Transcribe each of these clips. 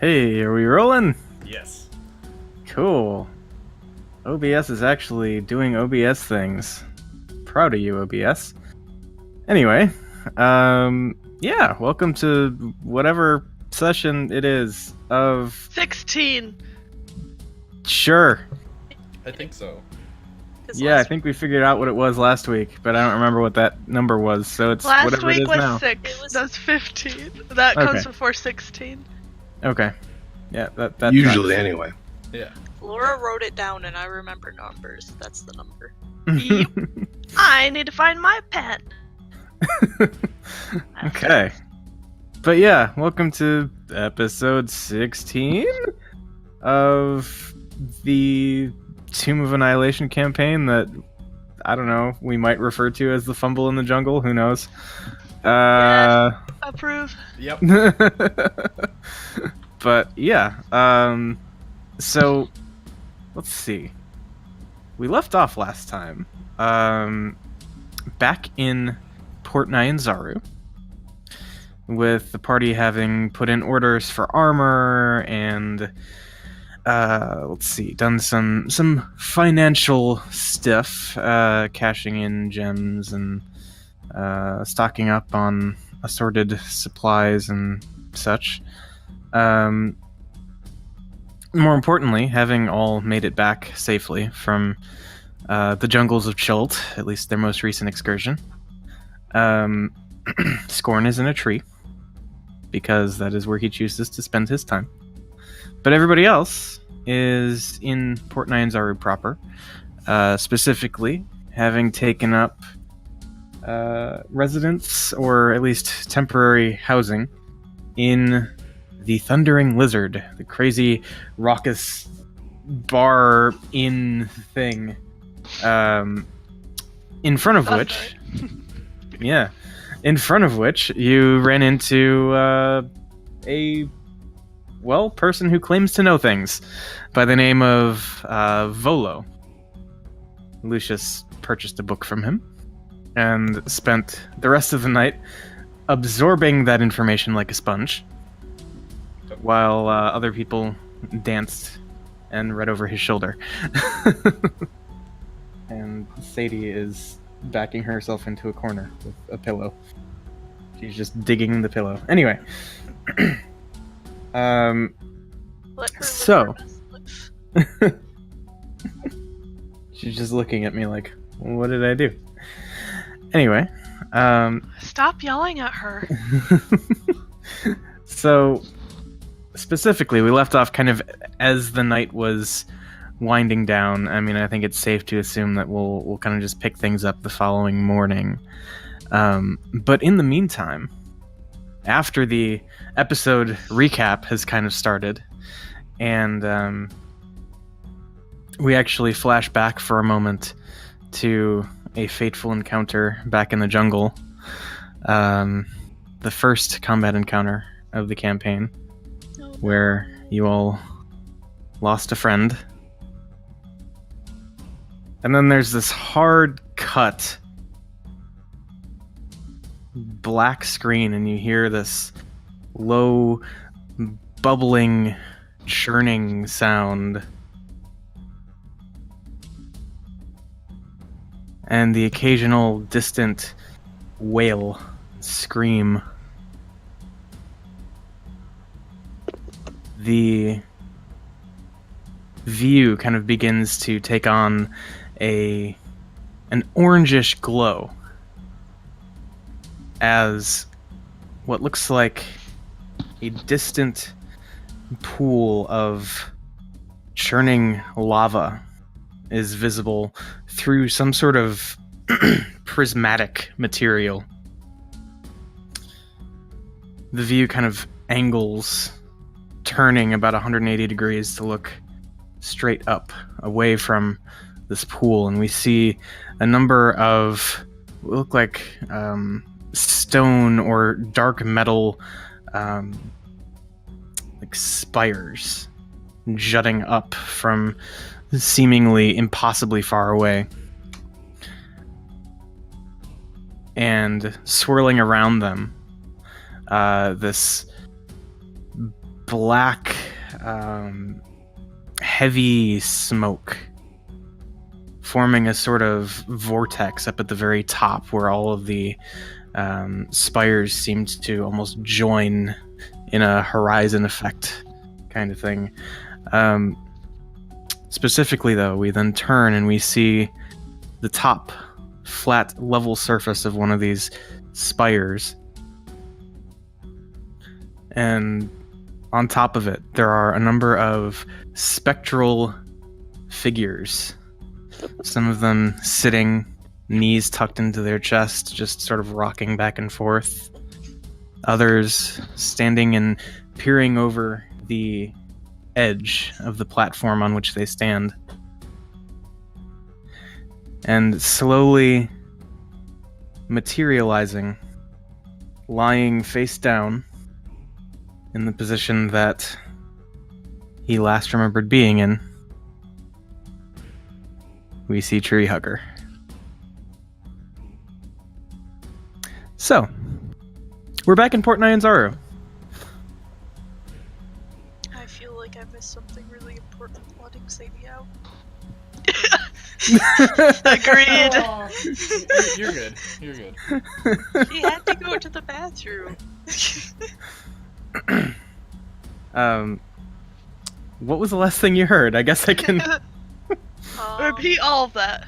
Hey, are we rolling? Yes. Cool. OBS is actually doing OBS things. Proud of you, OBS. Anyway, yeah, welcome to whatever session it is of... 16. Sure. I think so. Yeah, I think we figured out what it was last week, but I don't remember what that number was, so it's Last whatever it week is was now. 6. That's 15. That Okay. comes before 16. Okay. Yeah, that Usually, tracks. anyway. Yeah. Laura wrote it down and I remember numbers. That's the number. Yep. I need to find my pen. Okay. But yeah, welcome to episode 16 of the Tomb of Annihilation campaign that, I don't know, we might refer to as the Fumble in the Jungle, who knows. Approve. Yep. But yeah, so let's see. We left off last time back in Port Nyanzaru, with the party having put in orders for armor and let's see, done some financial stuff, cashing in gems and stocking up on assorted supplies and such. More importantly, having all made it back safely from the jungles of Chult, at least their most recent excursion. Scorn is in a tree, because that is where he chooses to spend his time. But everybody else is in Port Nyanzaru proper, specifically having taken up residence, or at least temporary housing, in the Thundering Lizard, the crazy, raucous bar inn thing, in front of which... Yeah. In front of which you ran into a person who claims to know things by the name of Volo. Lucius purchased a book from him and spent the rest of the night absorbing that information like a sponge, while other people danced and read over his shoulder. And Sadie is backing herself into a corner with a pillow. She's just digging the pillow. Anyway. Let her So. live her best life. She's just looking at me like, what did I do? Anyway. Stop yelling at her. So, specifically, we left off kind of as the night was winding down. I mean, I think it's safe to assume that we'll kind of just pick things up the following morning. But in the meantime, after the episode recap has kind of started, and we actually flash back for a moment to a fateful encounter back in the jungle, the first combat encounter of the campaign, where you all lost a friend. And then there's this hard cut black screen, and you hear this low, bubbling, churning sound. And the occasional distant wail, scream. The view kind of begins to take on an orangish glow, as what looks like a distant pool of churning lava is visible through some sort of prismatic material. The view kind of angles, turning about 180 degrees to look straight up, away from this pool, and we see a number of what look like stone or dark metal, like spires jutting up from seemingly impossibly far away. And swirling around them, this black, heavy smoke forming a sort of vortex up at the very top where all of the spires seemed to almost join in a horizon effect kind of thing. Specifically, though, we then turn and we see the top flat level surface of one of these spires. And on top of it, there are a number of spectral figures. Some of them sitting, knees tucked into their chest, just sort of rocking back and forth. Others standing and peering over the edge of the platform on which they stand. And slowly materializing, lying face down in the position that he last remembered being in, we see Tree Hugger. So, we're back in Port Nyanzaru. I feel like I missed something really important letting Sadie out. Agreed. Oh, you're good. You're good. He had to go to the bathroom. What was the last thing you heard? I guess I can... Repeat all of that.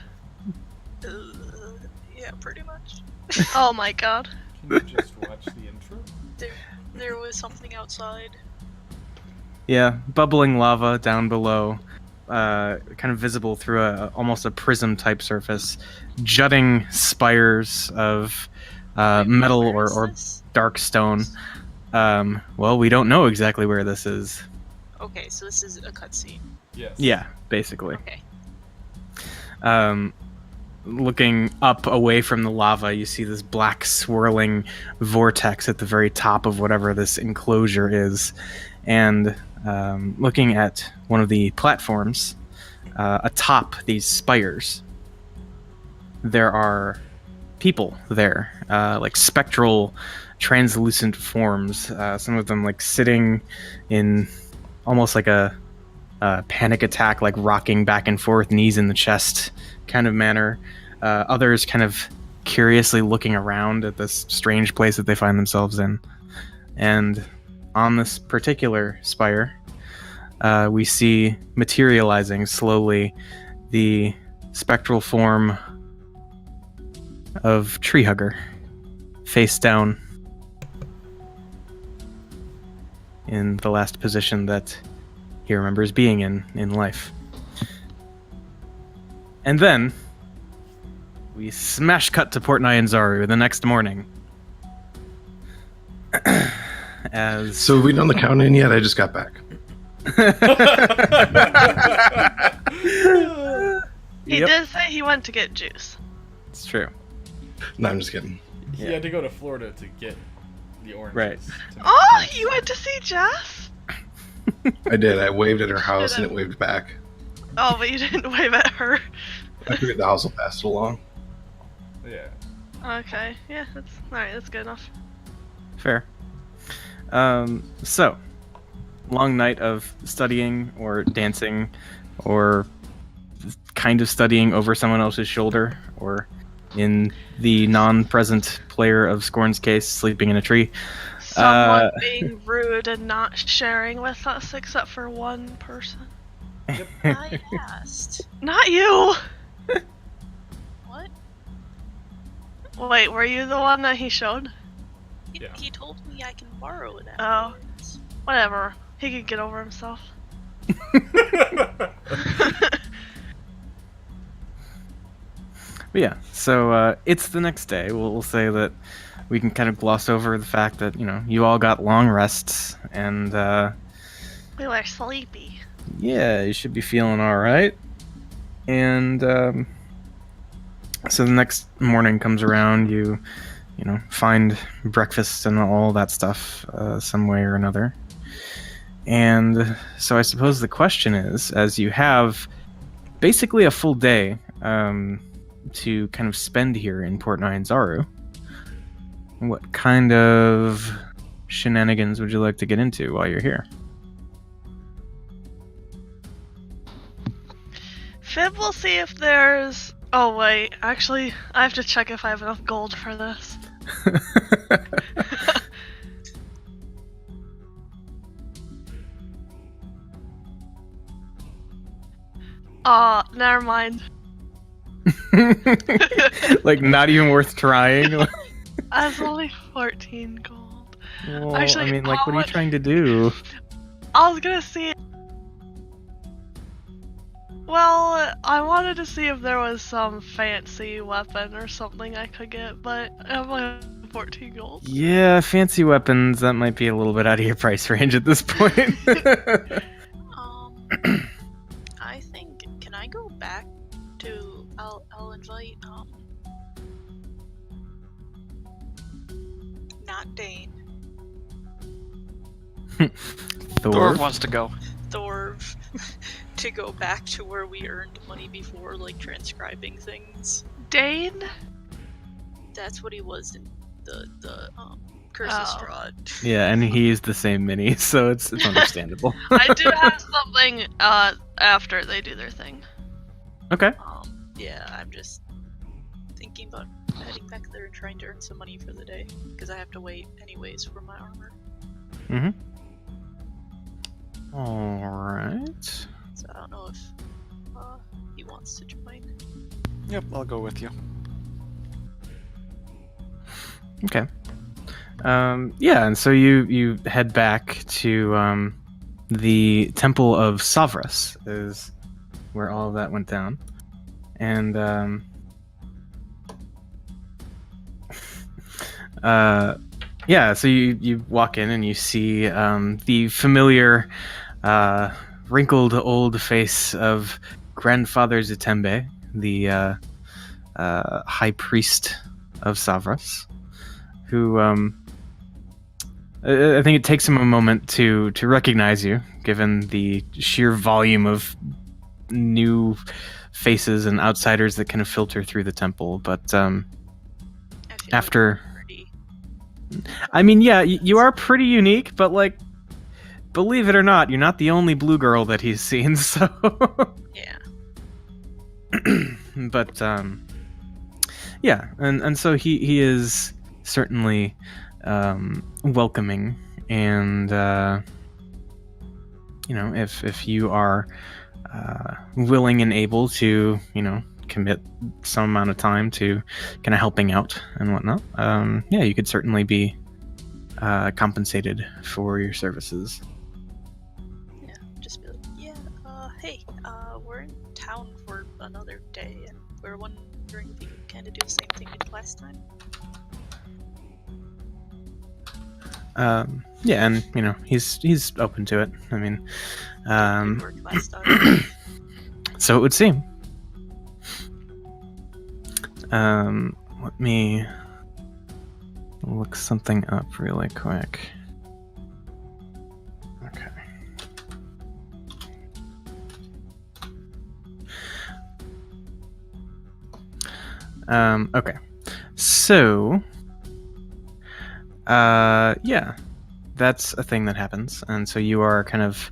Yeah, pretty much. Oh my god. Can you just watch the intro? There was something outside. Yeah, bubbling lava down below, kind of visible through almost a prism-type surface, jutting spires of metal Where is or this? dark stone. Well, we don't know exactly where this is. Okay, so this is a cutscene. Yes. Yeah, basically. Okay. Looking up away from the lava, you see this black swirling vortex at the very top of whatever this enclosure is. And looking at one of the platforms, atop these spires, there are people there, like spectral, translucent forms. Some of them like sitting in almost like a panic attack, like rocking back and forth, knees in the chest kind of manner. Others kind of curiously looking around at this strange place that they find themselves in. And on this particular spire, we see materializing slowly the spectral form of Tree Hugger, face down in the last position that he remembers being in life. And then we smash cut to Port Nyanzaru the next morning. As So have we done the count-in yet? I just got back. He Yep. did say he went to get juice. It's true. No, I'm just kidding. He had to go to Florida to get the oranges. Right. to make Oh, the you went to see Jess? I did. I waved at her house and it waved back. Oh, but you didn't wave at her. I figured the house will pass it along. Yeah. Okay, yeah, that's alright, that's good enough. Fair. So, long night of studying or dancing or kind of studying over someone else's shoulder, or in the non-present player of Scorn's case, sleeping in a tree. Someone being rude and not sharing with us except for one person. I asked. Not you! What? Wait, were you the one that he showed? Yeah. He told me I can borrow it Oh. afterwards. Whatever. He could get over himself. But yeah, so it's the next day. We'll say that we can kind of gloss over the fact that, you know, you all got long rests, and We were sleepy. yeah, you should be feeling all right. And so the next morning comes around, you know, find breakfast and all that stuff some way or another. And so I suppose the question is, as you have basically a full day to kind of spend here in Port Nyanzaru, what kind of shenanigans would you like to get into while you're here? Fib will see if there's. Oh wait, actually, I have to check if I have enough gold for this. Never mind. Like, not even worth trying. I have only 14 gold. Well, Actually, I mean, like, how what are you much- trying to do? I was gonna see. Well, I wanted to see if there was some fancy weapon or something I could get, but I have only 14 gold. Yeah, fancy weapons, that might be a little bit out of your price range at this point. I think, can I go back to, I'll invite, not Dane, Thor? Thor wants to go. Thorv, to go back to where we earned money before, like, transcribing things. Dane? That's what he was in the Curse of Oh. Strahd. Yeah, and he used the same mini, so it's understandable. I do have something after they do their thing. Okay. Yeah, I'm just thinking about heading back there and trying to earn some money for the day, because I have to wait anyways for my armor. Mm-hmm. Alright. So I don't know if he wants to join. Yep, I'll go with you. Okay. Yeah, and so you head back to the Temple of Savras is where all of that went down. And yeah, so you walk in and you see the familiar wrinkled old face of Grandfather Zitembe, the high priest of Savras, who I think it takes him a moment to recognize you, given the sheer volume of new faces and outsiders that kind of filter through the temple. But I feel after, like I'm pretty- I mean, yeah, you are pretty unique, but like, believe it or not, you're not the only blue girl that he's seen. So, Yeah. but yeah, and so he is certainly welcoming, and you know, if you are willing and able to, you know, commit some amount of time to kind of helping out and whatnot, yeah, you could certainly be compensated for your services. Yeah. Just be like, yeah, hey, we're in town for another day, and we're wondering if you could kind of do the same thing we did last time. Yeah, and you know, he's open to it. I mean, Good work last time. so it would seem. Let me look something up really quick. Okay. Okay. So, yeah, that's a thing that happens, and so you are kind of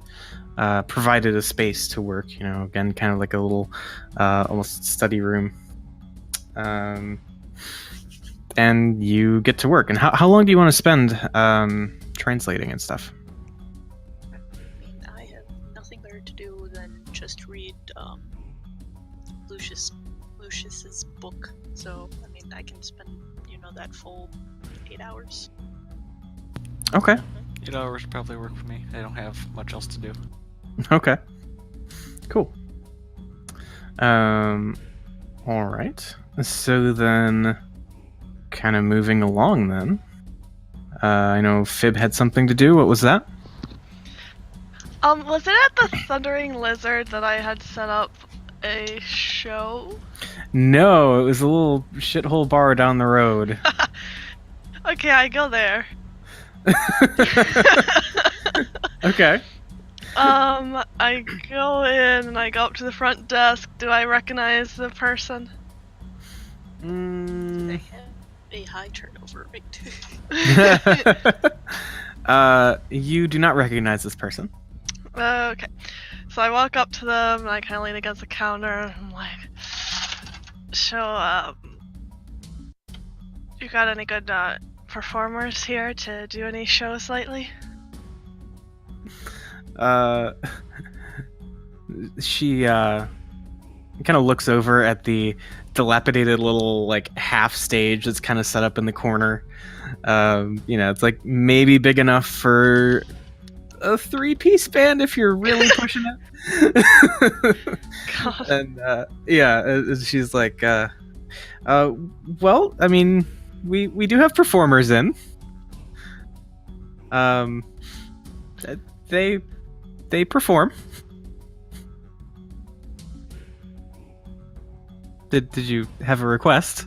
provided a space to work. You know, again, kind of like a little, almost study room. And you get to work. And how long do you want to spend translating and stuff? I mean, I have nothing better to do than just read Lucius's book. So, I mean, I can spend, you know, that full 8 hours. Okay. 8 hours probably work for me. I don't have much else to do. Okay. Cool. All right. So then, kind of moving along then. I know Fib had something to do. What was that? Was it at the Thundering Lizard that I had set up a show? No, it was a little shithole bar down the road. Okay, I go there. Okay. I go in and I go up to the front desk. Do I recognize the person? They Mm. have a high turnover rate. You do not recognize this person. Okay. So I walk up to them and I kind of lean against the counter. And I'm like, so, you got any good performers here to do any shows lately? She kind of looks over at the dilapidated little like half stage that's kind of set up in the corner. It's like maybe big enough for a 3-piece band if you're really pushing it. God. And she's like, well, I mean, we do have performers in. They perform. Did you have a request?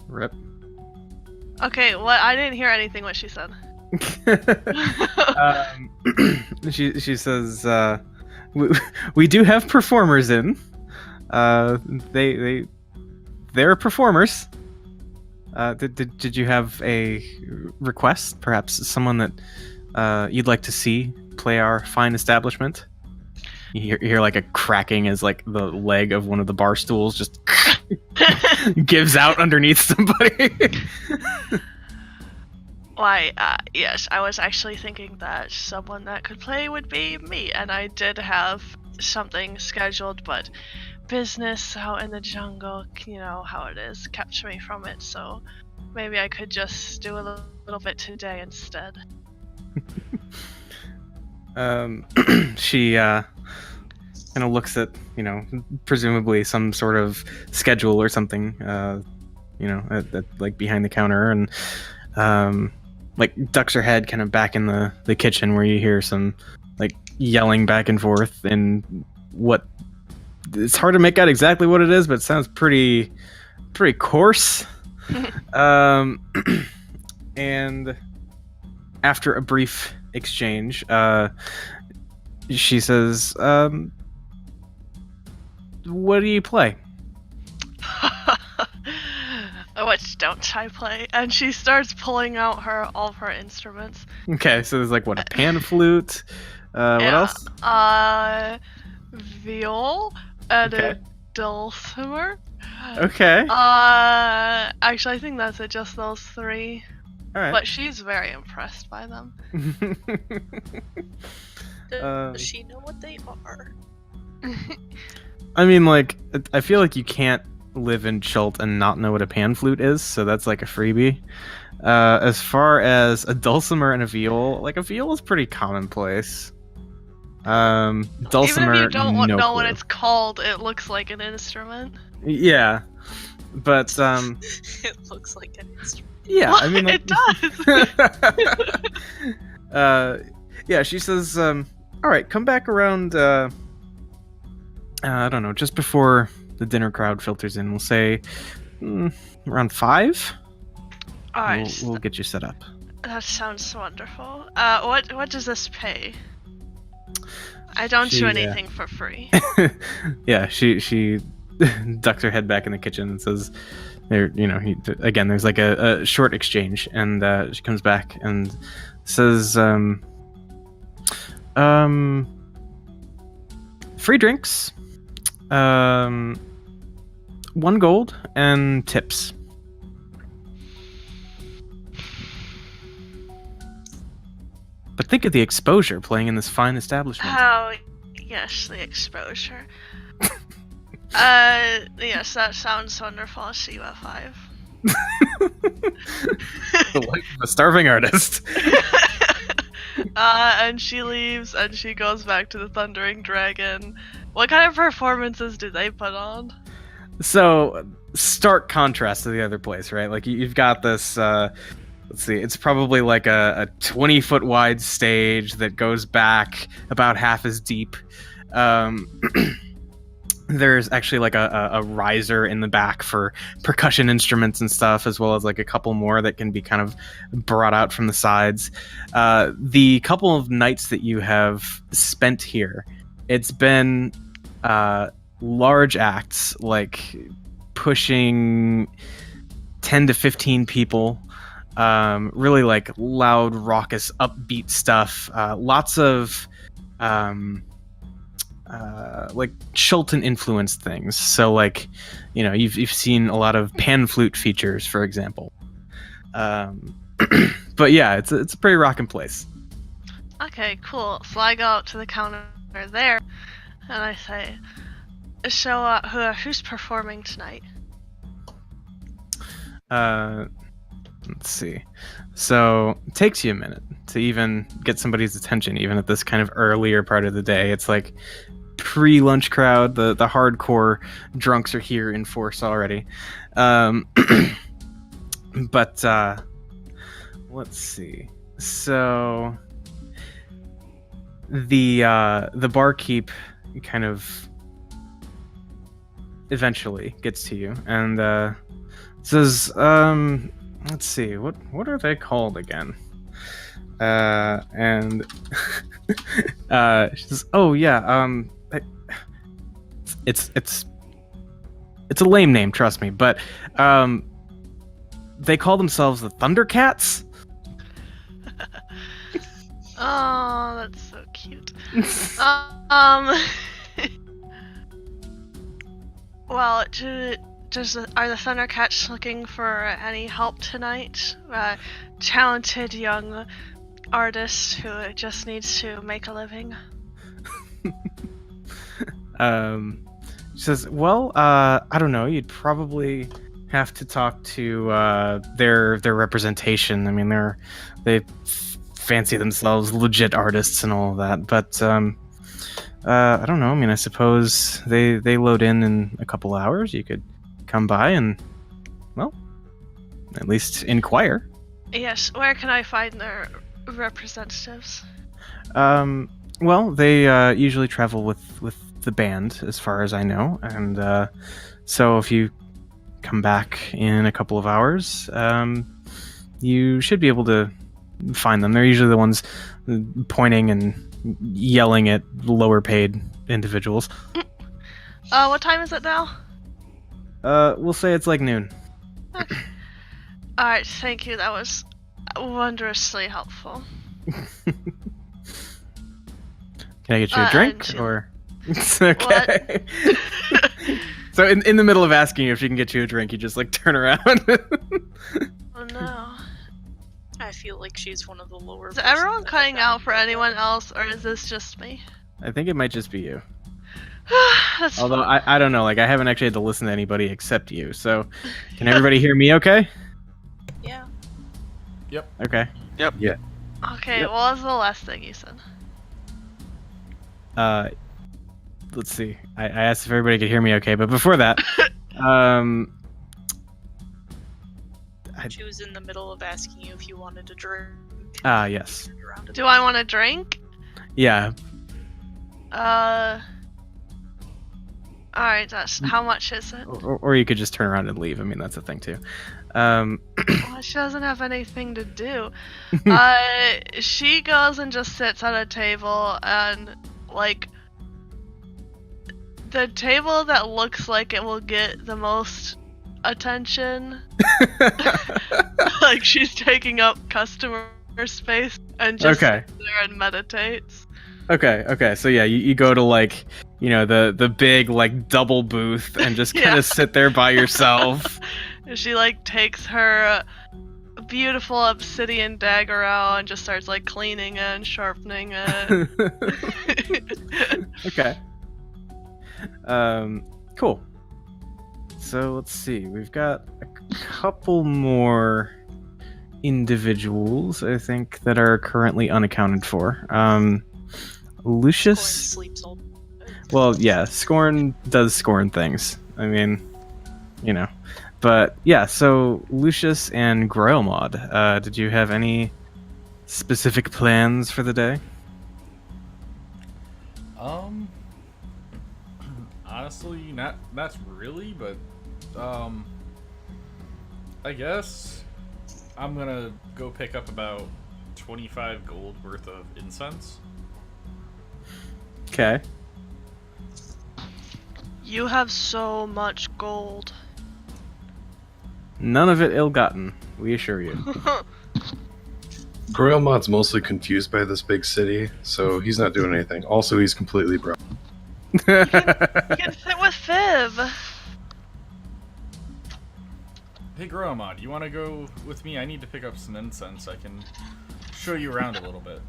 Rip. Okay, what? I didn't hear anything what she said. She says, we do have performers in. They're performers. Did you have a request? Perhaps someone that you'd like to see play our fine establishment? You hear like a cracking as like the leg of one of the bar stools just gives out underneath somebody. Why, yes, I was actually thinking that someone that could play would be me, and I did have something scheduled, but business out in the jungle, you know how it is, kept me from it, so maybe I could just do a little bit today instead. She kind of looks at, presumably some sort of schedule or something, at like behind the counter, and like ducks her head kind of back in the kitchen where you hear some like yelling back and forth, and what it's hard to make out exactly what it is, but it sounds pretty coarse. And after a brief exchange, she says, what do you play? What don't I play? And she starts pulling out all of her instruments. Okay, so there's like, what, a pan flute? What else? Viol and Okay. a dulcimer. Okay. Actually, I think that's it, just those 3. All right. But she's very impressed by them. Does she know what they are? I mean, like, I feel like you can't live in Chult and not know what a pan flute is, so that's like a freebie. As far as a dulcimer and a viol, like a viol is pretty commonplace. Dulcimer, Even if you don't no know clue. what it's called, it looks like an instrument. Yeah, but It looks like an instrument. yeah, What? I mean, like, It does. yeah, she says, all right, come back around, I don't know, just before the dinner crowd filters in. We'll say around 5. Alright, We'll get you set up. that sounds wonderful. What does this pay? I don't She, do anything for free. Yeah, she ducks her head back in the kitchen and says, again, there's like a short exchange, and she comes back and says, free drinks, 1 gold, and tips. But think of the exposure playing in this fine establishment. Oh, yes, the exposure. Yes, that sounds wonderful. I'll see you at 5. The life of a starving artist. And she leaves, and she goes back to the Thundering Dragon. What kind of performances do they put on? So, stark contrast to the other place, right? Like, you've got this, let's see, it's probably like a 20-foot wide stage that goes back about half as deep. There's actually like a riser in the back for percussion instruments and stuff, as well as like a couple more that can be kind of brought out from the sides. The couple of nights that you have spent here, it's been large acts, like pushing 10 to 15 people. Really like loud, raucous, upbeat stuff. Lots of like Chilton influenced things. So like, you know, you've seen a lot of pan flute features, for example. But yeah, it's a pretty rockin' place. Okay, cool. So I go up to the counter there, and I say, "So, who's performing tonight?" Let's see. So it takes you a minute to even get somebody's attention, even at this kind of earlier part of the day. It's like pre-lunch crowd. The hardcore drunks are here in force already. But let's see. So the barkeep kind of eventually gets to you and says, let's see, what are they called again? And she says, oh yeah, it's a lame name, trust me, but they call themselves the Thundercats. Oh, that's so cute. Well, are the Thundercats looking for any help tonight? Talented young artist who just needs to make a living. She says, well, I don't know, you'd probably have to talk to their representation. I mean, they fancy themselves legit artists and all of that, but I don't know. I mean, I suppose they load in a couple hours. You could come by and, well, at least inquire. Yes, where can I find their representatives? Well, they usually travel with the band, as far as I know, and so if you come back in a couple of hours, you should be able to find them. They're usually the ones pointing and yelling at lower paid individuals. What time is it now? We'll say it's like noon. Okay. Alright, thank you. That was wondrously helpful. Can I get you a drink, and- or? It's okay. So in the middle of asking you if she can get you a drink, you just like turn around. Oh no. I feel like she's one of the lower. Is persons everyone that cutting have out for gotten anyone else, or is this just me? I think it might just be you. That's Although fine. I don't know, like I haven't actually had to listen to anybody except you. So can everybody hear me okay? Yeah. Okay. Okay, Yep. what was the last thing you said? Let's see. I asked if everybody could hear me okay, but before that, She was in the middle of asking you if you wanted a drink. yes. Turned around and- Do I want a drink? Yeah. Alright, that's how much is it? Or you could just turn around and leave. I mean, that's a thing too. Well, she doesn't have anything to do. She goes and just sits at a table and, like, the table that looks like it will get the most attention. Like, she's taking up customer space and just Okay. sits there and meditates. Okay. So yeah, you go to like, you know, the big like double booth and just kind Yeah. of sit there by yourself. And she, like, takes her beautiful obsidian dagger out and just starts, like, cleaning it and sharpening it. Okay. Cool. So let's see. We've got a couple more individuals, I think, that are currently unaccounted for. Scorn Lucius. sleeps all. Well, yeah, Scorn does Scorn things. I mean, you know. But yeah, so Lucius and Groilmod, did you have any specific plans for the day? Honestly, not really, but I guess I'm gonna go pick up about 25 gold worth of incense. Okay. You have so much gold. None of it ill-gotten, we assure you. Grailmod's mostly confused by this big city, so he's not doing anything. Also, he's completely broke. You can sit with Fib. Hey, Gromod, you want to go with me? I need to pick up some incense. I can show you around a little bit.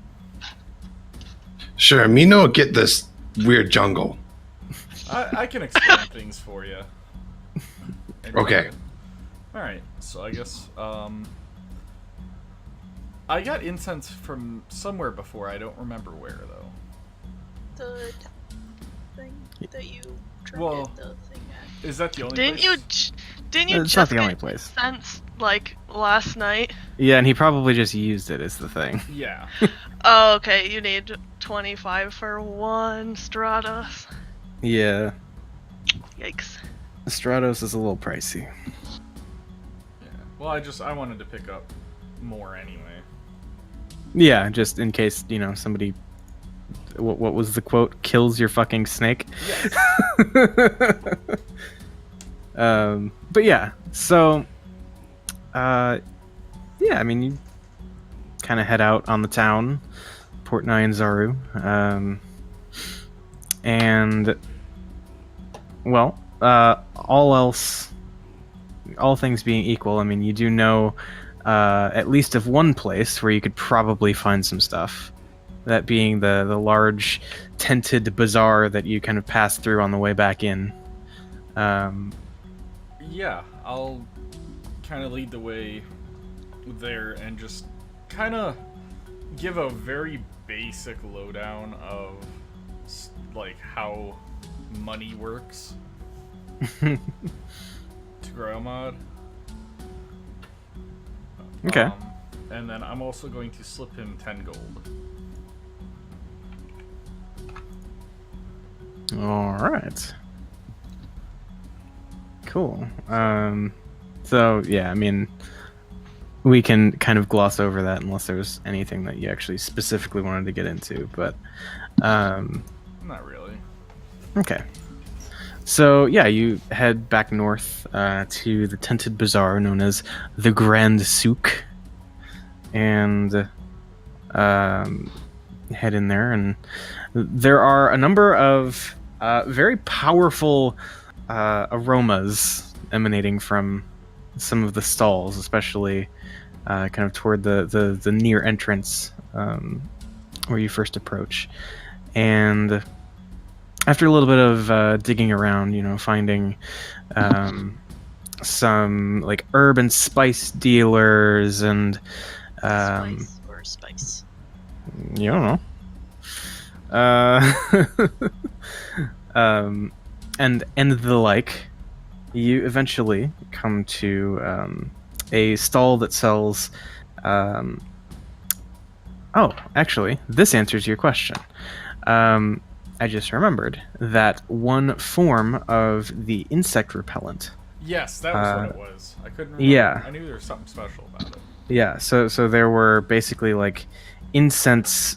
Sure, me no get this weird jungle. I can explain things for you. Okay. Alright, so I guess, I got incense from somewhere before. I don't remember where, though. The thing that you turned Well, in the thing at. Is that the only Didn't place? you It's just not the get only place. incense, like, last night? Yeah, and he probably just used it, is the thing. Yeah. Oh, okay, you need 25 for one Stratos. Yeah, Yikes. Stratos is a little pricey. Yeah. Well, I wanted to pick up more anyway. Yeah, just in case, somebody... What was the quote? Kills your fucking snake? Yes. But yeah, so... yeah, I mean, you kind of head out on the town, Port Nyanzaru, and... Well, all things being equal, I mean, you do know at least of one place where you could probably find some stuff. That being the large tented bazaar that you kind of pass through on the way back in. Yeah, I'll kind of lead the way there and just kind of give a very basic lowdown of like how money works to Grailmod. Okay. And then I'm also going to slip him 10 gold. All right. Cool. So yeah, I mean, we can kind of gloss over that unless there was anything that you actually specifically wanted to get into, but Not really. okay. So yeah, you head back north to the tented bazaar known as the Grand Souk, and head in there, and there are a number of very powerful aromas emanating from some of the stalls, especially kind of toward the near entrance where you first approach. And after a little bit of digging around, finding some like herb and spice dealers and Spice or spice? you don't know. And the like, you eventually come to a stall that sells. Oh, actually, this answers your question. I just remembered that one form of the insect repellent. Yes, that was what it was. I couldn't remember. Yeah. I knew there was something special about it. Yeah, so there were basically like incense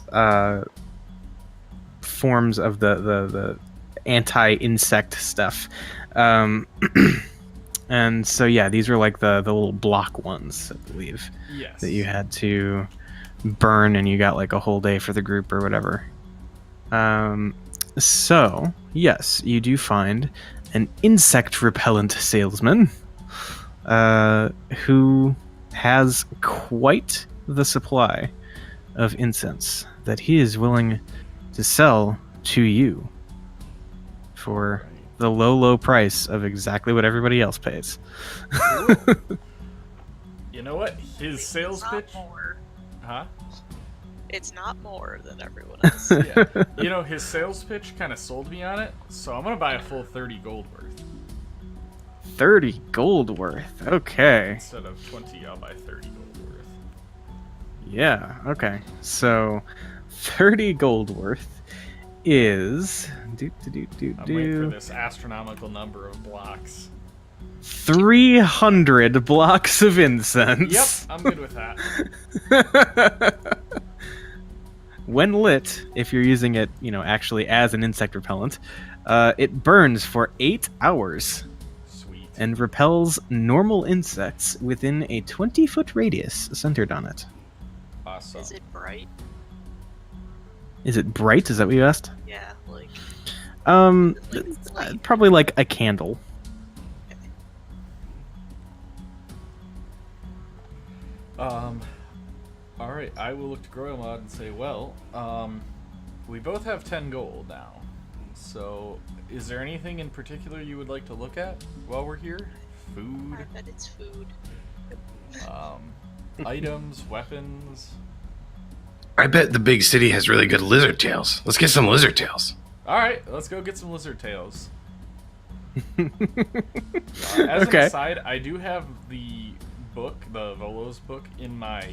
forms of the anti-insect stuff. And so yeah, these were like the little block ones, I believe, Yes. that you had to burn, and you got like a whole day for the group or whatever. So yes, you do find an insect repellent salesman who has quite the supply of incense that he is willing to sell to you for the low price of exactly what everybody else pays. You know what? His sales It's not pitch? more. Huh? It's not more than everyone else. Yeah. You know, his sales pitch kind of sold me on it, so I'm gonna buy a full 30 gold worth. 30 gold worth. Okay. Instead of 20, I'll buy 30 gold worth. Yeah, okay. So 30 gold worth is I'm waiting for this astronomical number of blocks. 300 blocks of incense. Yep, I'm good with that. When lit, if you're using it, actually as an insect repellent, it burns for 8 hours. Sweet. and repels normal insects within a 20-foot radius centered on it. Awesome. Is it bright? Is it bright? Is that what you asked? Yeah, like It's, probably like a candle. All right. I will look to Groymod and say, well, we both have 10 gold now. So, is there anything in particular you would like to look at while we're here? Food, I bet it's food. items, weapons. I bet the big city has really good lizard tails. Let's get some lizard tails. All right, let's go get some lizard tails. As Okay. an aside, I do have the book, the Volo's book, in my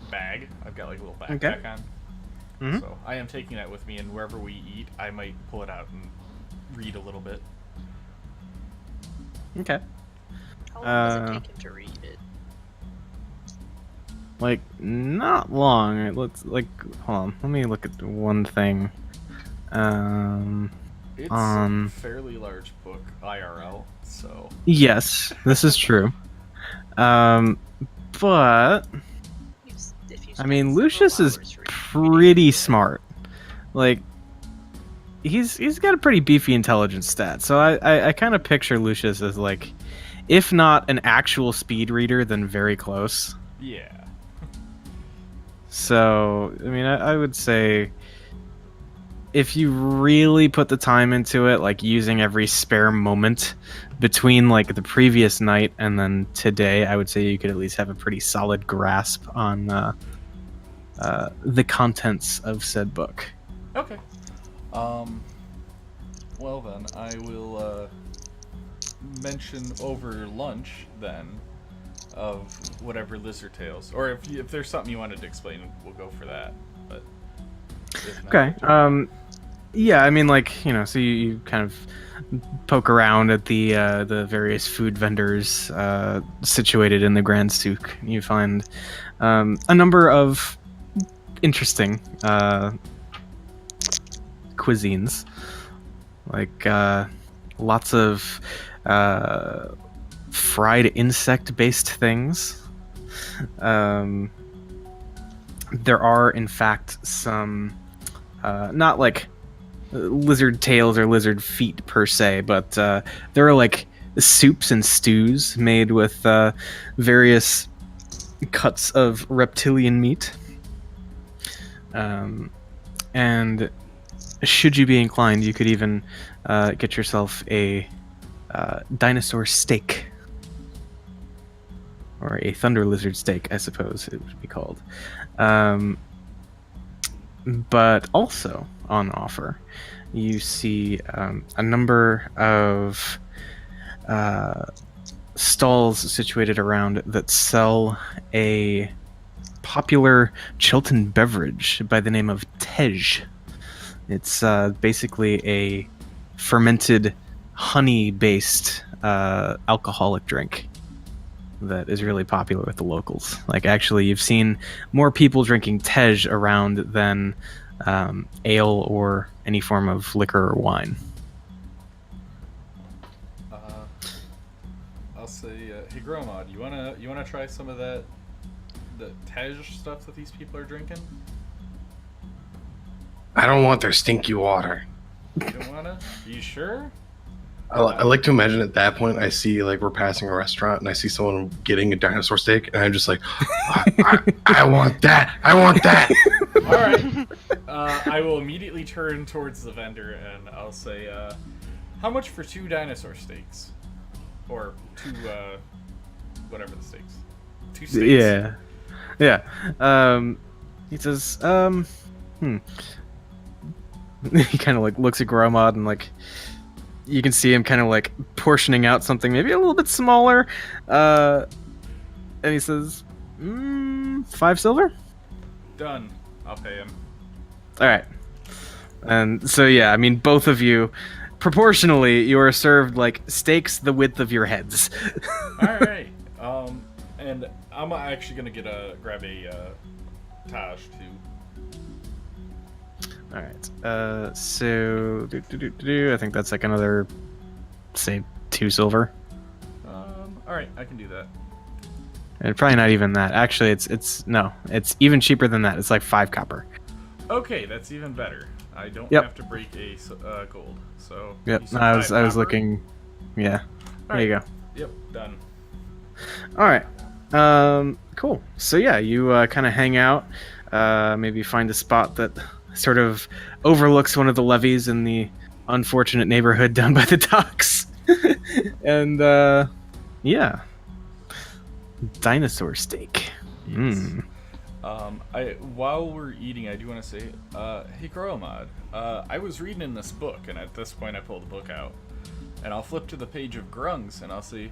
bag. I've got like a little backpack Okay. on, Mhm. so I am taking that with me. And wherever we eat, I might pull it out and read a little bit. Okay. How long does it Uh, take him to read it? Like, not long. Let's, hold on. Let me look at one thing. It's Um, a fairly large book, IRL. So Yes, this is true. But, If you I mean, spend Lucius several is hours reading pretty it. smart. Like, he's got a pretty beefy intelligence stat. So I kind of picture Lucius as, like, if not an actual speed reader, then very close. yeah, So, I mean, I would say if you really put the time into it, like using every spare moment between like the previous night and then today, I would say you could at least have a pretty solid grasp on the contents of said book. okay. Well then, I will mention over lunch then of whatever lizard tails, or if there's something you wanted to explain, we'll go for that. But if not- Okay. Yeah, I mean, like, you know, so you kind of poke around at the various food vendors situated in the Grand Souk. You find a number of interesting cuisines, like lots of fried insect-based things. There are, in fact, some not like lizard tails or lizard feet per se, but there are like soups and stews made with various cuts of reptilian meat. And should you be inclined, you could even get yourself a dinosaur steak. Or a thunder lizard steak, I suppose it would be called. But also on offer, you see a number of stalls situated around that sell a popular Chilton beverage by the name of Tej. It's basically a fermented honey-based alcoholic drink that is really popular with the locals. Like, actually, you've seen more people drinking Tej around than ale or any form of liquor or wine. I'll say, hey Gromad, you wanna try some of the Tej stuff that these people are drinking? I don't want their stinky water. You don't wanna? Are you sure? I like to imagine at that point I see like we're passing a restaurant and I see someone getting a dinosaur steak and I'm just like, I want that. I want that. All right. I will immediately turn towards the vendor and I'll say, how much for 2 dinosaur steaks? Or 2, whatever the steaks. 2 steaks. Yeah. He says, he kind of like looks at Gromad and like you can see him kind of like portioning out something maybe a little bit smaller. And he says, 5 silver? Done. I'll pay him. All right. And so, yeah, I mean, both of you, proportionally, you are served like steaks the width of your heads. All right. And I'm actually gonna grab a Taj too. All right. So, I think that's like another, say, 2 silver. All right, I can do that. And probably not even that. Actually, it's even cheaper than that. It's like 5 copper. Okay, that's even better. I don't Yep. have to break a gold. So Yep. you said I was 5 copper? looking. Yeah. All There you right. go. Yep, done. All right. Cool. So yeah, you kind of hang out. Maybe find a spot that sort of overlooks one of the levees in the unfortunate neighborhood down by the docks. And yeah, dinosaur steak. Mm. While we're eating, I do want to say, hey Gromod, I was reading in this book, and at this point I pull the book out, and I'll flip to the page of grungs, and I'll say,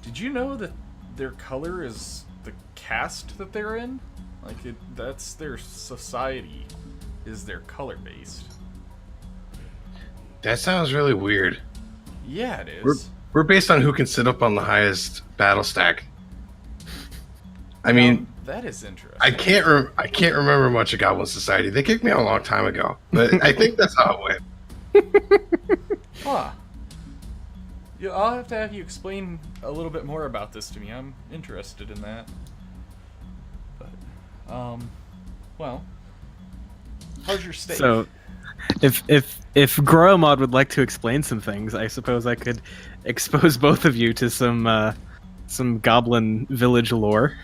did you know that their color is the caste that they're in? Like, that's their society, is their color based. That sounds really weird. Yeah, it is. We're based on who can sit up on the highest battle stack. I mean, that is interesting. I can't remember much of Goblin Society. They kicked me out a long time ago, but I think that's how it went. Huh. Yeah, I'll have to have you explain a little bit more about this to me. I'm interested in that. But, well, how's your steak? So, if Gromod would like to explain some things, I suppose I could expose both of you to some goblin village lore.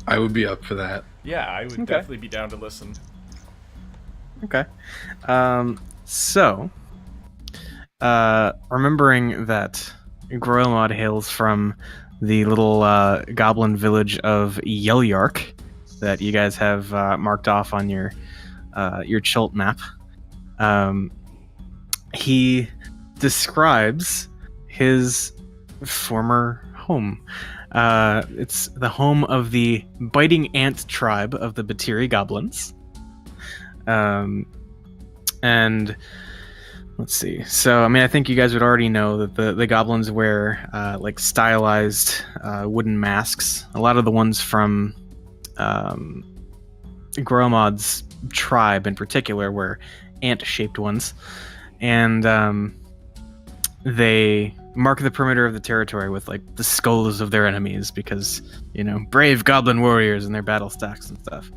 I would be up for that. Yeah, I would definitely be down to listen. Okay. So, remembering that Gromod hails from the little goblin village of Yelyark that you guys have marked off on your Chult map, he describes his former home. It's the home of the Biting Ant tribe of the Batiri goblins. And let's see. So, I mean, I think you guys would already know that the goblins wear like stylized wooden masks. A lot of the ones from Gromod's tribe in particular were ant-shaped ones. And they mark the perimeter of the territory with like the skulls of their enemies because, you know, brave goblin warriors and their battle stacks and stuff.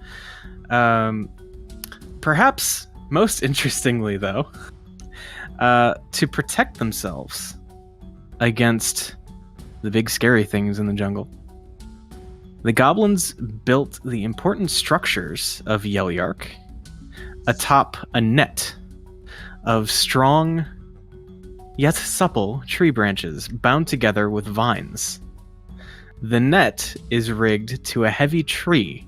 Perhaps most interestingly, though, to protect themselves against the big scary things in the jungle, the goblins built the important structures of Yelyark atop a net of strong yet supple tree branches bound together with vines. The net is rigged to a heavy tree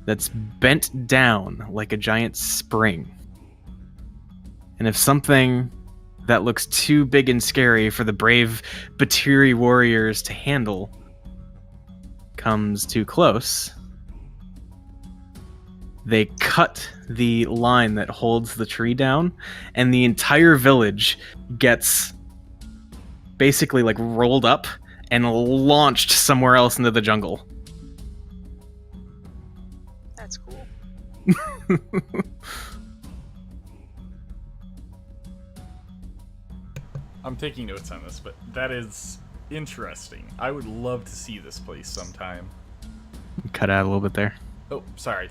that's bent down like a giant spring. And if something that looks too big and scary for the brave Batiri warriors to handle comes too close, they cut the line that holds the tree down, and the entire village gets basically like rolled up and launched somewhere else into the jungle. That's cool. I'm taking notes on this, but that is interesting. I would love to see this place sometime. Cut out a little bit there. Oh, sorry.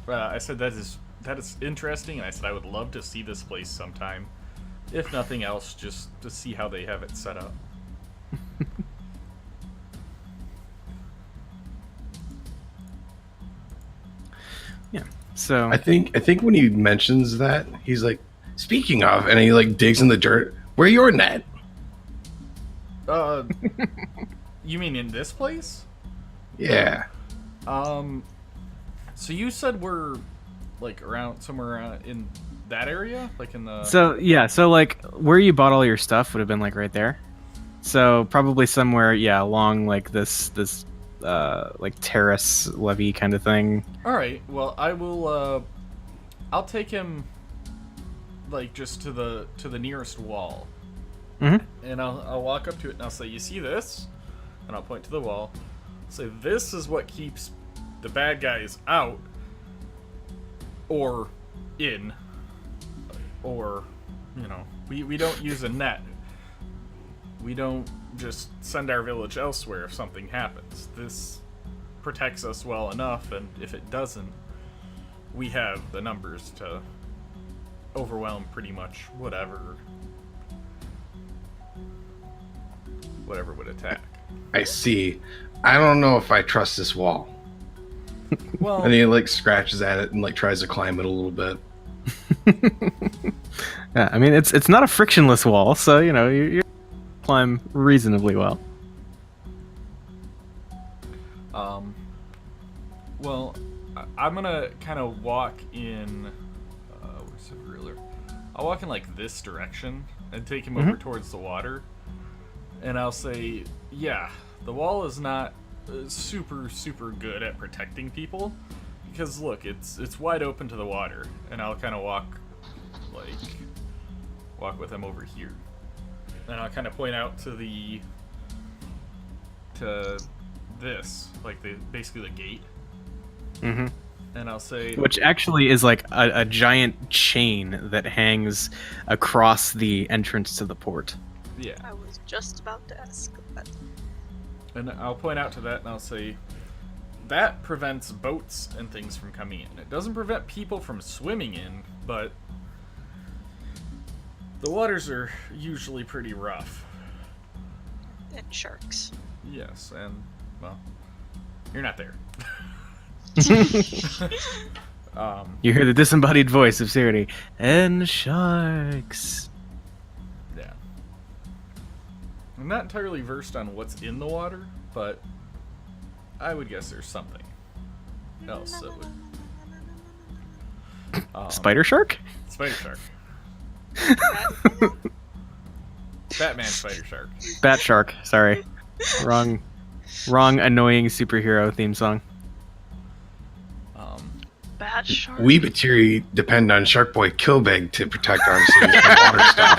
I said that is interesting, and I said I would love to see this place sometime. If nothing else, just to see how they have it set up. Yeah. So I think when he mentions that, he's like, speaking of, and he like digs in the dirt. Where your net? You mean in this place? Yeah. So you said we're like around somewhere in that area, like in the. So yeah, so like where you bought all your stuff would have been like right there. So probably somewhere, yeah, along like this like terrace levee kind of thing. All right. Well, I will. I'll take him like just to the nearest wall, and I'll walk up to it and I'll say, "You see this?" And I'll point to the wall. Say, "This is what keeps the bad guys out, or in, or you know, we don't use a net. we don't just send our village elsewhere if something happens. This protects us well enough, and if it doesn't, we have the numbers to overwhelm pretty much whatever would attack. I see. I don't know if I trust this wall. Well, And he like scratches at it and like tries to climb it a little bit. Yeah, I mean it's not a frictionless wall, so you know you climb reasonably well. Well, I'm gonna kind of walk in. Where's the ruler? I'll walk in like this direction and take him over towards the water, and I'll say, yeah, the wall is not super good at protecting people, because look, it's wide open to the water, and I'll kind of walk with him over here, and I'll kind of point out to this, like basically the gate. Mm-hmm. And I'll say, Which actually is like a giant chain that hangs across the entrance to the port. yeah. I was just about to ask that. And I'll point out to that and I'll say, that prevents boats and things from coming in. It doesn't prevent people from swimming in, but the waters are usually pretty rough. And sharks. Yes, and, well, you're not there. You hear the disembodied voice of Sirity. And sharks. Yeah. I'm not entirely versed on what's in the water, but I would guess there's something else that would... Spider shark? Spider shark. Batman spider shark. Bat shark. Sorry, wrong annoying superhero theme song. Bat shark. We Batiri depend on Shark Boy Kilbeg to protect our cities from water stuff.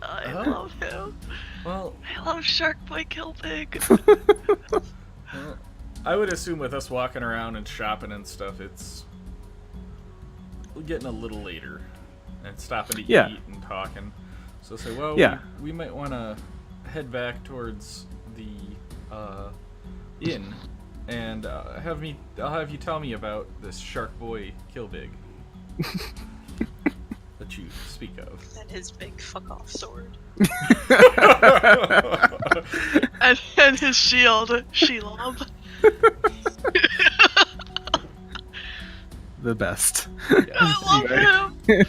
I Oh. love him. Well, I love Shark Boy Kilpig. well, I would assume with us walking around and shopping and stuff, it's getting a little later and stopping to Yeah. eat and talking. So say, well, Yeah. we might want to head back towards the inn, and I'll have you tell me about this Shark Boy Kilbig that you speak of. And his big fuck off sword. and his shield, Shelob. The best. I love him.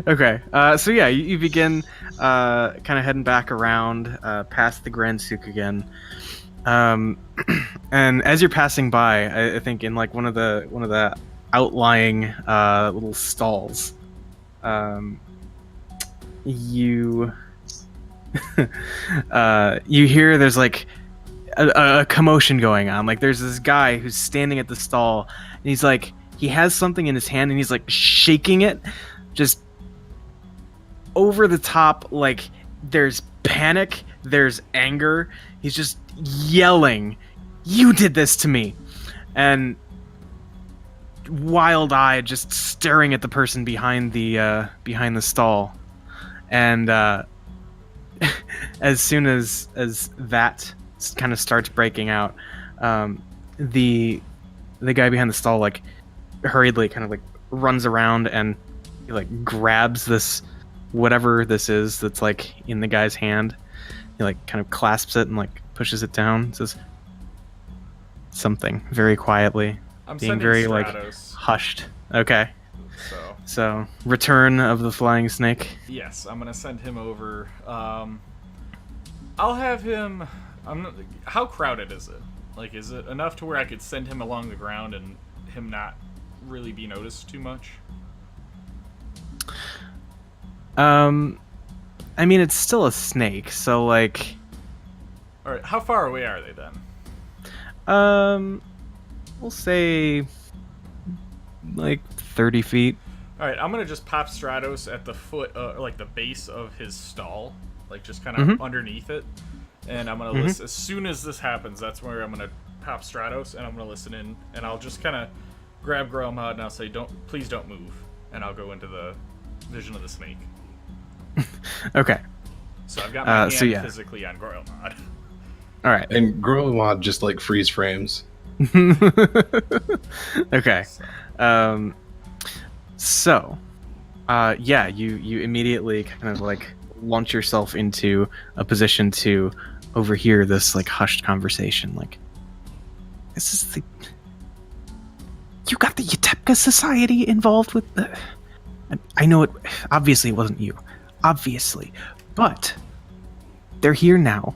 Okay, so yeah, you begin kind of heading back around past the Grand Souk again, and as you're passing by, I think in like one of the outlying little stalls, you you hear there's like a commotion going on. Like there's this guy who's standing at the stall, and he's like, he has something in his hand, and he's like shaking it, just over the top. Like there's panic, there's anger. He's just yelling, "You did this to me!" And wild-eyed, just staring at the person behind the stall. And as soon as that kind of starts breaking out, the guy behind the stall like hurriedly kind of like runs around and he like grabs this whatever this is that's like in the guy's hand. He like kind of clasps it and like pushes it down. Says something very quietly, I'm being sending very like Stratos, hushed. Okay, so so return of the flying snake. yes, I'm gonna send him over. I'll have him. How crowded is it? Like, is it enough to where I could send him along the ground and him not really be noticed too much? I mean, it's still a snake, so like, All right, how far away are they then? we'll say like 30 feet. All right, I'm gonna just pop Stratos at the foot, like the base of his stall, like just kind of Mhm. underneath it, and I'm gonna listen. As soon as this happens, that's where I'm gonna pop Stratos, and I'm gonna listen in, and I'll just kind of grab Gromhod and I'll say, please don't move," and I'll go into the vision of the snake. Okay. So I've got my hand so yeah. physically on Groilmod. All right. And Growlmod just like freeze frames. Okay. So, So, yeah, you immediately kind of like launch yourself into a position to overhear this like hushed conversation. Like, this is the. You got the Yatepka Society involved with the. I know it. Obviously, it wasn't you. Obviously, but they're here now,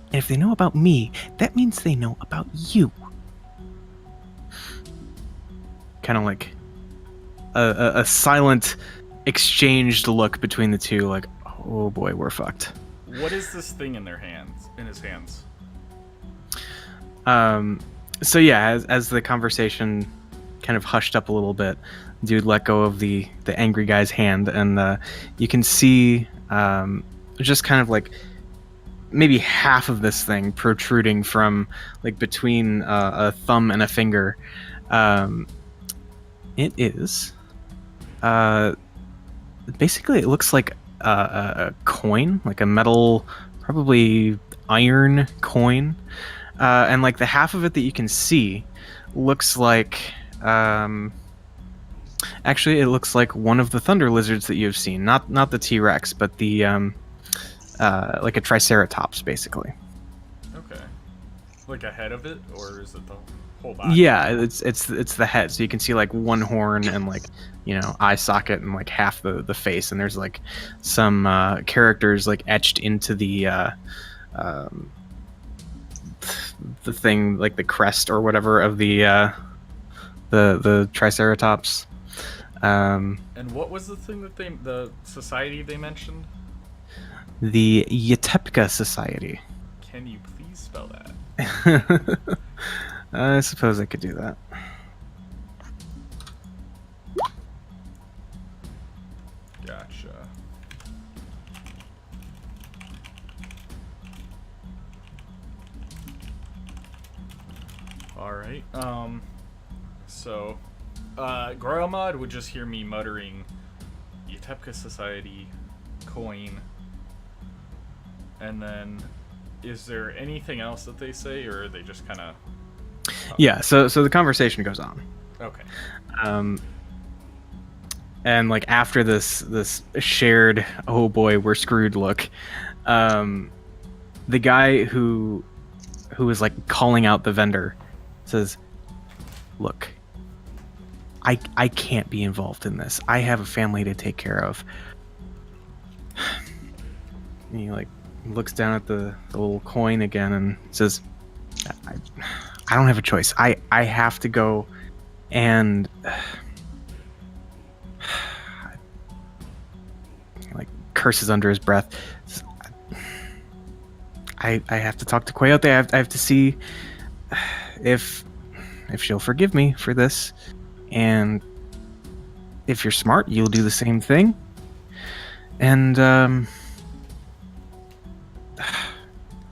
and if they know about me, that means they know about you. Kind of like a silent exchanged look between the two, like, oh boy, we're fucked. what is this thing in his hands? So yeah, as the conversation kind of hushed up a little bit, dude let go of the angry guy's hand, and you can see just kind of like maybe half of this thing protruding from like between a thumb and a finger. It is basically, it looks like a coin, like a metal, probably iron coin, and like the half of it that you can see looks like actually it looks like one of the thunder lizards that you've seen, not the T-Rex, but the like a triceratops basically. Okay. Like a head of it, or is it the whole body? Yeah, it's the head, so you can see like one horn and like, you know, eye socket and like half the face, and there's like some characters like etched into the thing, like the crest or whatever of the triceratops. And what was the thing that the society they mentioned? The Yatepka Society. Can you please spell that? I suppose I could do that. Gotcha. Alright, so, Groilmod would just hear me muttering, Yatepka Society, coin, and then, is there anything else that they say, or are they just kind of... Yeah, so the conversation goes on. Okay. And like after this shared oh boy we're screwed look, the guy who is like calling out the vendor says, look, I can't be involved in this. I have a family to take care of. And he like looks down at the little coin again and says, I don't have a choice. I have to go and like curses under his breath. I have to talk to Coyote. I have to see if she'll forgive me for this, and if you're smart, you'll do the same thing. And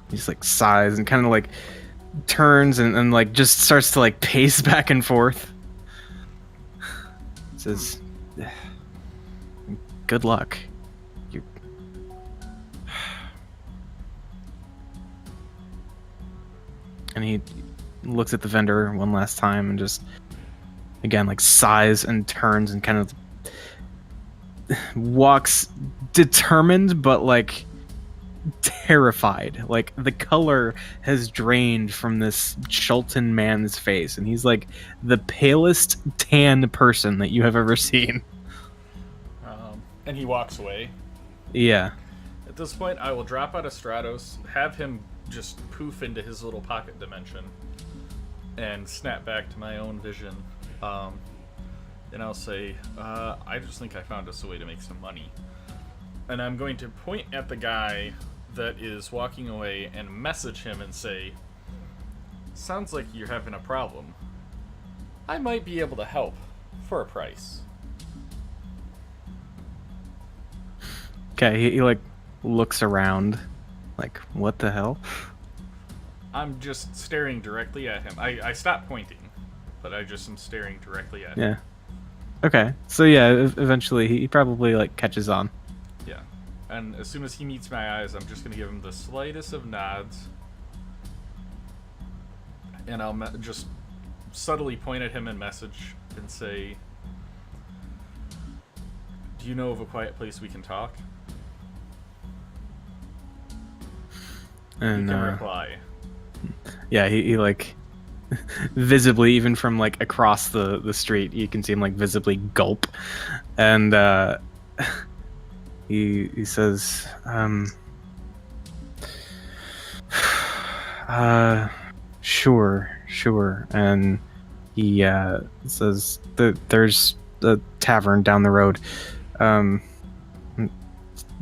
he just like sighs and kind of like turns and like just starts to like pace back and forth. Says, good luck. And he looks at the vendor one last time and just again like sighs and turns and kind of walks determined but like terrified. Like the color has drained from this Chultan man's face, and he's like the palest tan person that you have ever seen. And he walks away. Yeah. At this point, I will drop out of Stratos, have him just poof into his little pocket dimension, and snap back to my own vision. And I'll say, I just think I found us a way to make some money. And I'm going to point at the guy that is walking away and message him and say, sounds like you're having a problem. I might be able to help for a price. Okay, he like looks around like, what the hell? I'm just staring directly at him. I stopped pointing, but I just am staring directly at him. Yeah. Okay, so yeah, eventually he probably like catches on. Yeah. and as soon as he meets my eyes, I'm just gonna give him the slightest of nods, and I'll just subtly point at him and message and say, "Do you know of a quiet place we can talk?" And he can reply. yeah, he like visibly, even from like across the street, you can see him like visibly gulp, and he says, sure, and he says that there's a tavern down the road,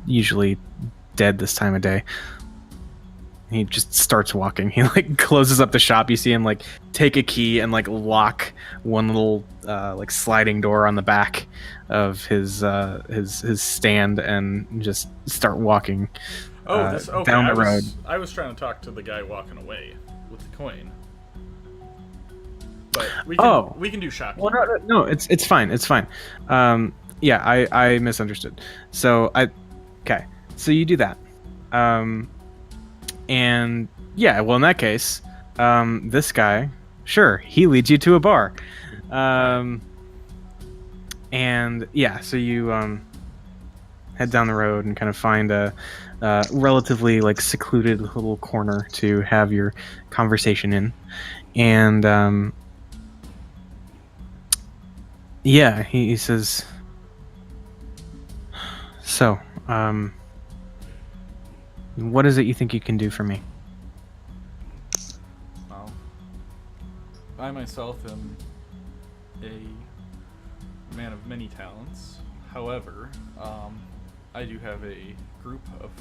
usually dead this time of day. He just starts walking. He like closes up the shop. You see him like take a key and like lock one little like sliding door on the back of his stand and just start walking down the road. I was trying to talk to the guy walking away with the coin. But we can do shopping. Well, no, it's fine. It's fine. Yeah, I misunderstood. So so you do that. And yeah, well, in that case, this guy, sure, he leads you to a bar. And yeah, so you head down the road and kind of find a relatively like secluded little corner to have your conversation in. And yeah, he says, so, what is it you think you can do for me? Well, I myself am a man of many talents. However, I do have a group of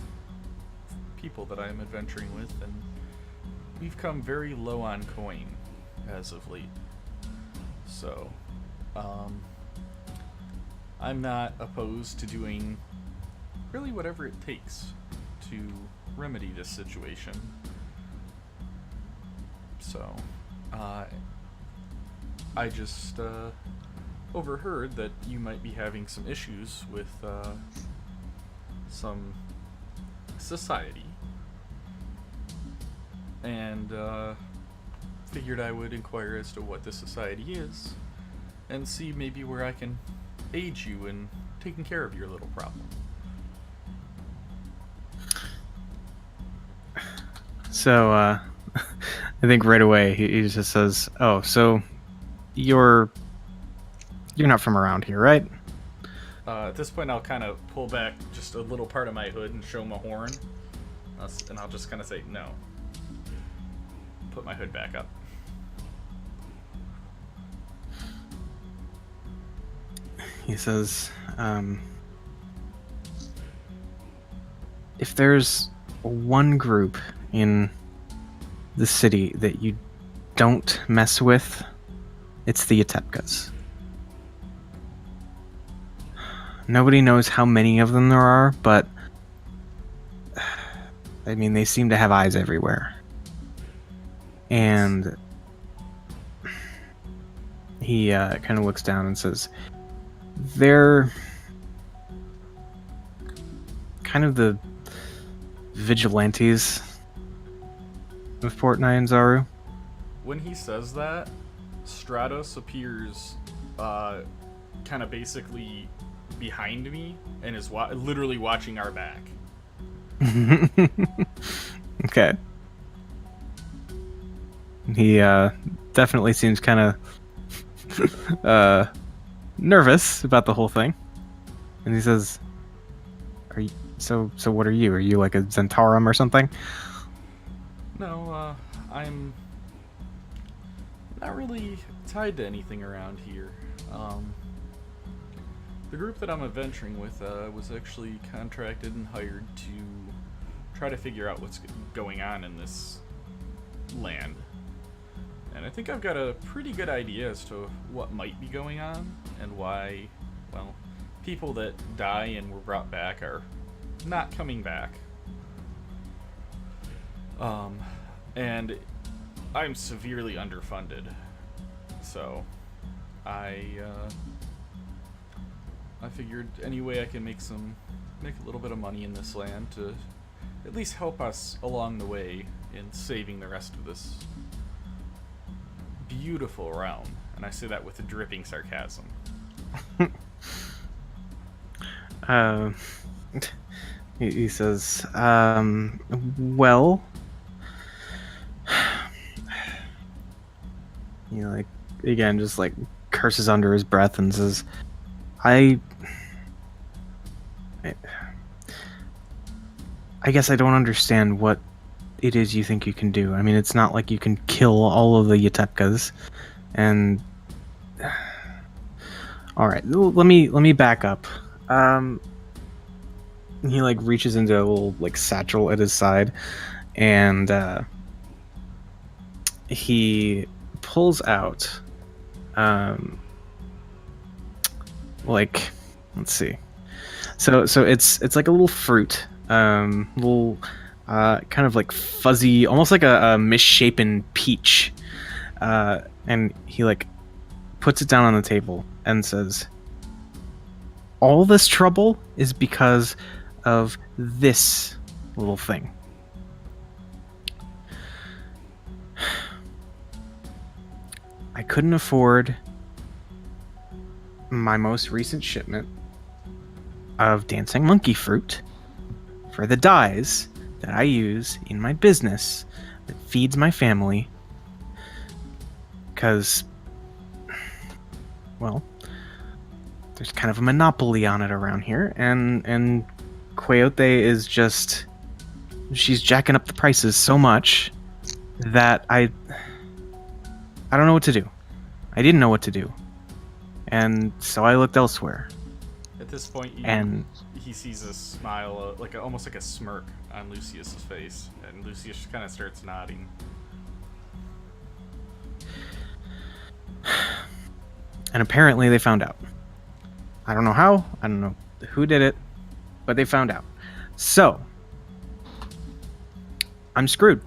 people that I am adventuring with, and we've come very low on coin as of late. So, I'm not opposed to doing really whatever it takes to remedy this situation. So, I just overheard that you might be having some issues with some society, and figured I would inquire as to what this society is and see maybe where I can aid you in taking care of your little problem. So, I think right away he just says, "Oh, so you're not from around here, right?" At this point, I'll kind of pull back just a little part of my hood and show him a horn, and I'll just kind of say, "No." Put my hood back up. He says, if there's one group in the city that you don't mess with, it's the Yatepkas. Nobody knows how many of them there are, but I mean, they seem to have eyes everywhere. And he kind of looks down and says, they're kind of the vigilantes of Port Nyanzaru. When he says that, Stratos appears kind of basically behind me and is literally watching our back. Okay. He definitely seems kind of nervous about the whole thing. And he says, "Are you so what are you? Are you like a Zentarum or something?" No, I'm not really tied to anything around here. The group that I'm adventuring with was actually contracted and hired to try to figure out what's going on in this land. And I think I've got a pretty good idea as to what might be going on and why, well, people that die and were brought back are not coming back. And I'm severely underfunded. So I figured any way I can make some make a little bit of money in this land to at least help us along the way in saving the rest of this beautiful realm. And I say that with a dripping sarcasm. He says, well, you know, like, again, just like curses under his breath and says, I guess I don't understand what it is you think you can do. I mean, it's not like you can kill all of the Yatepkas, and all right, let me back up. He like reaches into a little like satchel at his side, and he pulls out, like, let's see. So it's like a little fruit, little kind of like fuzzy, almost like a misshapen peach, and he like puts it down on the table and says, all this trouble is because of this little thing. I couldn't afford my most recent shipment of dancing monkey fruit for the dyes that I use in my business that feeds my family, because, well, there's kind of a monopoly on it around here, and Coyote is just, she's jacking up the prices so much that I don't know what to do. I didn't know what to do, and so I looked elsewhere. At this point, he sees a smile, almost like a smirk on Lucius's face, and Lucius kind of starts nodding. And apparently they found out. I don't know how, I don't know who did it, but they found out. So, I'm screwed.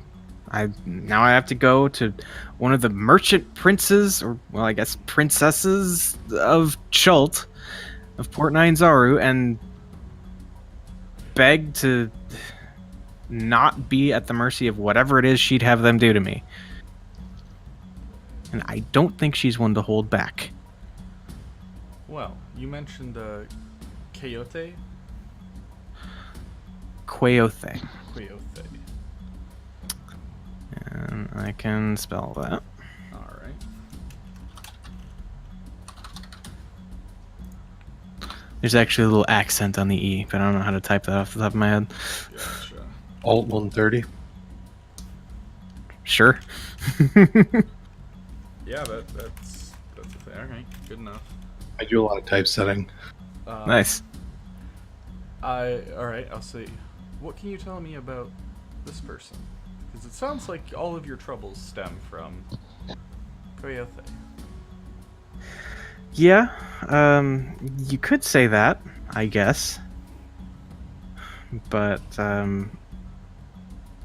Now I have to go to one of the merchant princes, or, well, I guess princesses of Chult, of Port Nine Zaru, and beg to not be at the mercy of whatever it is she'd have them do to me. And I don't think she's one to hold back. Well, you mentioned Coyote? Coyote. Coyote. And I can spell that. Alright. There's actually a little accent on the E, but I don't know how to type that off the top of my head. Gotcha. Alt 130. Sure. Yeah, that's a thing. Alright, good enough. I do a lot of typesetting. Nice. Alright, I'll say, what can you tell me about this person? Because it sounds like all of your troubles stem from Coyote. Yeah, you could say that, I guess. But,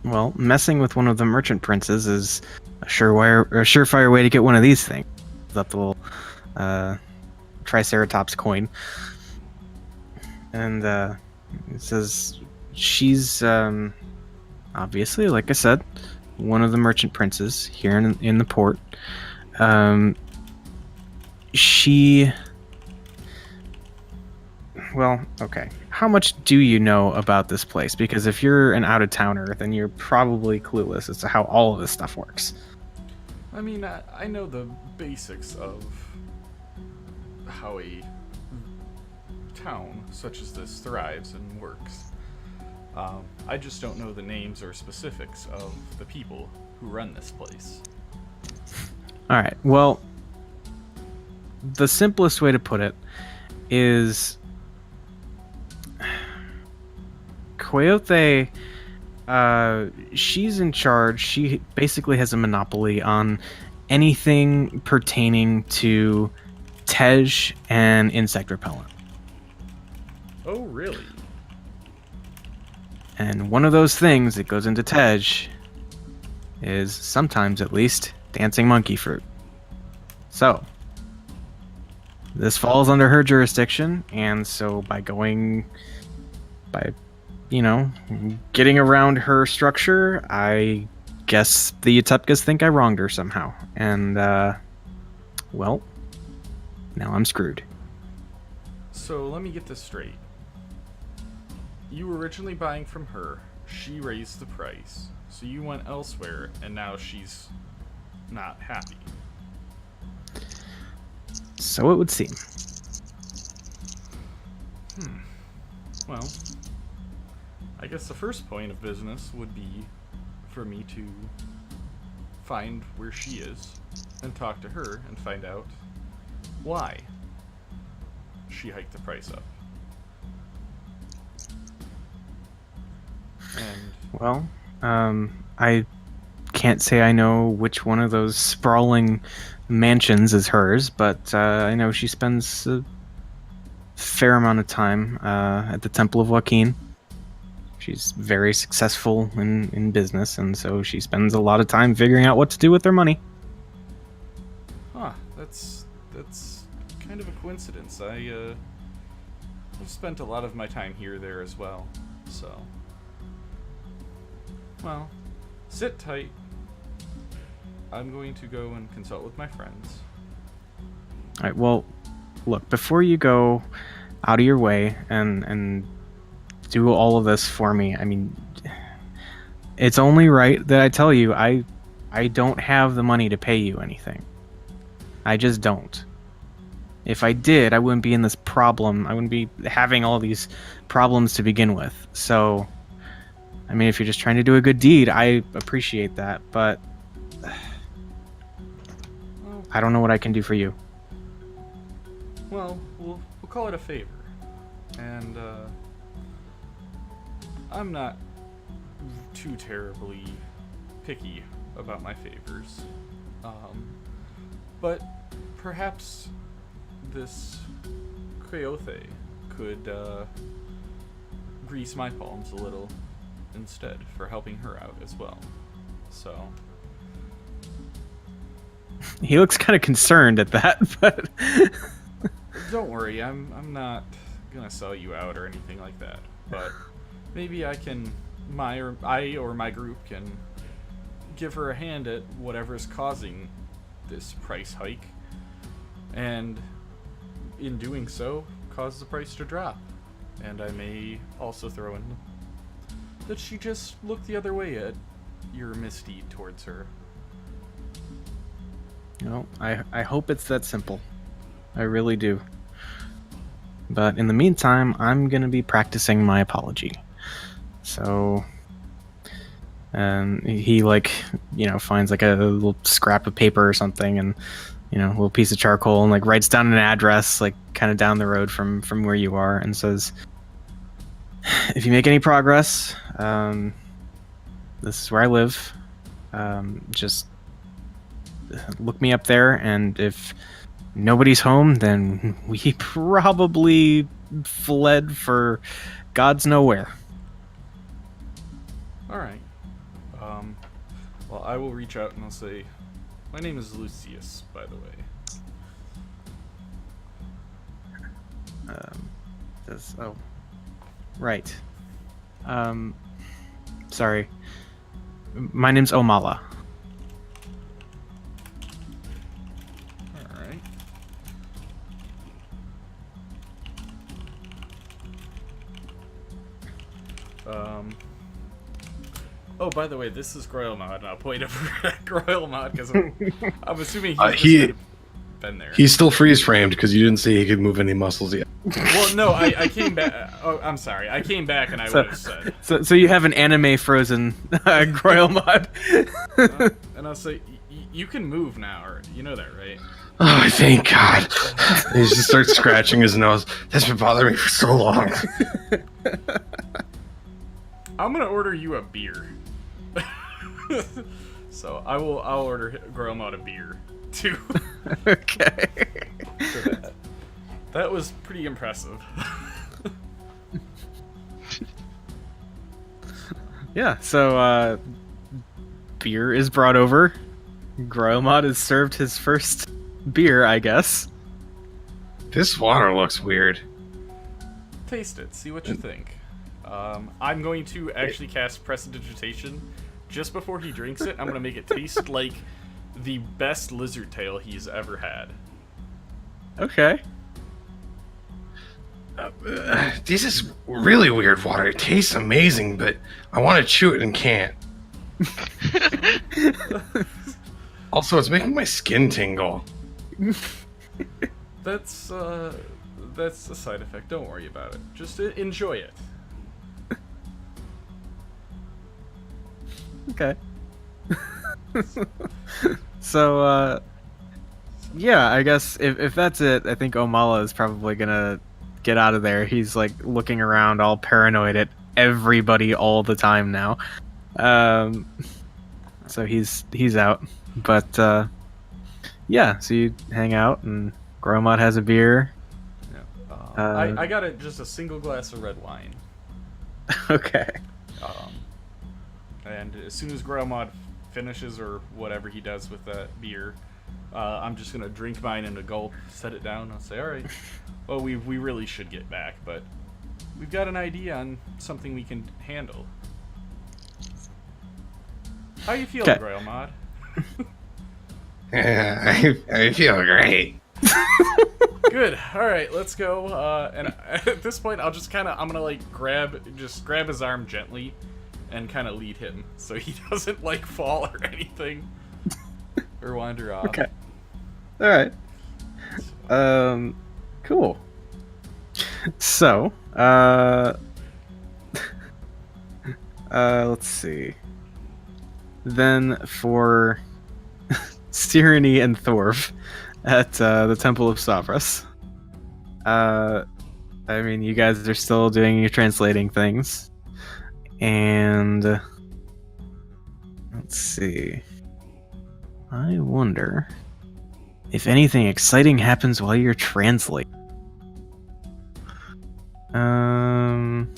well, messing with one of the merchant princes is a surefire way to get one of these things. Up the little, Triceratops coin. And, it says she's, obviously, like I said, one of the merchant princes here in the port. Well, okay. How much do you know about this place? Because if you're an out-of-towner, then you're probably clueless as to how all of this stuff works. I mean, I know the basics of how a town such as this thrives and works. I just don't know the names or specifics of the people who run this place. Alright, well, the simplest way to put it is Coyote, she's in charge. She basically has a monopoly on anything pertaining to Tej and insect repellent. Oh, really? And one of those things that goes into Tej is, sometimes at least, dancing monkey fruit. So, this falls under her jurisdiction, and so by going by, you know, getting around her structure, I guess the Utupkas think I wronged her somehow. And, well, now I'm screwed. So let me get this straight. You were originally buying from her, she raised the price, so you went elsewhere, and now she's not happy. So it would seem. Well, I guess the first point of business would be for me to find where she is and talk to her and find out why she hiked the price up. And Well, I can't say I know which one of those sprawling mansions is hers, but I know she spends a fair amount of time at the Temple of Joaquin. She's very successful in business, and so she spends a lot of time figuring out what to do with her money. huh, that's kind of a coincidence. I've spent a lot of my time here there as well. So, well, sit tight. I'm going to go and consult with my friends. All right, well, look, before you go out of your way and do all of this for me, I mean, it's only right that I tell you I don't have the money to pay you anything. I just don't. If I did, I wouldn't be in this problem. I wouldn't be having all these problems to begin with. So, I mean, if you're just trying to do a good deed, I appreciate that, but I don't know what I can do for you. Well, we'll call it a favor. And, I'm not too terribly picky about my favors. But perhaps this Creothe could, grease my palms a little instead for helping her out as well. So... He looks kind of concerned at that, but Don't worry, I'm not gonna sell you out or anything like that. But maybe I or my group can give her a hand at whatever's causing this price hike, and in doing so, cause the price to drop. And I may also throw in that she just looked the other way at your misdeed towards her. no, I hope it's that simple. I really do. But in the meantime, I'm gonna be practicing my apology. So, he finds like a little scrap of paper or something, and a little piece of charcoal, and like writes down an address, like kind of down the road from where you are, and says, "If you make any progress, this is where I live. Just look me up there, and if nobody's home, then we probably fled for God's nowhere." Alright. Well, I will reach out and I'll say, my name is Lucius, by the way. Oh, right. Sorry. My name's Omala. Alright. Oh, by the way, this is Groilmod, and I'll point over at Groilmod, because I'm assuming he's been there. He's still freeze framed because you didn't say he could move any muscles yet. Well, no, I came back. Oh, I'm sorry. I came back and I would have said. So you have an anime frozen Groilmod. And I'll say, you can move now, or you know that, right? Oh, thank God. He just starts scratching his nose. That's been bothering me for so long. I'm gonna order you a beer. So I'll order Groilmod a beer too. Okay. For that. That was pretty impressive. Yeah, so beer is brought over. Groilmod is served his first beer, I guess. This water looks weird. Taste it. See what you think. I'm going to actually cast Prestidigitation. Just before he drinks it, I'm going to make it taste like the best lizard tail he's ever had. Okay. This is really weird water. It tastes amazing, but I want to chew it and can't. Also, it's making my skin tingle. That's a side effect. Don't worry about it. Just enjoy it. Okay. So, yeah, I guess if that's it, I think Omala is probably gonna get out of there. He's like looking around all paranoid at everybody all the time now. So he's out. But, yeah, so you hang out and Gromod has a beer. Yeah. I got just a single glass of red wine. Okay. And as soon as Gromod finishes or whatever he does with that beer, I'm just gonna drink mine in a gulp, set it down, and I'll say, all right, well, we really should get back, but we've got an idea on something we can handle. How you feeling, Okay. Gromod? Yeah, I feel great. Good. All right, let's go. And at this point, I'm gonna like grab his arm gently, and kind of lead him so he doesn't like fall or anything, or wander off. Okay. All right. Cool. So, let's see. Then for Cyrene and Thorv at the Temple of Savras. I mean, you guys are still doing your translating things. And let's see. I wonder if anything exciting happens while you're translating. I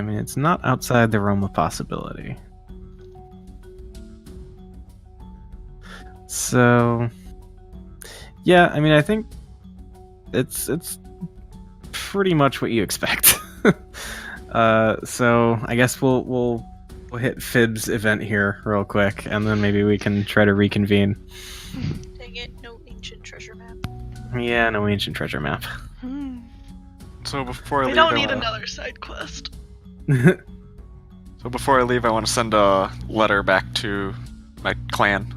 mean, it's not outside the realm of possibility. So, yeah, I mean, I think it's pretty much what you expect. So I guess we'll hit Fib's event here real quick, and then maybe we can try to reconvene. Dang it, no ancient treasure map. Yeah, no ancient treasure map. So before I We leave, don't I need wanna- another side quest. So before I leave, I want to send a letter back to my clan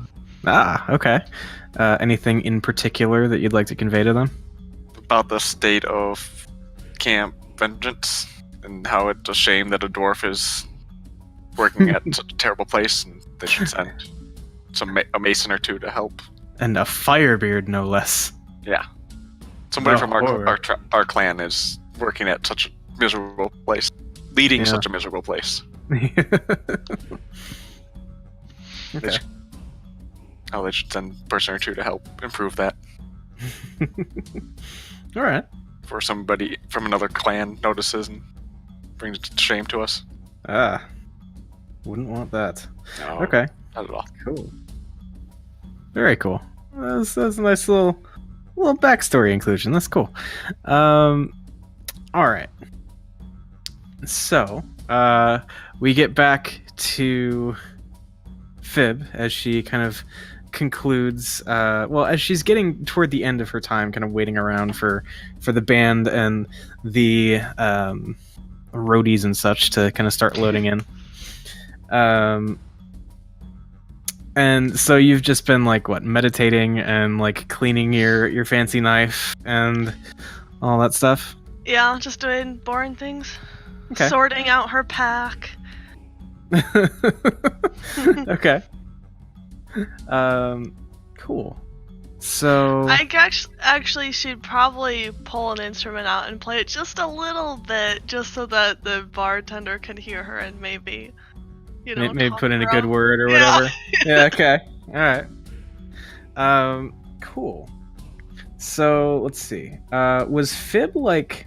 Okay. Anything in particular that you'd like to convey to them? about the state of Camp Vengeance and how it's a shame that a dwarf is working at such a terrible place, and they should send a mason or two to help. And a firebeard, no less. Yeah, somebody Oh, from horror. our clan is working at such a miserable place, leading Yeah. such a miserable place. Okay. They should send a person or two to help improve that. All right. Before somebody from another clan notices and brings shame to us. Wouldn't want that. No, Okay. not at all. Cool. Very cool. That's a nice little backstory inclusion. That's cool. All right. So, we get back to Fib as she kind of concludes. As she's getting toward the end of her time, kind of waiting around for the band and the roadies and such to kind of start loading in. And so you've just been like meditating and like cleaning your fancy knife and all that stuff. Yeah, just doing boring things. Okay. Sorting out her pack. Okay. Cool. So I actually should probably pull an instrument out and play it just a little bit, just so that the bartender can hear her and maybe, maybe talk put in a her good up. word or Yeah. whatever. Yeah. Okay. All right. Cool. So let's see. Was Fib like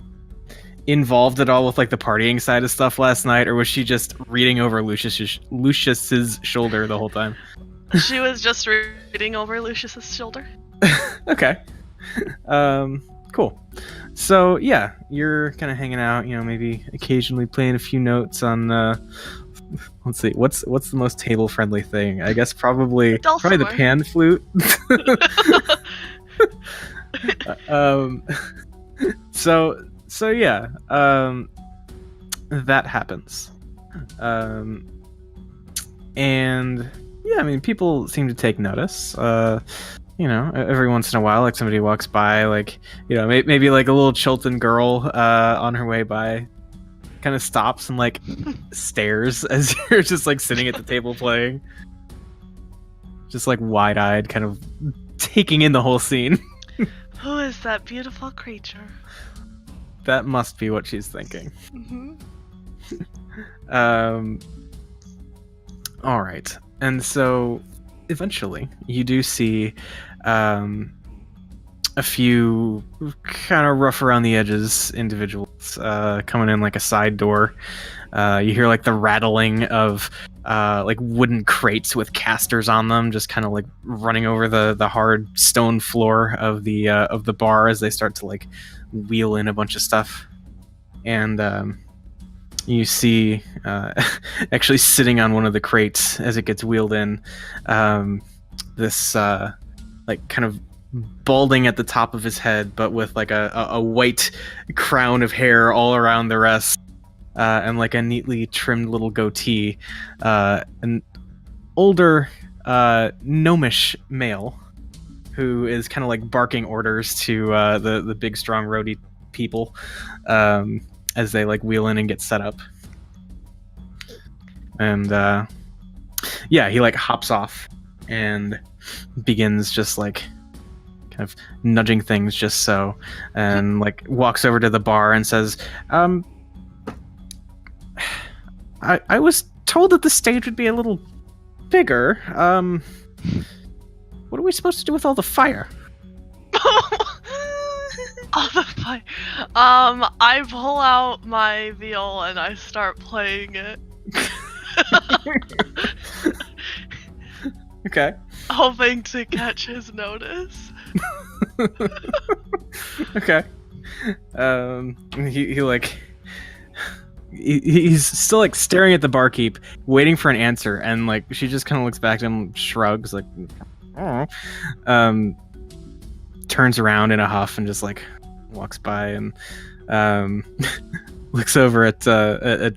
involved at all with like the partying side of stuff last night, or was she just reading over Lucius's shoulder the whole time? She was just reading over Lucius's shoulder. Okay. Cool. So yeah, you're kind of hanging out. Maybe occasionally playing a few notes on. Let's see. What's the most table friendly thing? I guess probably the Dulcimer. pan flute. So yeah. That happens. And yeah, I mean, people seem to take notice. Every once in a while, like somebody walks by, like, maybe like a little Chilton girl on her way by kind of stops and like stares as you're just like sitting at the table playing. Just like wide-eyed, kind of taking in the whole scene. Who is that beautiful creature? That must be what she's thinking. Mm-hmm. All right. And so eventually you do see a few kind of rough around the edges individuals coming in like a side door. You hear like the rattling of like wooden crates with casters on them, just kind of like running over the hard stone floor of the bar as they start to like wheel in a bunch of stuff. And you see actually sitting on one of the crates as it gets wheeled in, this like kind of balding at the top of his head, but with like a white crown of hair all around the rest, and like a neatly trimmed little goatee, an older gnomish male who is kind of like barking orders to the big strong roadie people as they like wheel in and get set up. And yeah, he like hops off and begins just like kind of nudging things just so, and like walks over to the bar and says, I was told that the stage would be a little bigger. What are we supposed to do with all the fire? All the fire. I pull out my viol and I start playing it. Okay. Hoping to catch his notice. Okay. He like he's still like staring at the barkeep, waiting for an answer, and like she just kind of looks back at him, shrugs, like, oh. Turns around in a huff and just like walks by and looks over at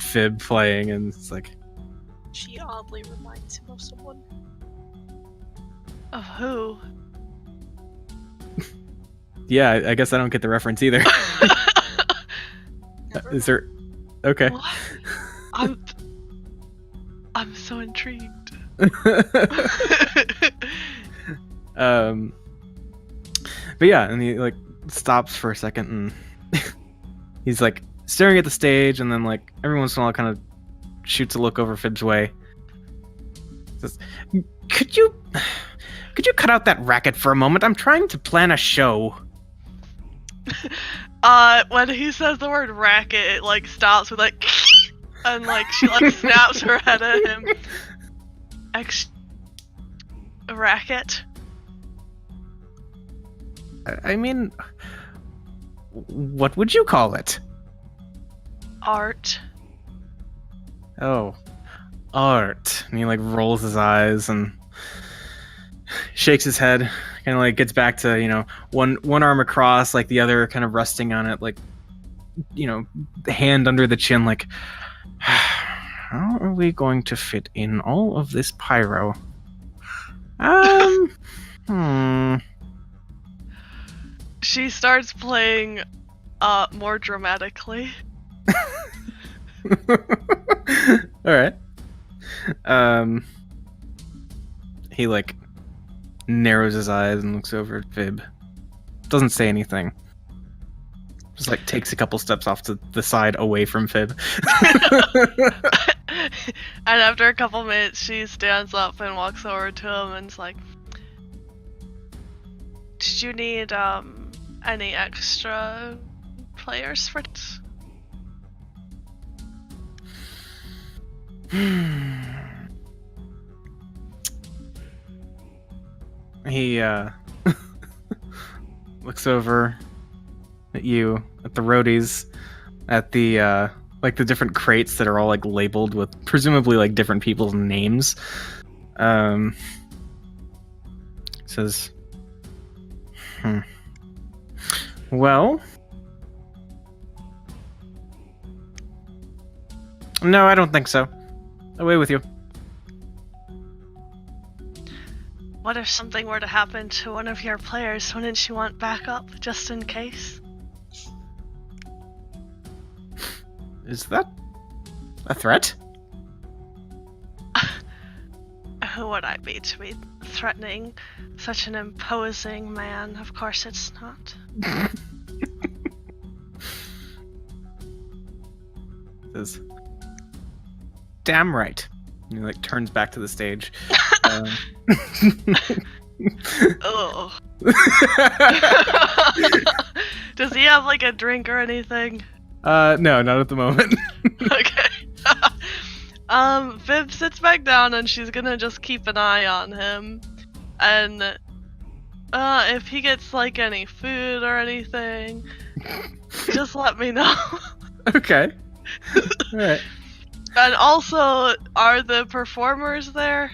Fib playing, and it's like, She oddly reminds him of someone. Of who? yeah, I guess I don't get the reference either. Never Is there? Okay. What? I'm so intrigued. But yeah, and he like stops for a second and he's like staring at the stage, and then like every once in a while kind of shoots a look over Fib's way. Says, Could you cut out that racket for a moment? I'm trying to plan a show. When he says the word racket, it like stops with like and like she like snaps her head at him. Racket? I mean, what would you call it? Art. Oh, art. And he like rolls his eyes and shakes his head, kind of like gets back to, one arm across, like the other kind of resting on it, like, hand under the chin, like, how are we going to fit in all of this pyro? She starts playing more dramatically. All right. He like narrows his eyes and looks over at Fib. Doesn't say anything. Just like takes a couple steps off to the side away from Fib. And after a couple minutes, she stands up and walks over to him and's like, "Did you need any extra players for this?" He looks over, at you, at the roadies, at the like the different crates that are all like labeled with presumably like different people's names. Says, well, no, I don't think so. Away with you. What if something were to happen to one of your players? Wouldn't you want backup, just in case? Is that a threat? Who would I be to be threatening such an imposing man? Of course it's not. Says, damn right. And he like turns back to the stage. Oh. Does he have like a drink or anything? No, not at the moment. Okay. Viv sits back down and she's gonna just keep an eye on him. And if he gets like any food or anything, just let me know. Okay. Alright. And also, are the performers there?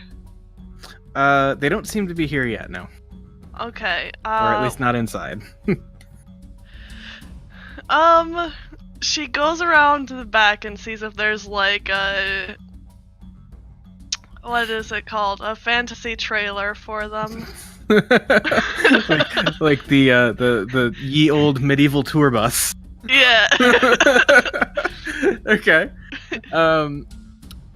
They don't seem to be here yet, no. Okay. Or at least not inside. She goes around to the back and sees if there's like a... What is it called? A fantasy trailer for them. like the ye old medieval tour bus. Yeah. Okay.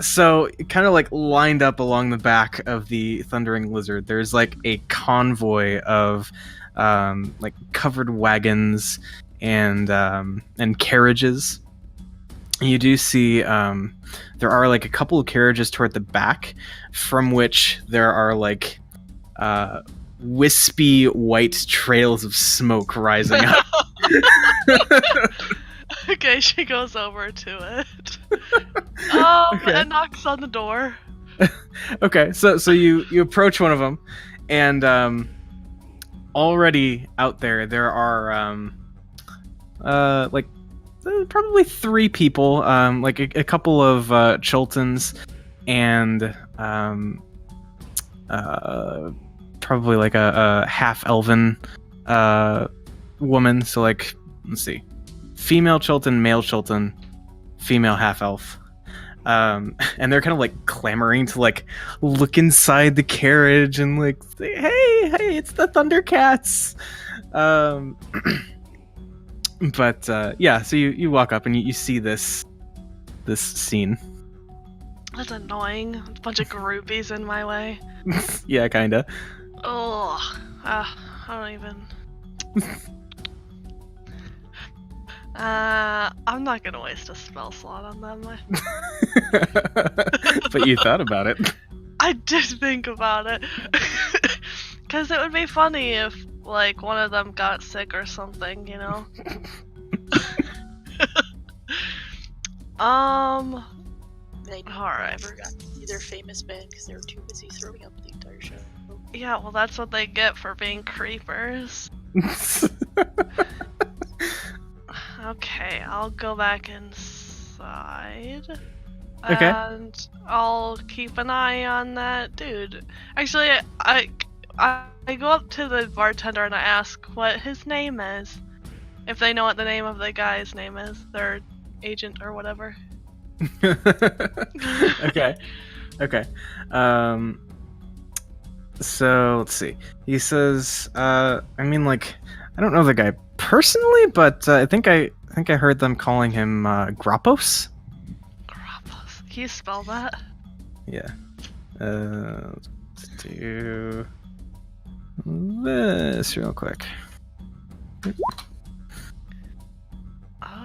So kind of like lined up along the back of the Thundering Lizard, there's like a convoy of like covered wagons and carriages. You do see there are like a couple of carriages toward the back, from which there are like wispy white trails of smoke rising up. Okay, she goes over to it. Okay. And knocks on the door. Okay, so you approach one of them, and already out there are like probably 3 people, like a couple of Chultans, and probably like a half elven woman. So like, let's see, female Chultan, male Chultan, female half elf. And they're kind of like clamoring to like look inside the carriage and like say, hey, it's the Thundercats. But yeah, so you walk up and you see this scene. That's annoying. A bunch of groupies in my way. Yeah, kinda. Oh, I don't even. I'm not gonna waste a spell slot on them. But you thought about it. I did think about it. Because it would be funny if, like, one of them got sick or something, you know? They Alright. never got to see their famous band because they were too busy throwing up the entire show. Yeah, well, that's what they get for being creepers. Okay, I'll go back inside. Okay. And I'll keep an eye on that dude. Actually, I go up to the bartender and I ask what his name is. If they know what the name of the guy's name is. Their agent or whatever. Okay. So let's see. He says, I mean, like, I don't know the guy personally, but I think I heard them calling him Grappos. Grappos. Can you spell that? Yeah. Let's do this real quick.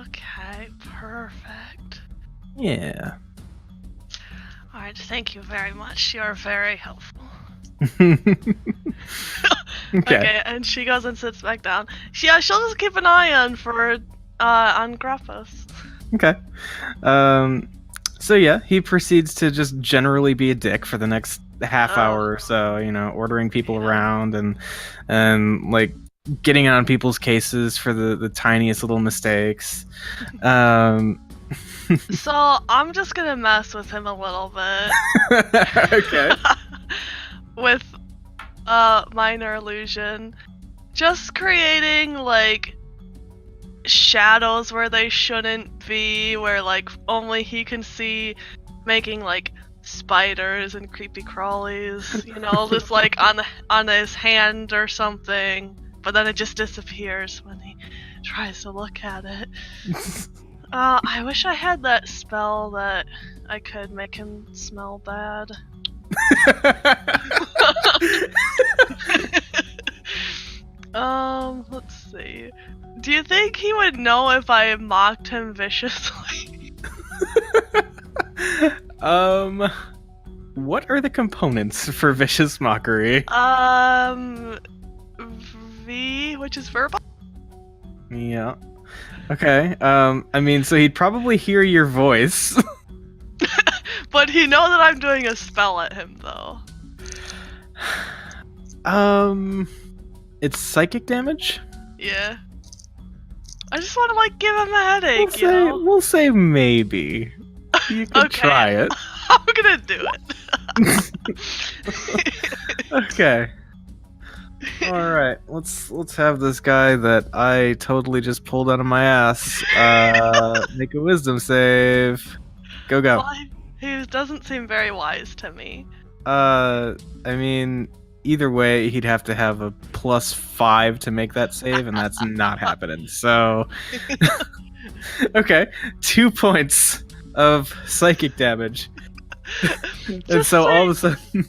Okay, perfect. Yeah. Alright, thank you very much. You're very helpful. Okay, and she goes and sits back down. She'll just keep an eye on Grappos. Okay. So yeah, he proceeds to just generally be a dick for the next half hour or so, you know, ordering people around and like getting on people's cases for the tiniest little mistakes. So I'm just gonna mess with him a little bit. Okay. With minor illusion. Just creating like shadows where they shouldn't be, where like only he can see, making like spiders and creepy crawlies, you know, just like on his hand or something. But then it just disappears when he tries to look at it. I wish I had that spell that I could make him smell bad. Let's see. Do you think he would know if I mocked him viciously? What are the components for vicious mockery? V, which is verbal? Yeah. Okay. I mean, so he'd probably hear your voice. But he know that I'm doing a spell at him, though. It's psychic damage? Yeah. I just want to, like, give him a headache, you know? We'll say maybe. You could Okay. try it. I'm gonna do it. Okay. Alright, let's have this guy that I totally just pulled out of my ass make a wisdom save. Go. Well, he doesn't seem very wise to me. I mean, either way, he'd have to have a +5 to make that save, and that's not happening. So, okay, 2 points of psychic damage, and Just so all of like- a sudden,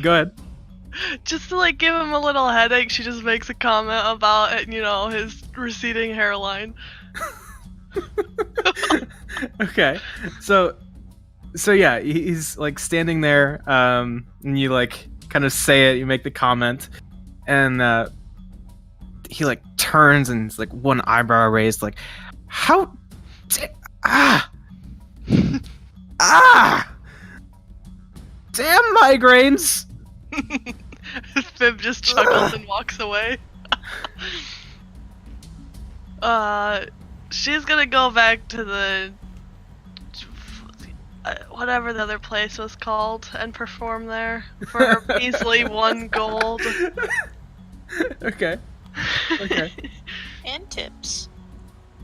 go ahead. Just to, like, give him a little headache, she just makes a comment about it, you know, his receding hairline. Okay, so yeah, he's like standing there, and you like kind of say it, you make the comment, and he like turns and it's like one eyebrow raised, like, how, damn migraines. Fib just chuckles and walks away. She's gonna go back to the whatever the other place was called and perform there for a measly 1 gold. Okay. And tips.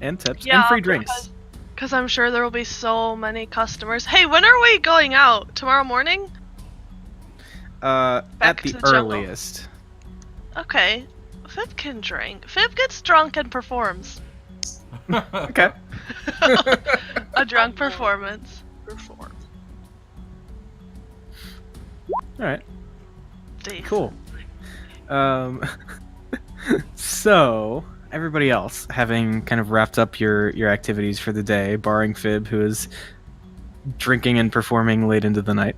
And tips Yeah, and free drinks. Because I'm sure there will be so many customers. Hey, when are we going out? Tomorrow morning? At Back the to the jungle. earliest. Okay. Fib can drink. Fib gets drunk and performs. Okay. A drunk performance. Perform. All right. Decent. Cool. So everybody else, having kind of wrapped up your activities for the day, barring Fib, who is drinking and performing late into the night.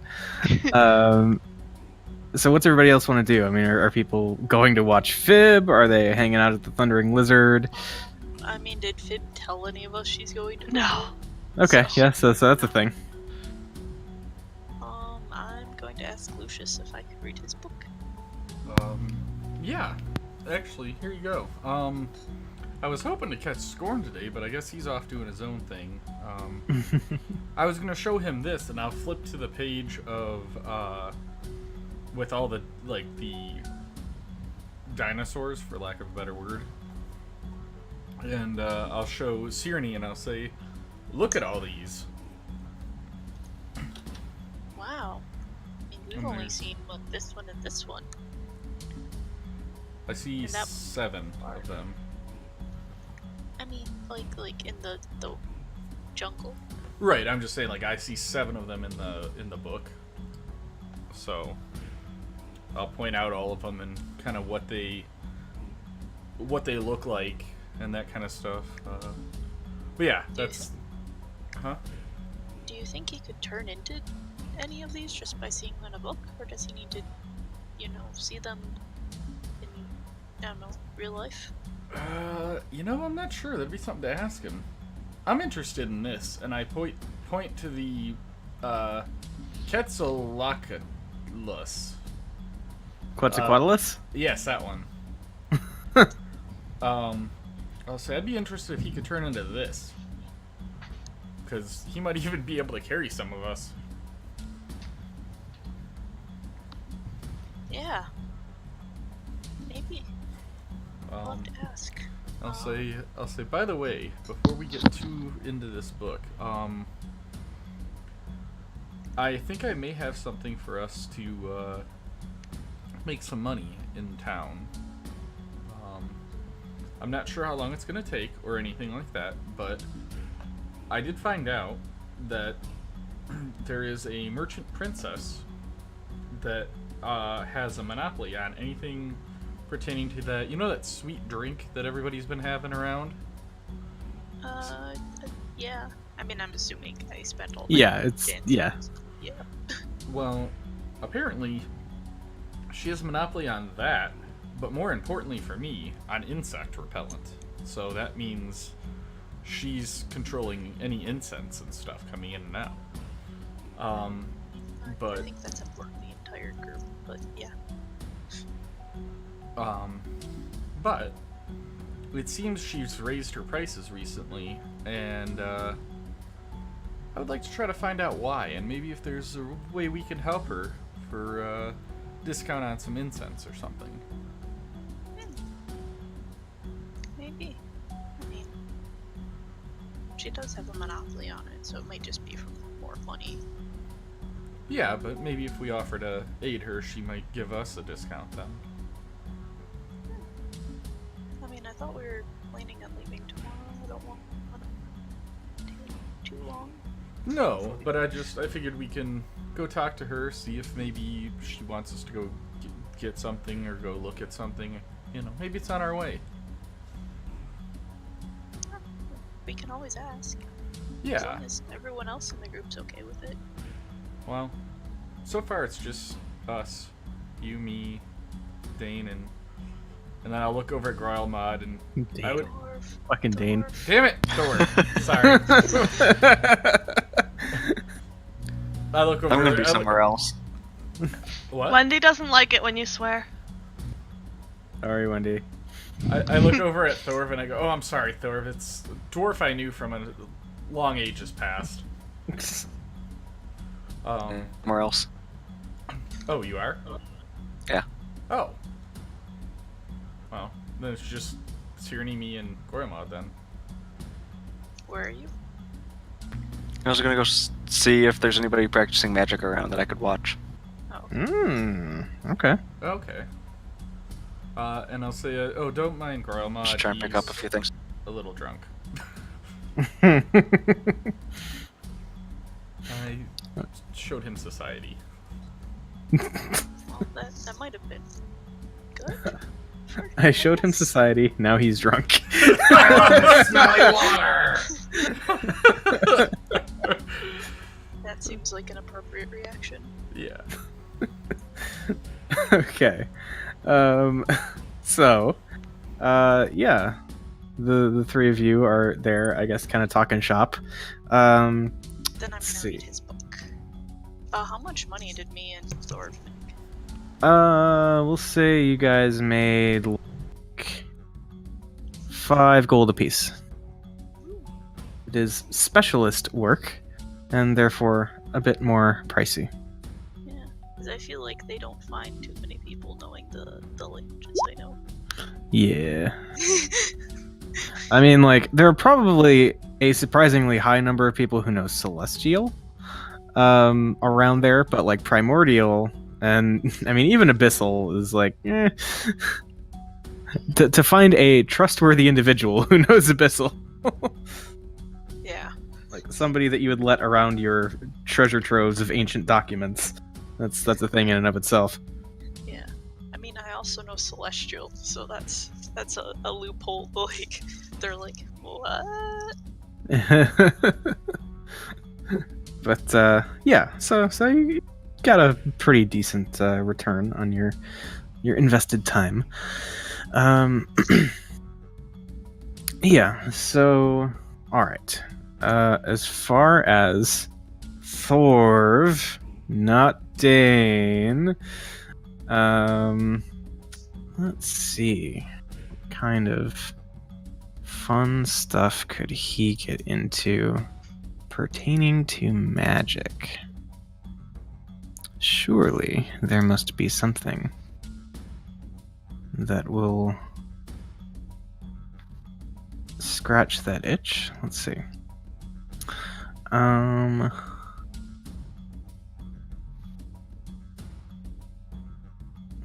So what's everybody else want to do? I mean, are people going to watch Fib? Are they hanging out at the Thundering Lizard? I mean, did Fib tell any of us she's going to? No. Okay, yeah, so that's a thing. I'm going to ask Lucius if I could read his book. Yeah. Actually, here you go. I was hoping to catch Scorn today, but I guess he's off doing his own thing. I was gonna show him this, and I'll flip to the page of, with all the, like, the dinosaurs, for lack of a better word. And, I'll show Sirenny, and I'll say, look at all these. Wow. I mean, we've And only there's- seen, this one and this one. I see And that- 7 of them. I mean, like in the jungle. Right, I'm just saying, like, I see 7 of them in the book. So I'll point out all of them and kind of what they look like and that kind of stuff. But yeah, that's huh? Do you think he could turn into any of these just by seeing them in a book, or does he need to, see them in, I don't know, real life? I'm not sure. That'd be something to ask him. I'm interested in this, and I point to the Quetzalcoatlus. Quetzalcoatlus? Yes, that one. I'll say I'd be interested if he could turn into this. Because he might even be able to carry some of us. Yeah. Maybe. I'll have to ask. I'll say, by the way, before we get too into this book, I think I may have something for us to make some money in town. I'm not sure how long it's going to take or anything like that, but I did find out that there is a merchant princess that has a monopoly on anything pertaining to that. You know that sweet drink that everybody's been having around? Yeah. I mean, I'm assuming I spent all Yeah, day it's dancing. yeah. Yeah. Well, apparently, she has a monopoly on that, but more importantly for me, on insect repellent. So that means she's controlling any incense and stuff coming in and out. I But think that's important the entire group, but yeah. but it seems she's raised her prices recently, and I would like to try to find out why, and maybe if there's a way we can help her for discount on some incense or something. Maybe. I mean, she does have a monopoly on it, so it might just be from more money. Yeah, but maybe if we offer to aid her, she might give us a discount then. I mean, I thought we were planning on leaving tomorrow. I don't want to take too long. No, but I figured we can go talk to her, see if maybe she wants us to go get something or go look at something. You know, maybe it's on our way. We can always ask. As Yeah. long as everyone else in the group's okay with it. Well, so far it's just us, you, me, Dane, and then I'll look over at Groyle Mod and I would. Dwarf, Fucking Dane. dwarf. Damn it, Thor. Sorry. I look over. I'm gonna be I look- somewhere else. What? Wendy doesn't like it when you swear. Sorry, Wendy. I look over at Thorv and I go, "Oh, I'm sorry, Thorv. It's a dwarf I knew from a long ages past." Somewhere else. Oh, you are? Yeah. Oh. Well, then it's just Tyranny, me, and Gormod then. Where are you? I was gonna go see if there's anybody practicing magic around that I could watch. Oh, Okay. Okay. And I'll say, oh, don't mind Gormod. Just try and pick up a few things. A little drunk. I showed him society. well, that might have been good. I showed him society. Now he's drunk. Smelly water! That seems like an appropriate reaction. Yeah. Okay. So, yeah, the three of you are there, I guess, kind of talking shop. Then I'm gonna see. read his book. How much money did me and Thor make? We'll say you guys made like 5 gold apiece. It is specialist work, and therefore a bit more pricey. Yeah, because I feel like they don't find too many people knowing the languages I know. Yeah. I mean, like, there are probably a surprisingly high number of people who know Celestial around there, but, like, Primordial and, I mean, even Abyssal is like, eh. To find a trustworthy individual who knows Abyssal. Yeah. Like, somebody that you would let around your treasure troves of ancient documents. That's a thing in and of itself. Yeah. I mean, I also know Celestial, so that's a loophole. Like, they're like, what? But yeah, so you got a pretty decent return on your invested time. Yeah, so all right. As far as Thorv, not Dane. Let's see. What kind of fun stuff could he get into pertaining to magic? Surely there must be something that will scratch that itch. Let's see.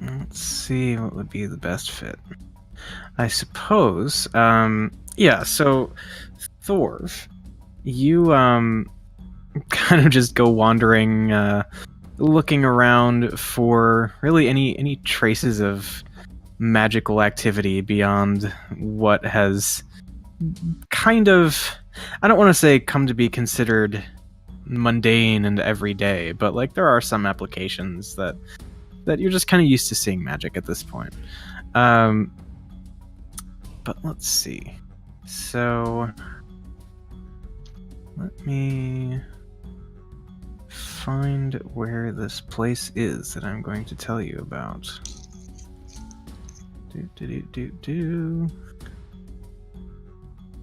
Let's see what would be the best fit. I suppose, yeah, so Thorv, you kind of just go wandering, looking around for really any traces of magical activity beyond what has kind of, I don't want to say come to be considered mundane and everyday, but like there are some applications that you're just kind of used to seeing magic at this point. But let's see. So let me find where this place is that I'm going to tell you about.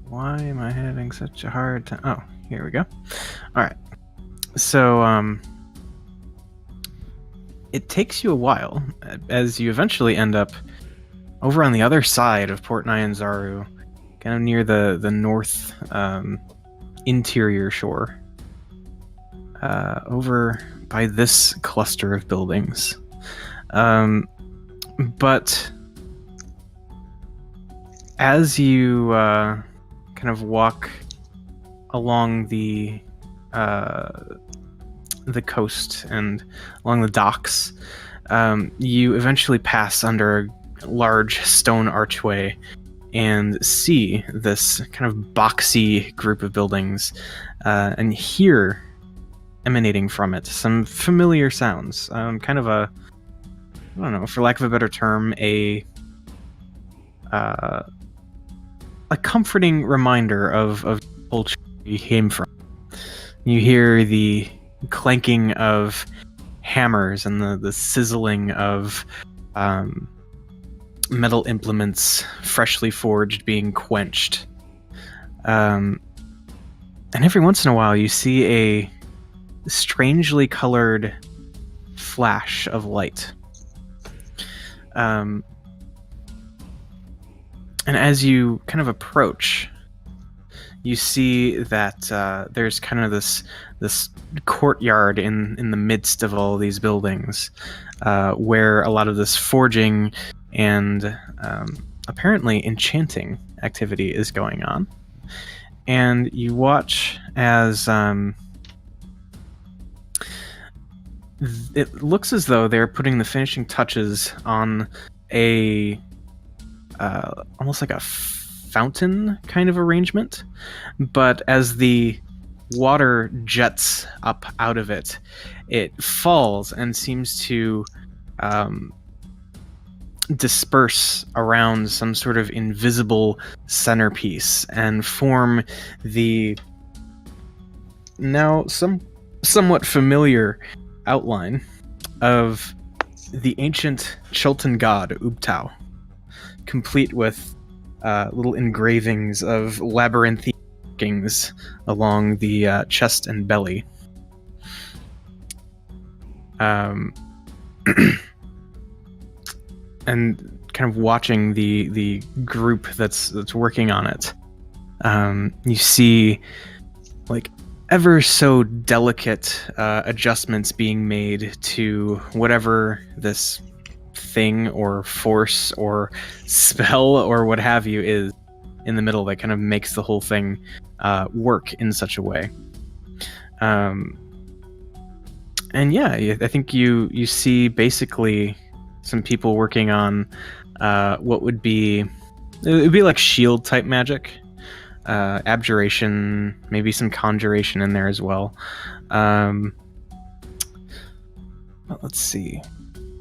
Why am I having such a hard time? Oh, here we go. All right. So, it takes you a while as you eventually end up over on the other side of Port Nyanzaru, kind of near the north interior shore, over by this cluster of buildings. But as you kind of walk along the coast and along the docks, you eventually pass under a large stone archway and see this kind of boxy group of buildings, and hear emanating from it some familiar sounds. Kind of a, I don't know, for lack of a better term, a comforting reminder of culture you came from. You hear the clanking of hammers and the sizzling of metal implements freshly forged being quenched. And every once in a while you see a strangely colored flash of light. And as you kind of approach, you see that there's kind of this courtyard in the midst of all these buildings, where a lot of this forging and apparently enchanting activity is going on. And you watch as it looks as though they're putting the finishing touches on a almost like a fountain kind of arrangement, but as the water jets up out of it, it falls and seems to disperse around some sort of invisible centerpiece and form the now somewhat familiar outline of the ancient Chilton god Ubtao, complete with little engravings of labyrinthine markings along the chest and belly. And kind of watching the group that's working on it, you see like ever so delicate adjustments being made to whatever this thing or force or spell or what have you is in the middle that kind of makes the whole thing work in such a way. And yeah, I think you see basically some people working on what would be, it would be like shield type magic, abjuration, maybe some conjuration in there as well. But let's see.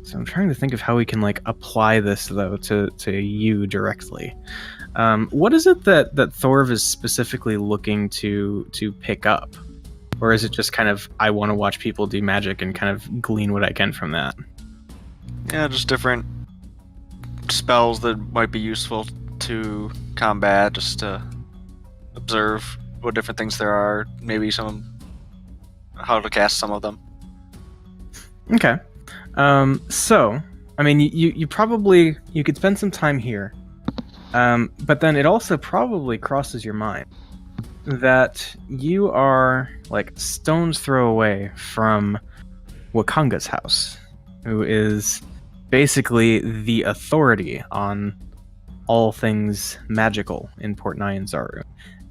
So I'm trying to think of how we can like apply this though to you directly. What is it that Thorv is specifically looking to pick up? Or is it just kind of, I want to watch people do magic and kind of glean what I can from that? Yeah, just different spells that might be useful into combat just to observe what different things there are, maybe how to cast some of them. Okay. So, I mean, you probably you could spend some time here, but then it also probably crosses your mind that you are like stone's throw away from Wakanga's house, who is basically the authority on all things magical in Port Nyanzaru,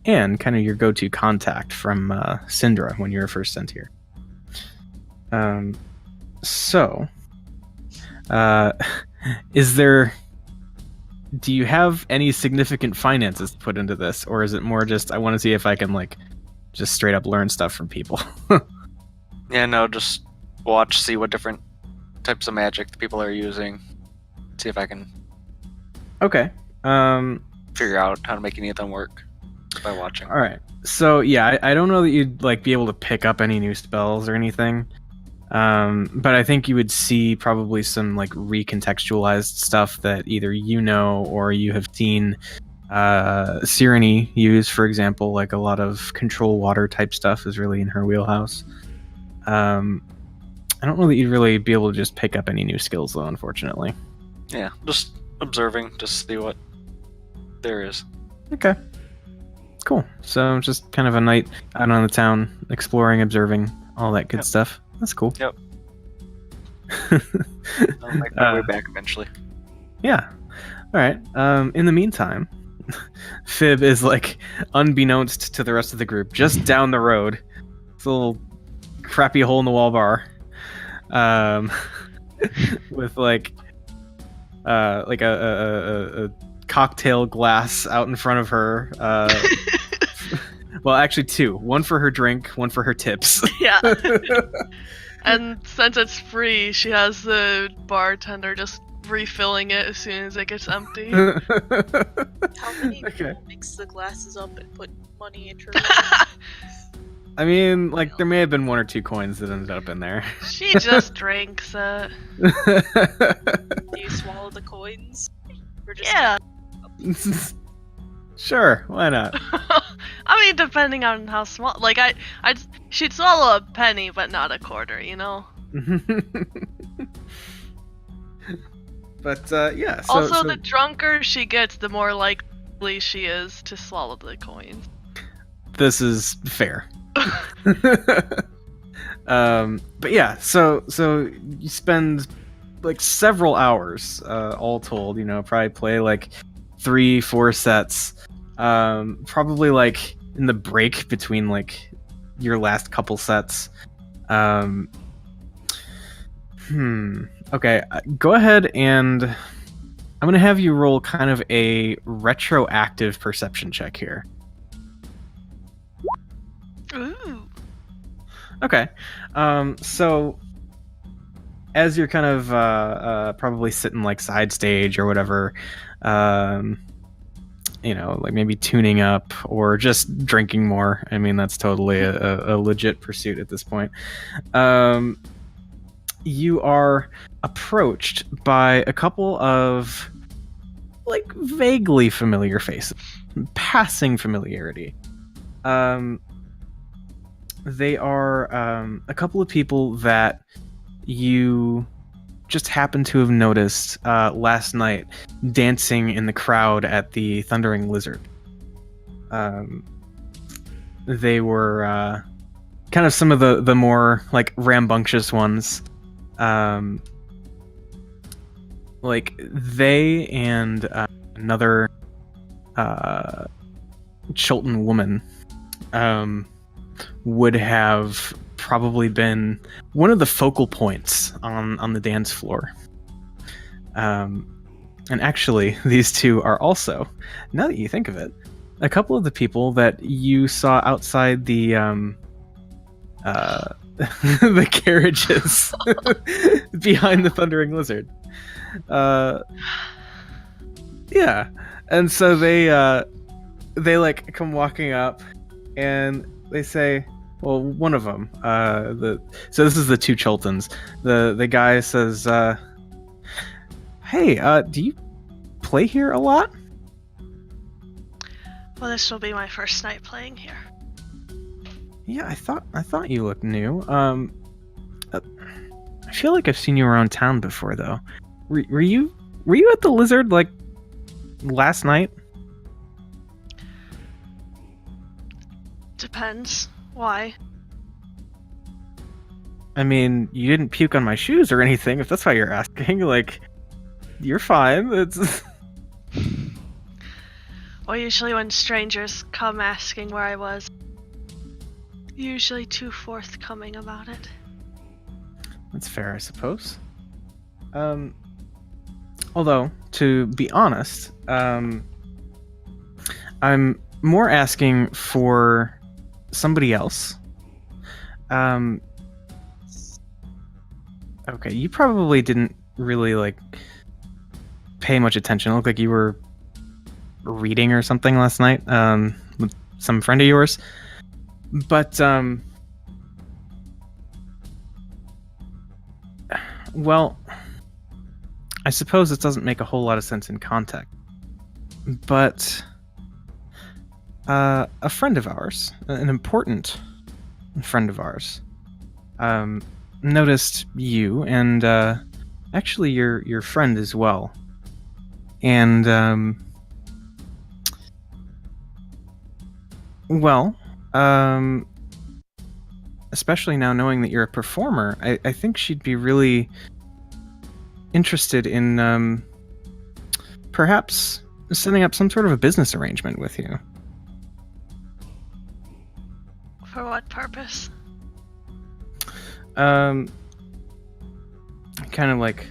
and kind of your go-to contact from Syndra when you were first sent here. So, do you have any significant finances to put into this, or is it more just I want to see if I can like just straight up learn stuff from people? Yeah, no, just watch, see what different types of magic the people are using, see if I can Okay. figure out how to make any of them work by watching. All right. So yeah, I don't know that you'd like be able to pick up any new spells or anything, but I think you would see probably some like recontextualized stuff that either you know or you have seen Sirenny use, for example. Like a lot of control water type stuff is really in her wheelhouse. I don't know that you'd really be able to just pick up any new skills though, unfortunately. Yeah, just observing, just see what there is. Okay. Cool. So just kind of a night out on the town, exploring, observing, all that good Yep. stuff. That's cool. Yep. I'll make my way back eventually. Yeah. All right. In the meantime, Fib is like, unbeknownst to the rest of the group, just down the road. It's a little crappy hole in the wall bar, with like a cocktail glass out in front of her. Well, actually, two. One for her drink, one for her tips. Yeah. And since it's free, she has the bartender just refilling it as soon as it gets empty. How many Okay. people mix the glasses up and put money into her? I mean, like, there may have been one or two coins that ended up in there. She just drinks it. Do you swallow the coins? Or just Yeah. Sure, why not? I mean, depending on how small. Like, she'd swallow a penny, but not a quarter, you know? But, yeah, so... Also, so- the drunker she gets, the more likely she is to swallow the coins. This is fair. But yeah, so you spend like several hours, all told, probably play like 3-4 sets, probably like in the break between like your last couple sets. Okay, go ahead and I'm gonna have you roll kind of a retroactive perception check here. Ooh. Okay. So as you're kind of probably sitting like side stage or whatever, like maybe tuning up or just drinking more. I mean, that's totally a legit pursuit at this point. You are approached by a couple of like vaguely familiar faces, passing familiarity. They are a couple of people that you just happen to have noticed last night dancing in the crowd at the Thundering Lizard. They were kind of some of the more like rambunctious ones. Like they and another Chilton woman would have probably been one of the focal points on the dance floor. And actually, these two are also, now that you think of it, a couple of the people that you saw outside the the carriages behind the Thundering Lizard. Yeah, and so they like come walking up, and they say, well, one of them, so this is the two Chiltons. The guy says, "Hey, do you play here a lot?" Well, this will be my first night playing here. Yeah, I thought you looked new. I feel like I've seen you around town before, though. Were you at the Lizard like last night? Depends. Why? I mean, you didn't puke on my shoes or anything. If that's why you're asking, like, you're fine. It's Well, usually when strangers come asking where I was, usually too forthcoming about it. That's fair, I suppose. Although, to be honest, I'm more asking for somebody else. Okay, you probably didn't really, like, pay much attention. It looked like you were reading or something last night, with some friend of yours. But, well, I suppose this doesn't make a whole lot of sense in context. But a friend of ours, an important friend of ours, noticed you and actually your friend as well. And well, especially now knowing that you're a performer, I think she'd be really interested in perhaps setting up some sort of a business arrangement with you. For what purpose? Kind of like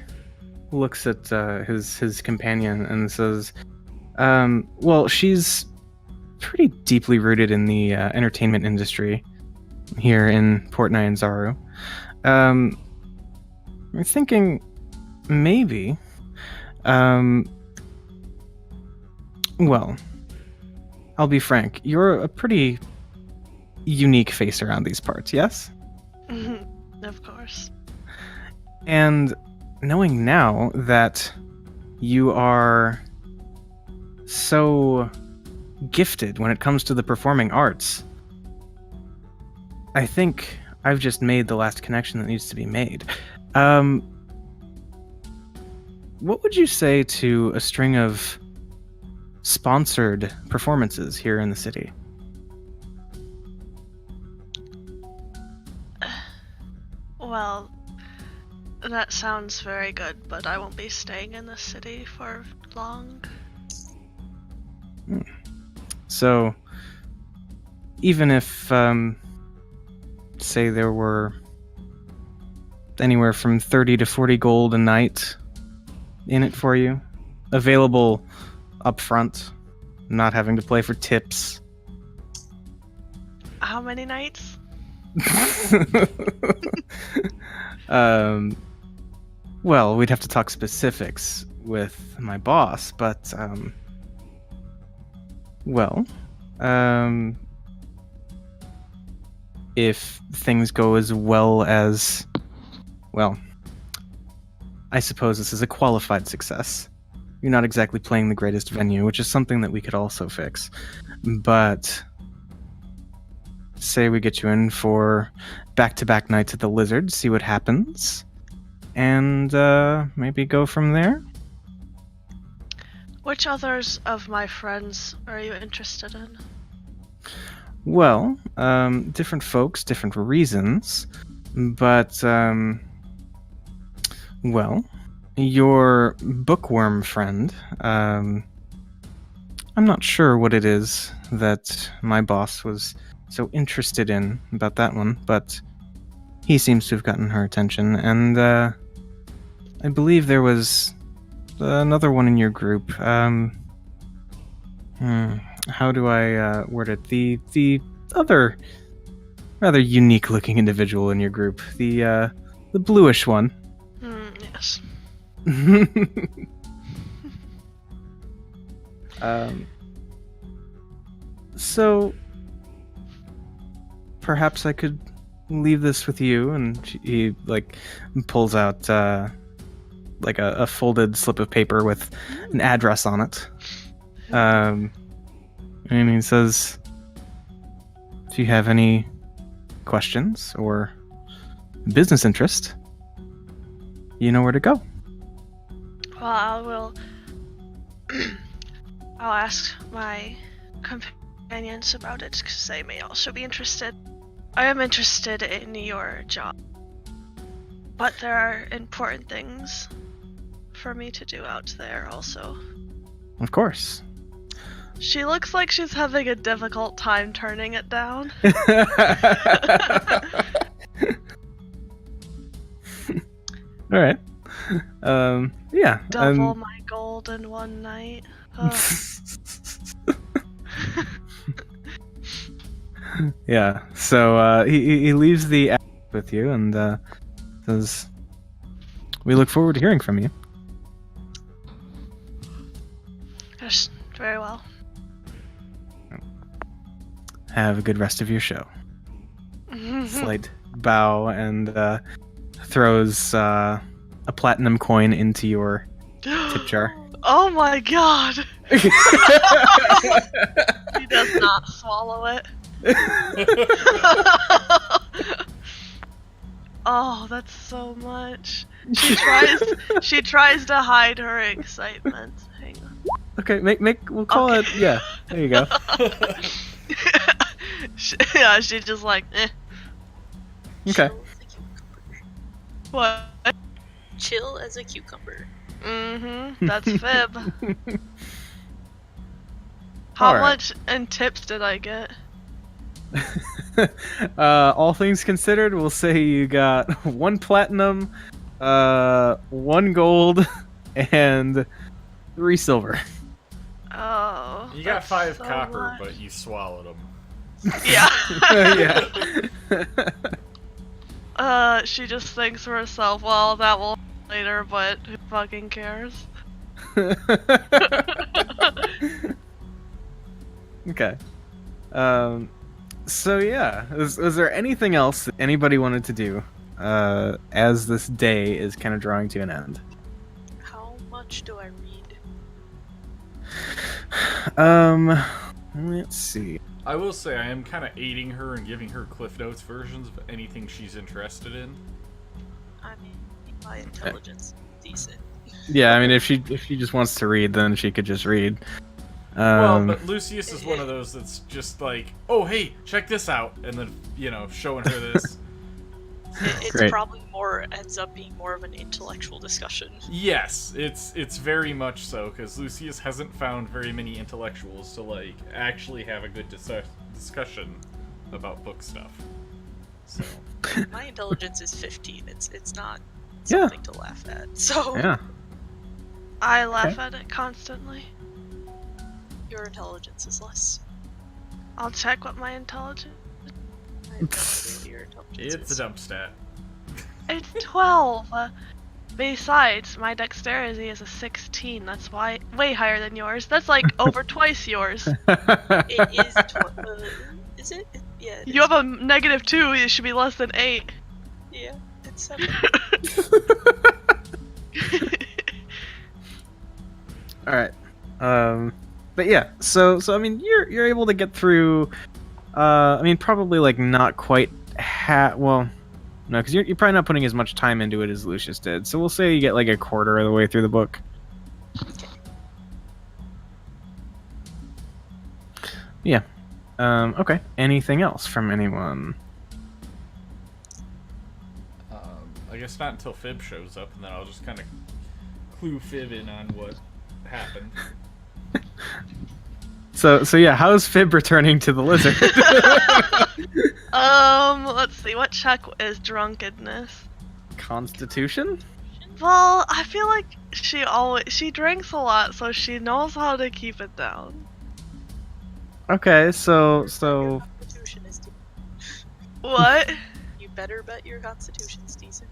looks at his companion and says, well, she's pretty deeply rooted in the entertainment industry here in Port Nyanzaru. I'm thinking maybe, well, I'll be frank, you're a pretty unique face around these parts, yes? Of course. And knowing now that you are so gifted when it comes to the performing arts, I think I've just made the last connection that needs to be made. What would you say to a string of sponsored performances here in the city? Well, that sounds very good, but I won't be staying in the city for long. So, even if, say there were anywhere from 30 to 40 gold a night in it for you, available up front, not having to play for tips. How many nights? Well, we'd have to talk specifics with my boss, but, well, if things go as well as, well, I suppose this is a qualified success. You're not exactly playing the greatest venue, which is something that we could also fix. But say we get you in for back-to-back nights at the Lizard, see what happens, and maybe go from there. Which others of my friends are you interested in? Well, different folks, different reasons, but, well, your bookworm friend, I'm not sure what it is that my boss was so interested in about that one, but he seems to have gotten her attention, and, I believe there was another one in your group, how do I, word it? The other rather unique looking individual in your group, the bluish one. Yes. So perhaps I could leave this with you, and he like pulls out like a folded slip of paper with an address on it. And he says, if you have any questions or business interest, you know where to go. Well, I will. I'll ask my companions about it because they may also be interested. I am interested in your job, but there are important things for me to do out there also. Of course. She looks like she's having a difficult time turning it down. All right. Yeah. Double my gold in one night. Ugh. Yeah. So he leaves the app with you and says, "We look forward to hearing from you." Yes, very well. Have a good rest of your show. Slight bow and throws a platinum coin into your tip jar. Oh my god! He does not swallow it. Oh, that's so much. She tries to hide her excitement. Hang on. Okay, we'll call it. Yeah, there you go. Yeah, she's just like, eh. Okay. Chill as a cucumber. What? Chill as a cucumber. Mm-hmm. That's fib. How Alright. much in tips did I get? All things considered, we'll say you got 1 platinum, 1 gold, and 3 silver. Oh. You got that's 5 so copper, much. but you swallowed them. Yeah. Yeah. She just thinks to herself, well, that will later, but who fucking cares? Okay. So yeah, is there anything else that anybody wanted to do as this day is kind of drawing to an end? How much do I read? Let's see. I will say I am kind of aiding her and giving her Cliff Notes versions of anything she's interested in. I mean, my intelligence is decent. Yeah, I mean, if she just wants to read, then she could just read. Well, but Lucius is one of those that's just like, oh, hey, check this out, and then, showing her this. It's Great. probably ends up being more of an intellectual discussion. Yes, it's very much so, because Lucius hasn't found very many intellectuals to, like, actually have a good discussion about book stuff. So, My intelligence is 15. It's not Yeah. something to laugh at. So Yeah. I laugh at it constantly. your intelligence is less. I'll check what my intelligence. I have no idea what your intelligence it's is. a dump stat. It's 12. Besides, my dexterity is a 16. That's way higher than yours. That's like over twice yours. It is. Is it? Yeah. It You is. have a -2. It should be less than 8. Yeah. It's 7. All right. But yeah, so I mean, you're able to get through. I mean, probably like not quite well, no, because you're probably not putting as much time into it as Lucius did. So we'll say you get like a quarter of the way through the book. Okay. Yeah. Okay. Anything else from anyone? I guess not until Fib shows up, and then I'll just kind of clue Fib in on what happened. So yeah, how's Fib returning to the lizard? Let's see. What check is drunkenness? Constitution? Well, I feel like she drinks a lot, so she knows how to keep it down. Okay, so Your constitution is decent. What? You better bet your constitution's decent.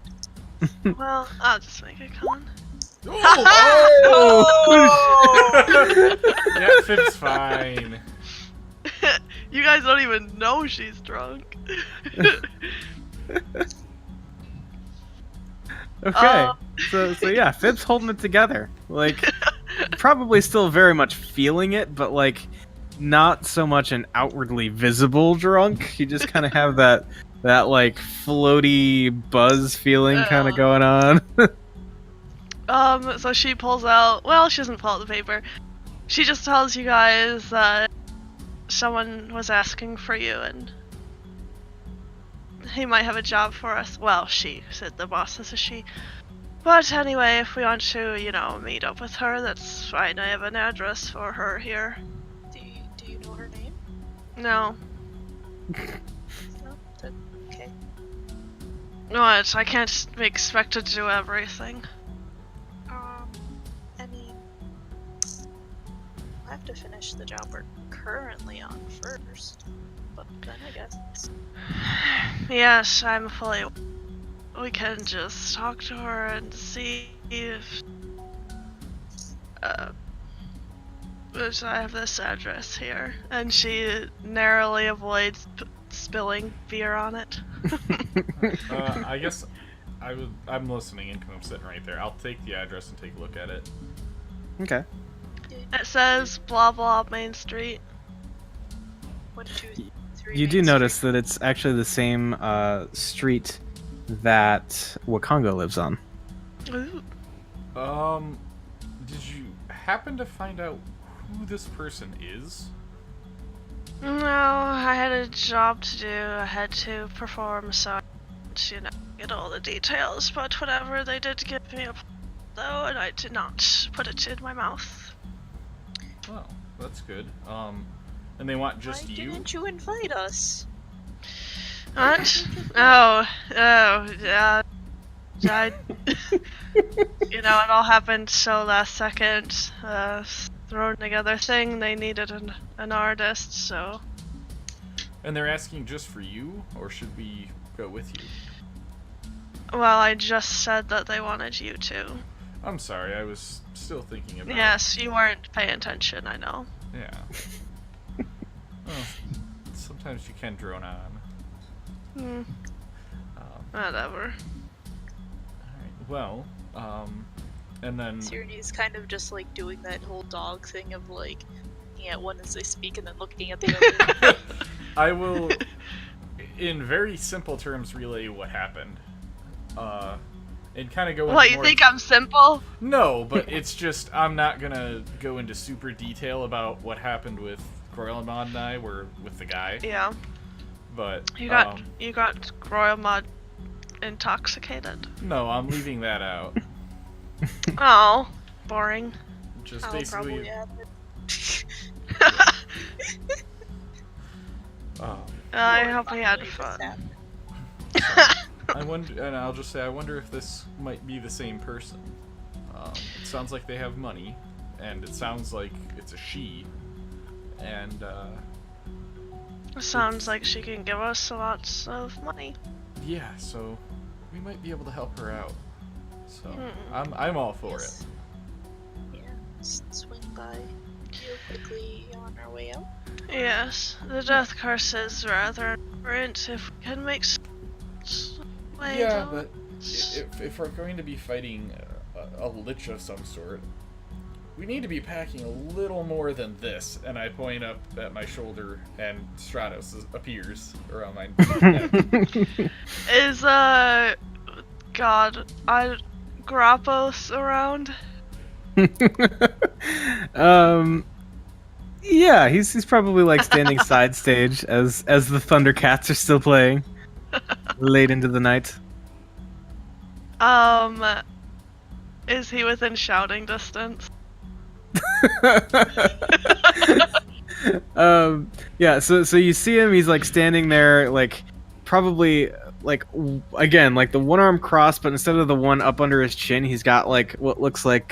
Well, I'll just make a con. Yeah, Fib's fine. You guys don't even know she's drunk. okay, so yeah, Fib's holding it together. Like, probably still very much feeling it, but like, not so much an outwardly visible drunk. You just kind of have that like floaty buzz feeling kind of going on. So she pulls out. Well, she doesn't pull out the paper. She just tells you guys that someone was asking for you, and he might have a job for us. Well, she said the boss is a she. But anyway, if we want to, meet up with her, that's fine. I have an address for her here. Do you know her name? No. No? Okay. What? I can't be expected to do everything. I mean, I have to finish the job we're currently on first, but then I guess. Yes, I'm fully. We can just talk to her and see if. Which I have this address here, and she narrowly avoids spilling beer on it. I guess I'm listening and I'm sitting right there. I'll take the address and take a look at it. Okay. It says blah blah Main Street. 1, 2, 3. You do Main notice Street. that it's actually the same street that Wakongo lives on. Ooh. Did you happen to find out who this person is? No, I had a job to do. I had to perform, so I didn't, get all the details. But whatever, they did give me a though, and I did not put it in my mouth. Well, that's good. And they want just Why you? didn't you invite us? What? Yeah. It all happened so last second. Thrown together thing. They needed an artist, so. And they're asking just for you, or should we go with you? Well, I just said that they wanted you to. I'm sorry, I was still thinking about. Yes, you weren't paying attention. I know. Yeah. Well, sometimes you can drone on. Whatever. Alright, well, and then. Sireni's kind of just like doing that whole dog thing of like looking at one as they speak and then looking at the other. I will, in very simple terms, relay what happened. And kind of go into What, you more think I'm simple? No, but it's just, I'm not gonna go into super detail about what happened with Groylemod and I, were with the guy, Yeah. but, You got Royal Mod intoxicated. no, I'm leaving that out. Oh, boring. Just I'll basically, probably add it. I Or hope we had finally fun. just happened. I wonder, and I'll just say, I wonder if this might be the same person. It sounds like they have money, and it sounds like it's a she, and, Sounds like she can give us lots of money. yeah, so we might be able to help her out. So, Hmm. I'm all for it. Yes. Yeah, swing by real quickly on our way out. Yes, the death curse is rather important if we can make way Yeah, out. but if we're going to be fighting a lich of some sort, we need to be packing a little more than this. And I point up at my shoulder, and Stratos appears around my neck. Is Grappos around? Yeah, he's probably like standing side stage as the Thundercats are still playing late into the night. Is he within shouting distance? Yeah, so you see him, he's like standing there, like probably like again, like the one arm crossed, but instead of the one up under his chin, he's got like what looks like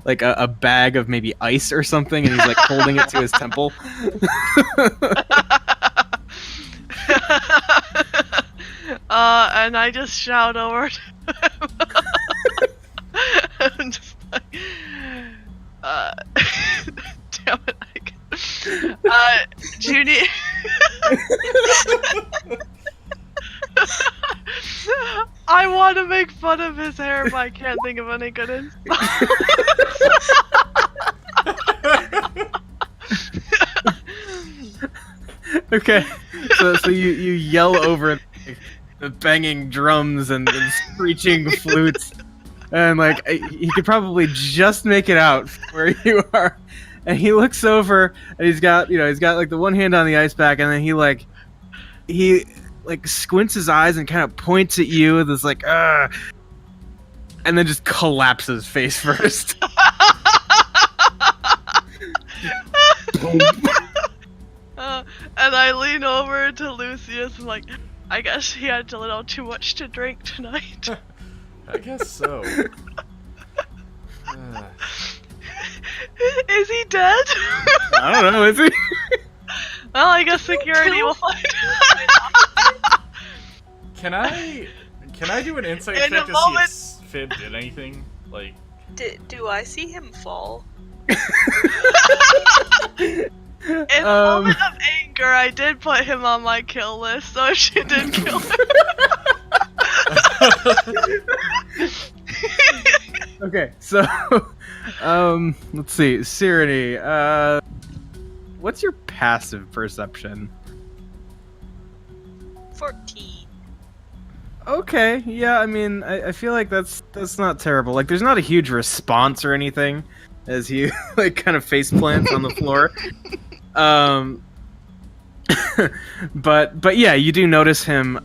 like a bag of maybe ice or something, and he's like holding it to his temple. And I just shout over to him. I'm just like, damn it, Junie. I want to make fun of his hair, but I can't think of any good Okay, so you yell over the banging drums and screeching flutes, and like he could probably just make it out where you are, and he looks over and he's got like the one hand on the ice pack, and then he squints his eyes and kind of points at you with this like and then just collapses face first. And I lean over to Lucius and like, I guess he had a little too much to drink tonight. I guess so. Is he dead? I don't know, is he? Well, I guess security will find Can I do an insight In check a to moment. see if Fib did anything? Like, Do I see him fall? In a moment of anger, I did put him on my kill list, so if she did kill him. Okay, so let's see, Serenity, what's your passive perception? 14. Okay, yeah, I mean, I feel like that's not terrible. Like, there's not a huge response or anything as he like kind of face plants on the floor. But yeah, you do notice him.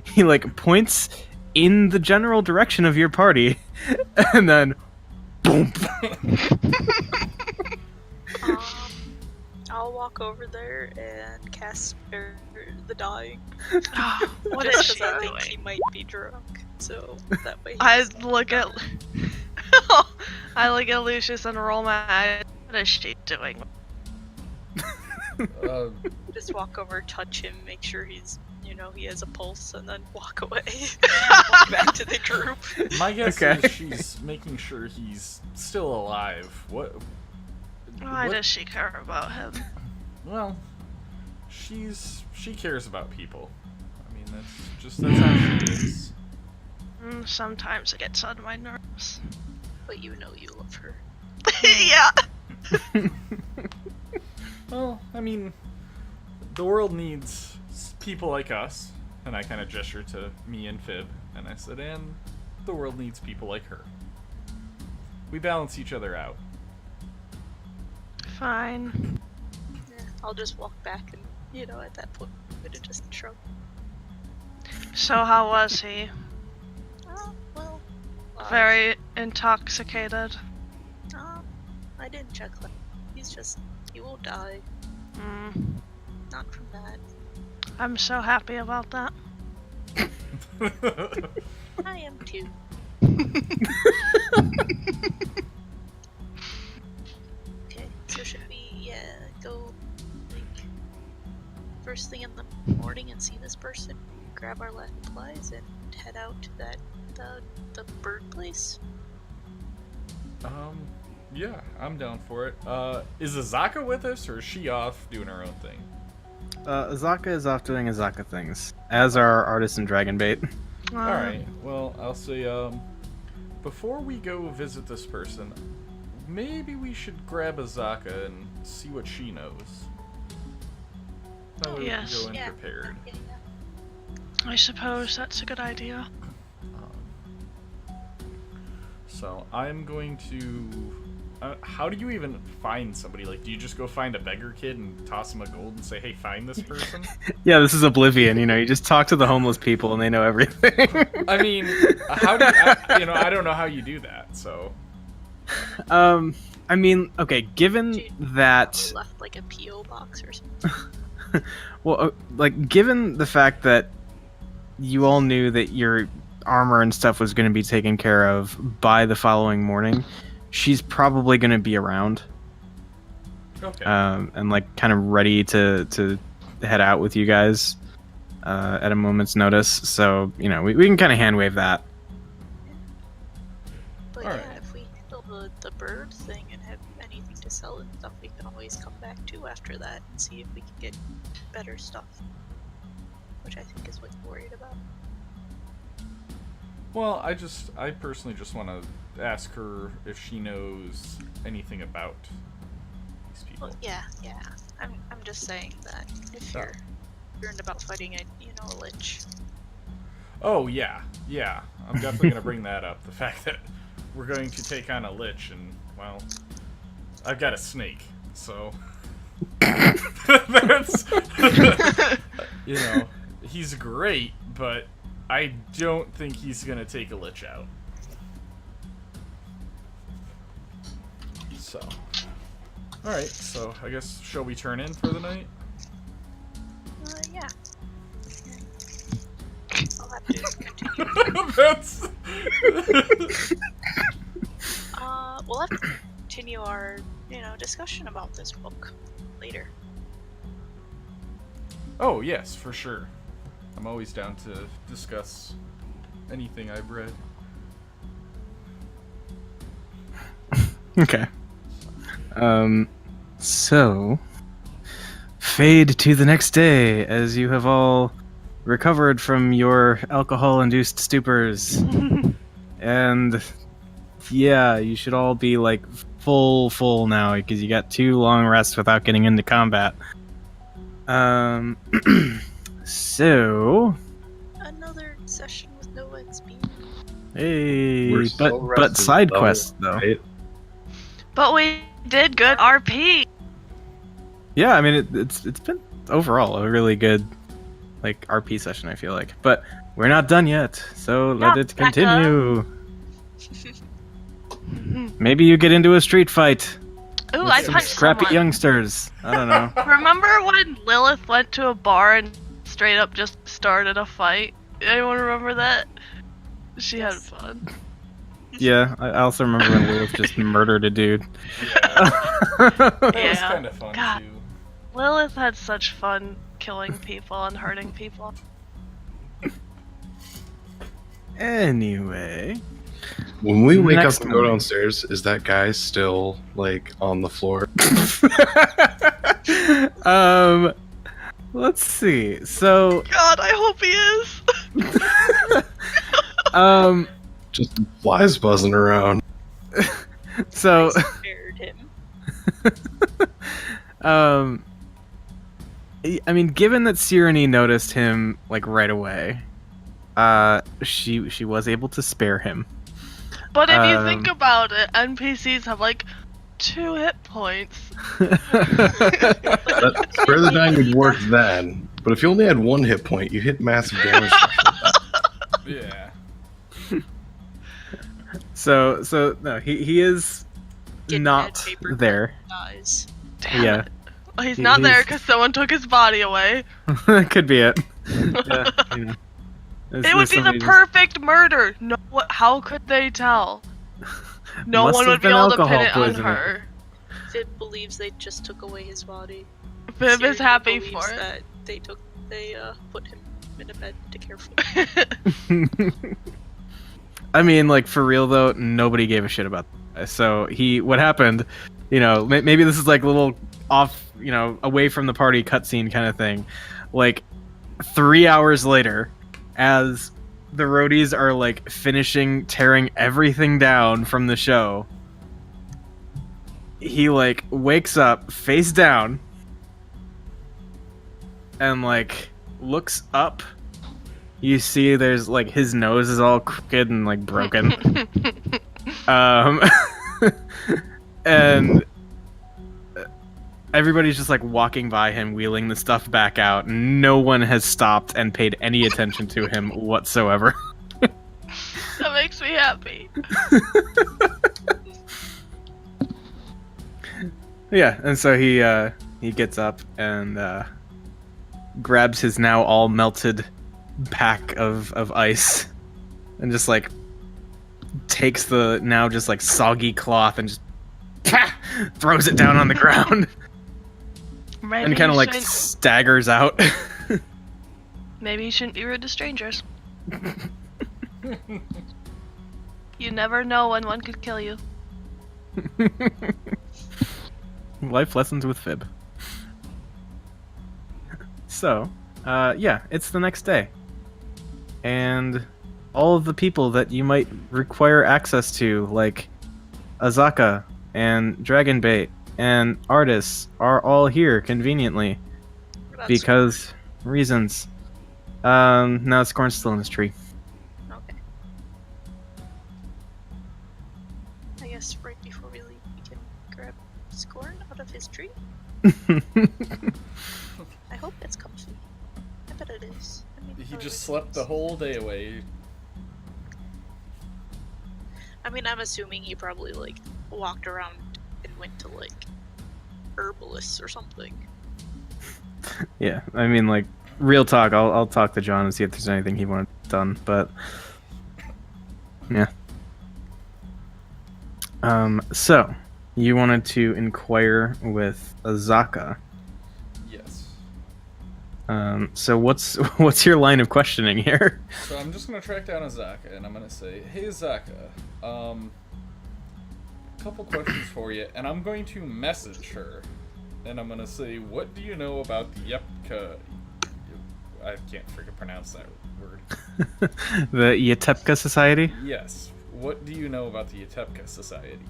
He like points in the general direction of your party, and then boom. I'll walk over there and cast Spare the Dying. What Just is she 'cause I think doing? he might be drunk, so that way. I look at Lucius and roll my eyes. What is she doing? Just walk over, touch him, make sure he's, he has a pulse, and then walk away. Walk back to the group. my guess Okay. is she's making sure he's still alive. What? Why what- does she care about him? Well, she cares about people. I mean, that's how she is. Sometimes it gets on my nerves. But you love her. Yeah. Well, I mean, the world needs people like us, and I kind of gesture to me and Fib, and I said, and the world needs people like her. We balance each other out. Fine. Yeah, I'll just walk back and, at that point, I'm gonna just shrug. So how was he? Well, Very intoxicated. I didn't check that. He won't die. Not from that. I'm so happy about that. I am too. Okay, so should we, go, like, first thing in the morning and see this person, grab our last supplies, and head out to that, the bird place? Yeah, I'm down for it. Is Azaka with us, or is she off doing her own thing? Azaka is off doing Azaka things, as are Artist and Dragonbait. Alright, well, I'll say, before we go visit this person, maybe we should grab Azaka and see what she knows. That way we can Yes. go in Yeah. prepared. Yeah. I suppose that's a good idea. So I'm going to. How do you even find somebody? Like, do you just go find a beggar kid and toss him a gold and say, "Hey, find this person"? Yeah, this is Oblivion. You just talk to the homeless people and they know everything. I mean, how do I don't know how you do that. So I mean, okay, given She that. probably left, like, a P.O. box or something. Well, like, given the fact that you all knew that your armor and stuff was going to be taken care of by the following morning, she's probably going to be around. okay. And, like, kind of ready to head out with you guys at a moment's notice. So, we can kind of hand wave that. But Alright. yeah, if we handle the bird thing and have anything to sell and stuff, we can always come back too after that and see if we can get better stuff. Which I think is what you're worried about. Well, I personally just want to ask her if she knows anything about these people. Well, yeah. I'm just saying that if you're concerned about fighting a lich. Oh yeah. I'm definitely gonna bring that up. The fact that we're going to take on a lich, and well, I've got a snake, so that's he's great, but I don't think he's gonna take a lich out. So, all right. So I guess shall we turn in for the night? Yeah. I'll have to continue. That's. We'll have to continue our, discussion about this book later. Oh yes, for sure. I'm always down to discuss anything I've read. Okay. So fade to the next day as you have all recovered from your alcohol-induced stupors. And yeah, you should all be like full now because you got 2 long rests without getting into combat. So Another session with no XP. hey, We're so but rested, side though, quests though. right? But we did good RP. Yeah, I mean it's been overall a really good like RP session, I feel like. But we're not done yet, so let Yeah, it continue. Maybe you get into a street fight. Ooh, with I some punched scrappy someone. youngsters. I don't know. Remember when Lilith went to a bar and straight up just started a fight? Anyone remember that? She had fun. Yeah, I also remember when Lilith just murdered a dude. That was Yeah. kind of fun God. too. Lilith had such fun killing people and hurting people. Anyway. When we wake Next up and go morning. downstairs, is that guy still like on the floor? Let's see. So, God, I hope he is. Just flies buzzing around. so, I spared him. I mean, given that Sirenny noticed him like right away, she was able to spare him. But if you think Um, about it, NPCs have like 2 hit points. That spare the dying would work then, but if you only had 1 hit point, you hit massive damage. Yeah. So no, he is Get not dead paper there. Dies. Damn Yeah. it. Well, he's not there because someone took his body away. Could be it. Yeah, you know. There's- It would there's be the somebody just- perfect murder. No, how could they tell? No Must one have would be been able to pin alcohol it on poisoning. her. Fib believes they just took away his body. Viv Siri is happy believes for it. that they put him in a bed to care for him. I mean, like for real though, nobody gave a shit about this. So what happened? Maybe this is like a little off, away from the party cutscene kind of thing. Like 3 hours later, as the roadies are like finishing tearing everything down from the show, he like wakes up face down and like looks up. You see there's like his nose is all crooked and like broken. And everybody's just like walking by him wheeling the stuff back out. No one has stopped and paid any attention to him whatsoever. That makes me happy. Yeah, and so he gets up and grabs his now all melted pack of ice and just like takes the now just like soggy cloth and just throws it down on the ground Maybe and kind of you like shouldn't- staggers out. Maybe you shouldn't be rude to strangers. You never know when one could kill you. Life lessons with Fib. So, yeah, it's the next day. And all of the people that you might require access to, like Azaka and Dragonbait and Artis are all here conveniently What about because reasons. No, Scorn's still in his tree. Scorn? Okay. I guess right before we leave, we can grab Scorn out of his tree. I hope it's comfy. I bet it is. I mean, He how just everything slept is. the whole day away. I mean, I'm assuming he probably like walked around and went to like herbalists or something. Yeah, I mean, like, real talk. I'll talk to John and see if there's anything he wanted done, but yeah. So you wanted to inquire with Azaka. Yes. So what's your line of questioning here? So I'm just gonna track down Azaka and I'm gonna say, "Hey Azaka, couple questions for you," and I'm going to message her, and I'm gonna say, "What do you know about the Yepka?" I can't freaking pronounce that word. The Yatepka Society? Yes. What do you know about the Yatepka Society?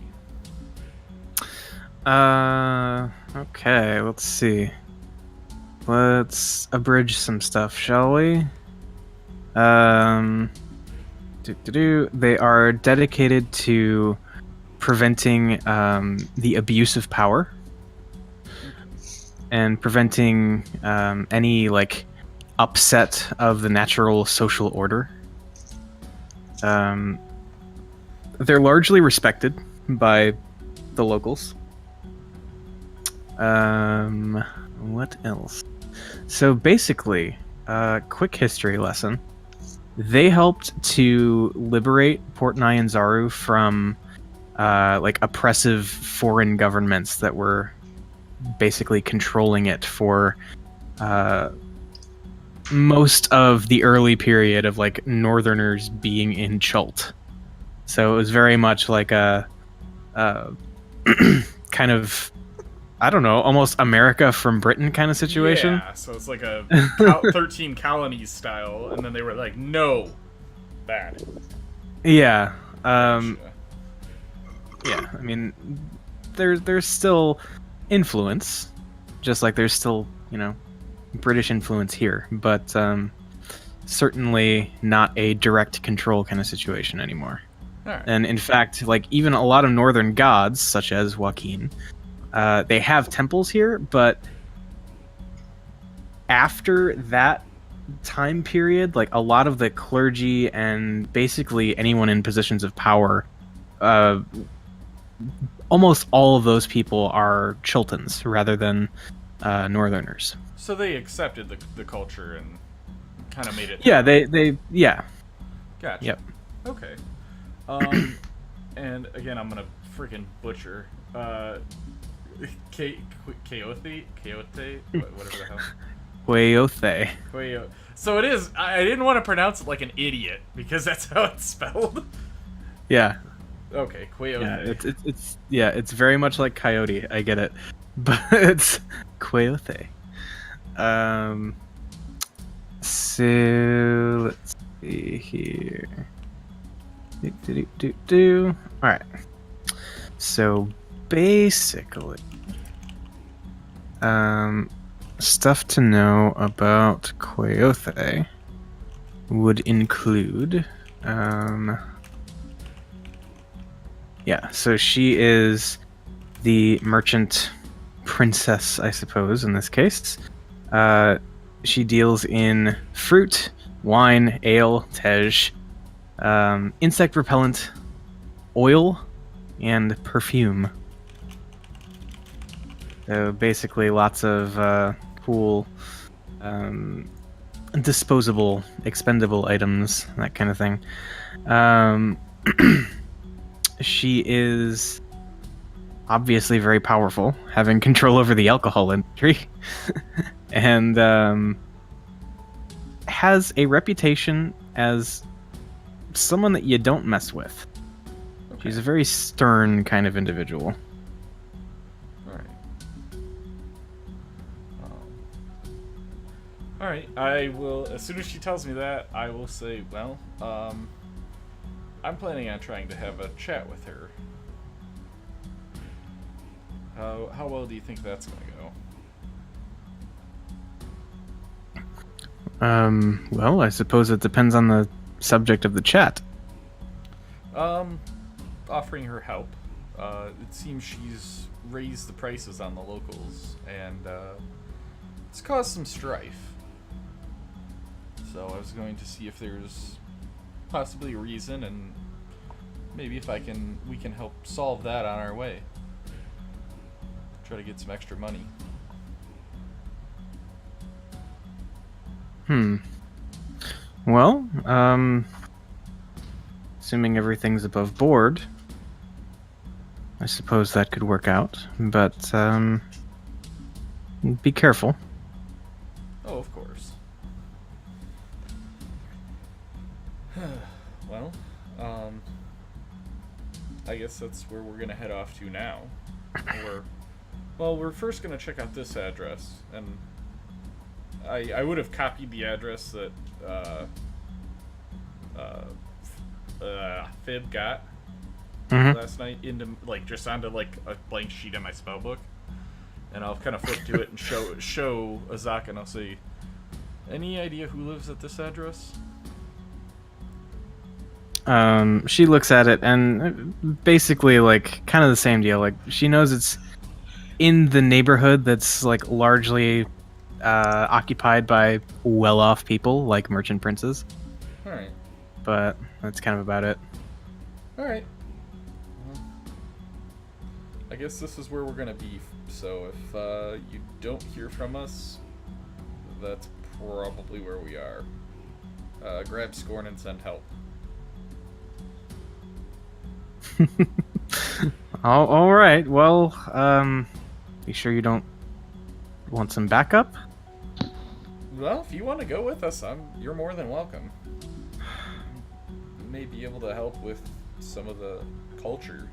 Okay, let's see. Let's abridge some stuff, shall we? They are dedicated to preventing the abuse of power and preventing any like upset of the natural social order. They're largely respected by the locals. What else? So basically, quick history lesson. They helped to liberate Port Nyanzaru from like oppressive foreign governments that were basically controlling it for most of the early period of like northerners being in Chult. So it was very much like a kind of, I don't know, almost America from Britain kind of situation. Yeah, so it's like a 13 colonies style, and then they were like, "No, bad." Yeah. Gotcha. Yeah, I mean, there's still influence, just like there's still, you know, British influence here, but certainly not a direct control kind of situation anymore. Alright. And in fact, like even a lot of northern gods, such as Joaquin, they have temples here, but after that time period, like a lot of the clergy and basically anyone in positions of power, almost all of those people are Chiltons rather than northerners. So they accepted the culture and kind of made it. Yeah, they yeah. Gotcha. Yep. Okay. And again, I'm gonna freaking butcher. Coyote, whatever the hell. Hueothe. Coyote. So it is. I didn't want to pronounce it like an idiot because that's how it's spelled. Yeah. Okay, Coyote. Yeah, it's very much like coyote. I get it, but it's Coyote. So let's see here. All right. So basically, stuff to know about Coyote would include, yeah, so she is the merchant princess, I suppose, in this case. She deals in fruit, wine, ale, tej, insect repellent, oil, and perfume. So basically lots of cool disposable, expendable items, that kind of thing. She is obviously very powerful, having control over the alcohol industry, and has a reputation as someone that you don't mess with. Okay. She's a very stern kind of individual. Alright. Alright, I will, as soon as she tells me that, I will say, well, I'm planning on trying to have a chat with her. How well do you think that's gonna go? Well, I suppose it depends on the subject of the chat. Offering her help. It seems she's raised the prices on the locals, and it's caused some strife. So I was going to see if there's possibly a reason, and maybe if we can help solve that on our way. Try to get some extra money. Well, assuming everything's above board, I suppose that could work out, but be careful. Oh, of course. Well, I guess that's where we're gonna head off to now. Well, we're first gonna check out this address, and I would have copied the address that Fib got last night into just onto a blank sheet in my spell book, and I'll kind of flip to it and show Azaka, and I'll say, "Any idea who lives at this address?" She looks at it and basically kind of the same deal. She knows it's in the neighborhood that's largely occupied by well-off people like merchant princes. All right. But that's kind of about it. All right. Well, I guess this is where we're gonna be. So if you don't hear from us, that's probably where we are. Grab Scorn and send help. All right. Well, be sure you don't want some backup. Well, if you want to go with us, you're more than welcome. You may be able to help with some of the culture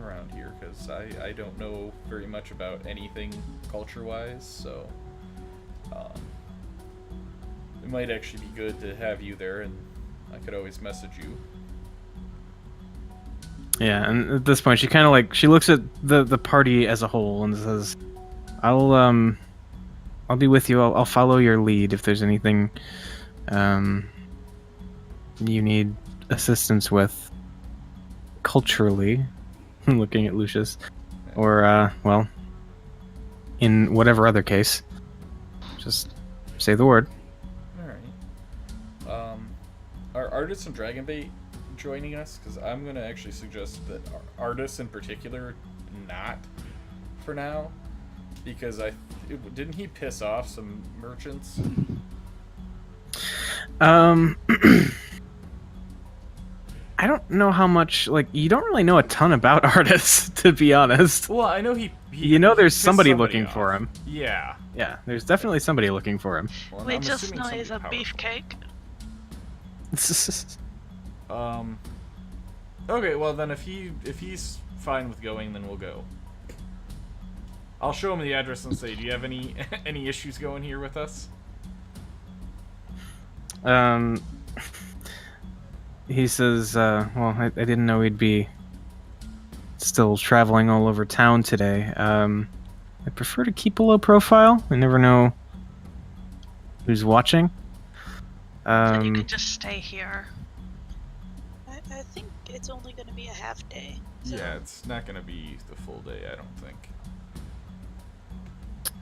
around here, because I don't know very much about anything culture-wise, so it might actually be good to have you there, and I could always message you. Yeah, and at this point, she kind of she looks at the party as a whole and says, "I'll be with you. I'll follow your lead if there's anything you need assistance with culturally." Looking at Lucius, or well, in whatever other case, just say the word. All right. Are Artis and Dragonbait joining us? Because I'm going to actually suggest that Artis in particular not for now, because didn't he piss off some merchants? I don't know how much, you don't really know a ton about Artis, to be honest. Well, I know he there's pissed somebody looking off. for him. Yeah. Yeah, there's definitely somebody looking for him. Well, We I'm just assuming know somebody he's a powerful. beefcake. Okay, well then if he's fine with going, then we'll go. I'll show him the address and say, "Do you have any issues going here with us?" He says, well, I didn't know he'd be still traveling all over town today. I prefer to keep a low profile. I never know who's watching. Then you can just stay here. I think it's only going to be a half day. So Yeah, it's not gonna be the full day, I don't think.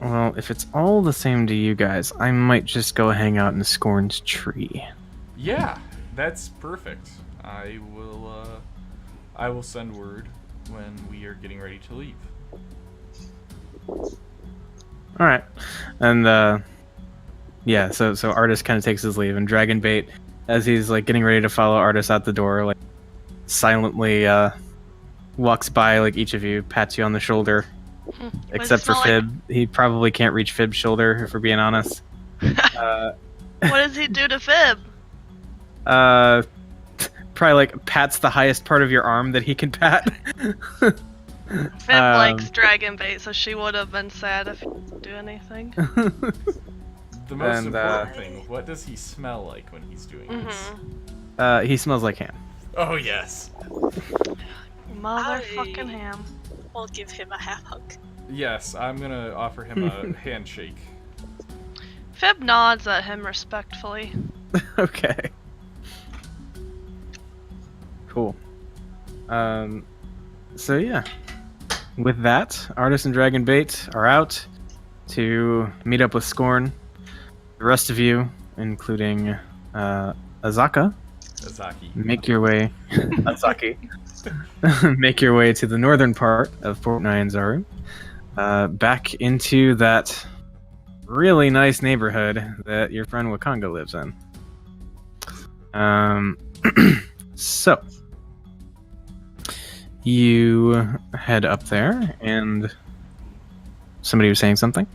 Well, if it's all the same to you guys, I might just go hang out in Scorn's tree. Yeah, that's perfect. I will send word when we are getting ready to leave. All right, and yeah, so Artis kind of takes his leave, and Dragonbait, as he's getting ready to follow Artis out the door, silently walks by each of you, pats you on the shoulder, except for Fib. He probably can't reach Fib's shoulder, if we're being honest. What does he do to Fib? Probably pats the highest part of your arm that he can pat. Fib likes Dragonbait, so she would have been sad if he didn't do anything. The most And, important thing, what does he smell like when he's doing this? He smells like ham. Oh yes. Motherfucking ham. I'll give him a half hug. Yes, I'm gonna offer him a handshake. Fib nods at him respectfully. Okay. Cool. So yeah. With that, Artist and Dragonbait are out to meet up with Scorn. The rest of you, including Azaka, Azaki. make your way Azaki. Make your way to the northern part of Port Nyanzaru. Back into that really nice neighborhood that your friend Wakanga lives in. So you head up there, and somebody was saying something.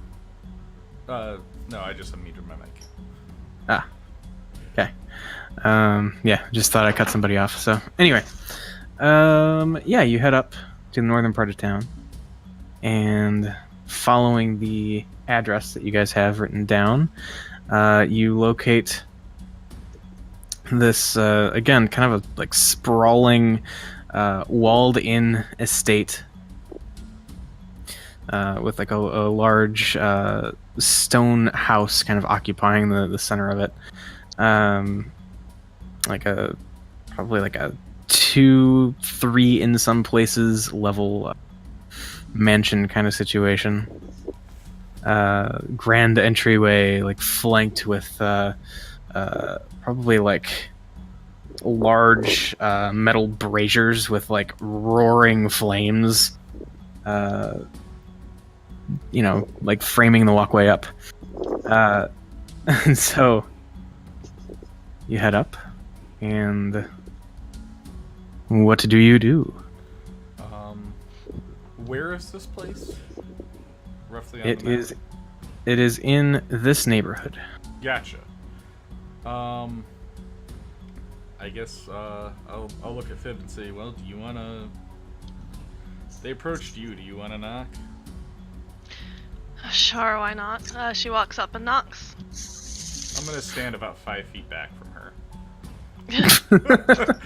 No, I just unmuted my mic. Ah, okay. Yeah, just thought I cut somebody off. So anyway, yeah, you head up to the northern part of town, and following the address that you guys have written down, you locate this again, kind of a like sprawling, walled-in estate with like a large stone house kind of occupying the center of it. Probably like a 2-3 in some places level mansion kind of situation. Grand entryway, like flanked with probably like large metal braziers with like roaring flames, like framing the walkway up. And so you head up, and what do you do? Where is this place? Roughly on It the map? it is in this neighborhood. Gotcha. I guess I'll look at Fib and say, well, do you wanna? They approached you. Do you wanna knock? Sure, why not? She walks up and knocks. I'm gonna stand about 5 feet back from her.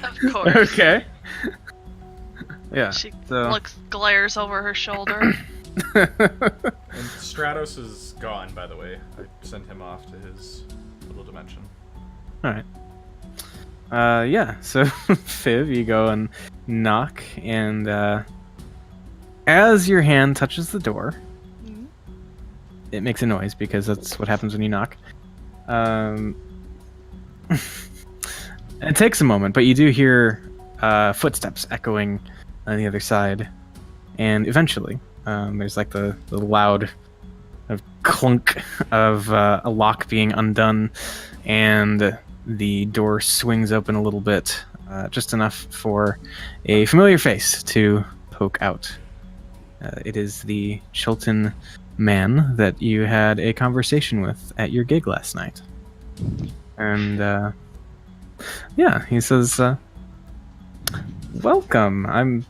Of course. Okay. Yeah. She so glares over her shoulder. And Stratos is gone, by the way. I sent him off to his little dimension. All right. Yeah. So Fiv, you go and knock, and as your hand touches the door, Mhm. it makes a noise because that's what happens when you knock. It takes a moment, but you do hear footsteps echoing on the other side, and eventually there's like the loud clunk of a lock being undone, and the door swings open a little bit, just enough for a familiar face to poke out. It is the Chilton man that you had a conversation with at your gig last night. And yeah, he says, welcome. I'm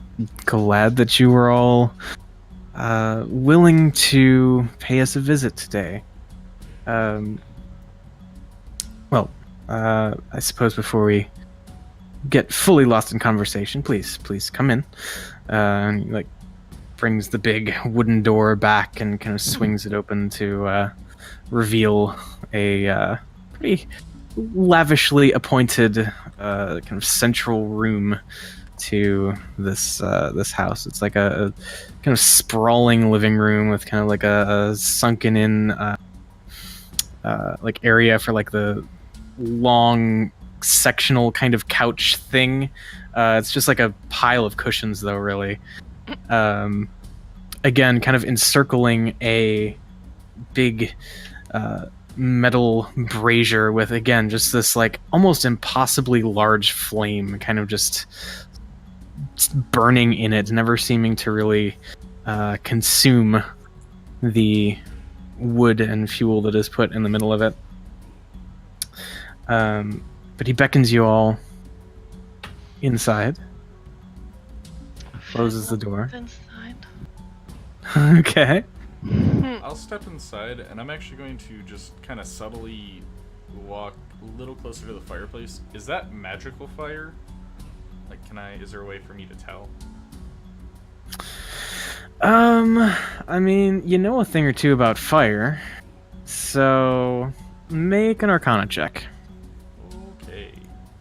glad that you were all willing to pay us a visit today. I suppose before we get fully lost in conversation, please come in. And he, like, brings the big wooden door back and kind of swings it open to reveal a pretty lavishly appointed kind of central room to this house. It's like a kind of sprawling living room with kind of like a sunken in like area for like the long sectional kind of couch thing. It's just like a pile of cushions though, really. Again, kind of encircling a big metal brazier with, again, just this like almost impossibly large flame kind of just burning in it, never seeming to really consume the wood and fuel that is put in the middle of it. But he beckons you all inside, closes the door. Inside. Okay. I'll step inside, and I'm actually going to just kind of subtly walk a little closer to the fireplace. Is that magical fire? Like, is there a way for me to tell? I mean, you know a thing or two about fire, so make an Arcana check. Okay.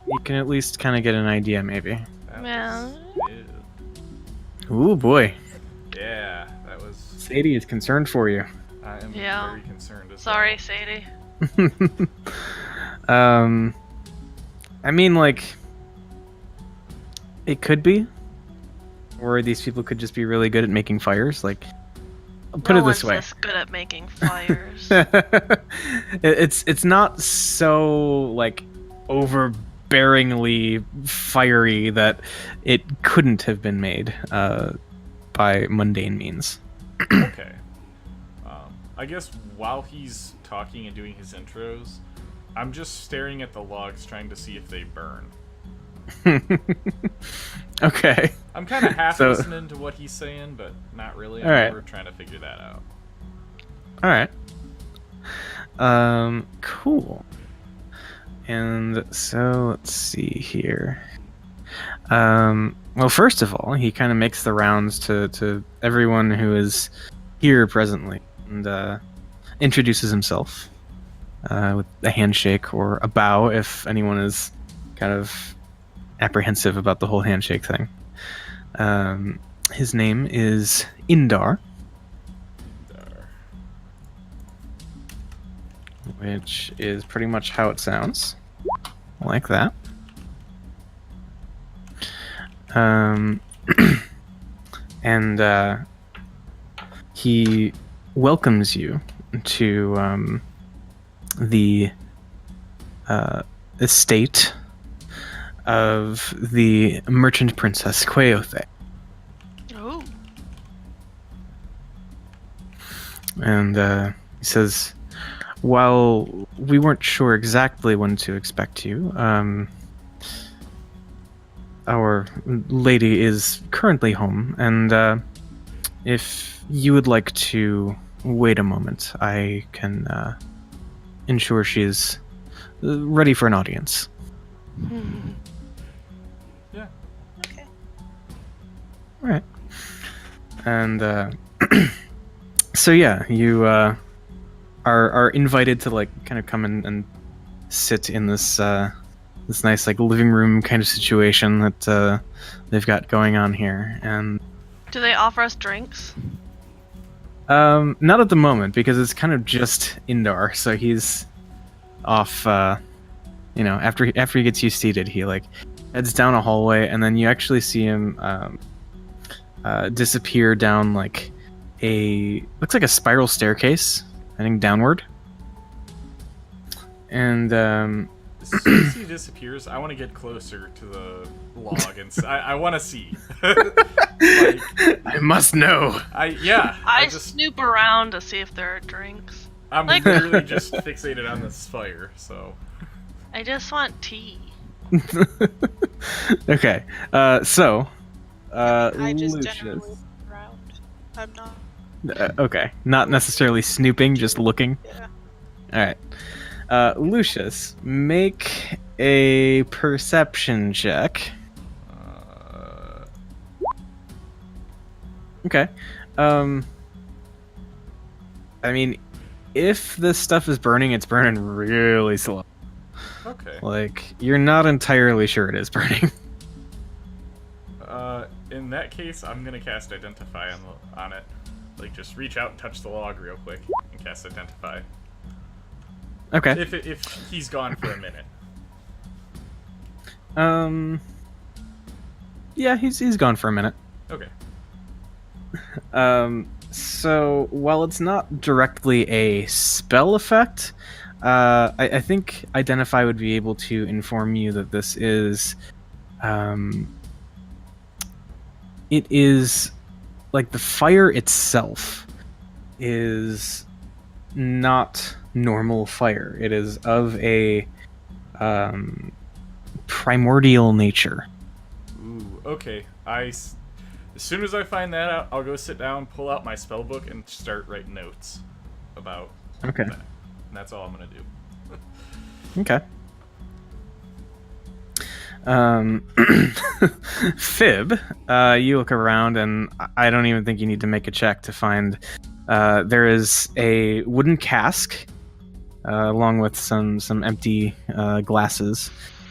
You can at least kind of get an idea, maybe. That Man. was it. Ooh, boy. Yeah, that was. Sadie is concerned for you. I am Yeah. very concerned as Sorry, well. Sadie. I mean, like, it could be, or these people could just be really good at making fires. Like, I'll put No it this one's way. this good at making fires. It's not so like overbearingly fiery that it couldn't have been made by mundane means. Okay. I guess while he's talking and doing his intros, I'm just staring at the logs trying to see if they burn. Okay. I'm kind of half So- listening to what he's saying, but not really. I'm Alright. more trying to figure that out. All right. Cool. And so let's see here. Well, first of all, he kind of makes the rounds to everyone who is here presently and introduces himself with a handshake or a bow if anyone is kind of apprehensive about the whole handshake thing. His name is Indar, There. which is pretty much how it sounds. Like that. And he welcomes you to the estate of the merchant princess Queothe. Ooh. And he says, while we weren't sure exactly when to expect you, our lady is currently home, and if you would like to wait a moment, I can ensure she is ready for an audience. Yeah. Okay. All right. And so yeah, you are invited to like kind of come and sit in this this nice like living room kind of situation that they've got going on here, and Do they offer us drinks? not at the moment because it's kind of just Indar, so he's off. You know, after he gets you seated, he like heads down a hallway, and then you actually see him disappear down like looks like a spiral staircase, heading downward. And As soon as he disappears, I want to get closer to the log and I want to see. Like, I must know. I I just snoop around to see if there are drinks. I'm like- literally just fixated on this fire. So I just want tea. Okay, so I just Lucius. generally look around. I'm not. Okay, not necessarily snooping, just looking. Yeah. All right. Lucius, make a perception check. Okay. I mean, if this stuff is burning, it's burning really slow. okay. Like, you're not entirely sure it is burning. In that case, I'm gonna cast Identify on it. Like, just reach out and touch the log real quick and cast Identify. Okay. If he's gone for a minute. Yeah, he's gone for a minute. Okay. So while it's not directly a spell effect, I think Identify would be able to inform you that this is, it is, like, the fire itself is not normal fire. It is of a, primordial nature. Ooh, okay. As soon as I find that out, I'll go sit down, pull out my spell book, and start writing notes about Okay. that. And that's all I'm gonna do. Okay. Fib, you look around, and I don't even think you need to make a check to find. There is a wooden cask, along with some empty glasses,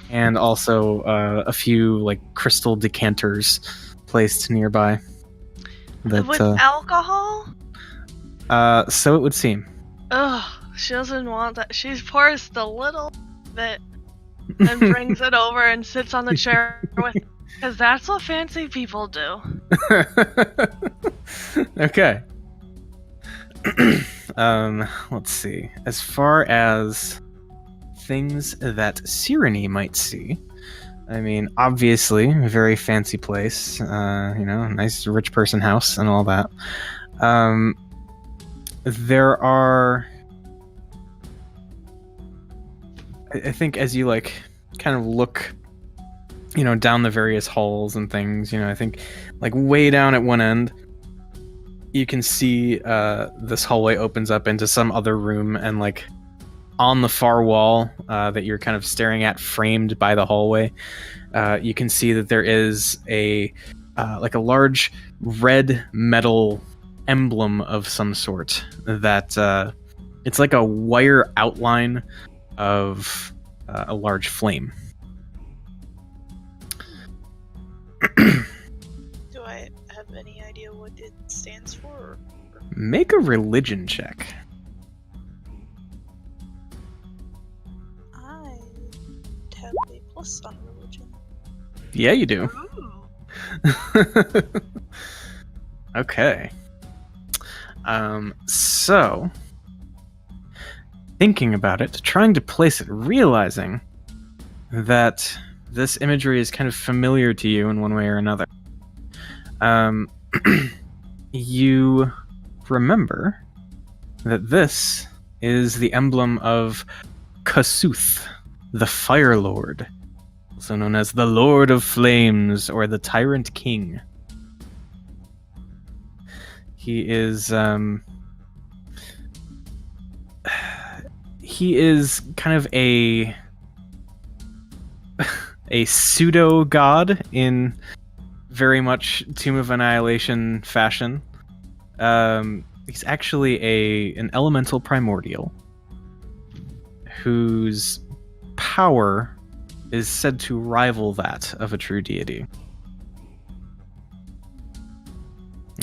and also a few like crystal decanters placed nearby. With alcohol? So it would seem. Ugh, she doesn't want that. She pours the little bit and brings it over and sits on the chair with, because that's what fancy people do. Okay. Let's see. As far as things that Cyrene might see, I mean, obviously, a very fancy place. Nice rich person house and all that. There are, I think, as you like kind of look, down the various halls and things, I think like way down at one end, you can see this hallway opens up into some other room, and like on the far wall that you're kind of staring at, framed by the hallway, you can see that there is a large red metal emblem of some sort that it's like a wire outline of a large flame. Do I have any idea what it stands for? Make a religion check. I have a plus on religion. Yeah, you do. Ooh. Okay. So, thinking about it, trying to place it, realizing that this imagery is kind of familiar to you in one way or another. You remember that this is the emblem of Kasuth, the Fire Lord, also known as the Lord of Flames or the Tyrant King. He is kind of a pseudo god in very much Tomb of Annihilation fashion. He's actually an elemental primordial whose power is said to rival that of a true deity.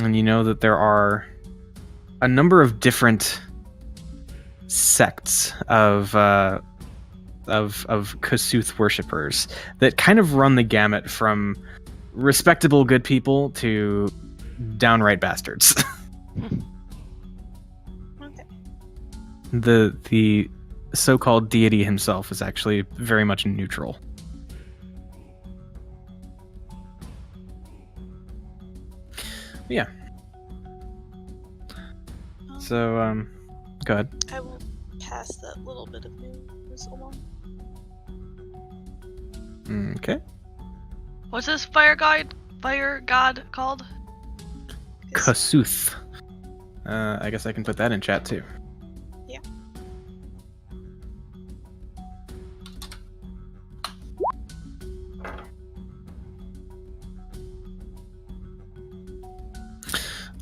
And you know that there are a number of different sects of Kasuth worshippers that kind of run the gamut from respectable good people to downright bastards. Okay. The so-called deity himself is actually very much neutral. Yeah. So, go ahead. I will pass that little bit of news along. Okay. What's this fire god called? Kasuth. I guess I can put that in chat too. Yeah.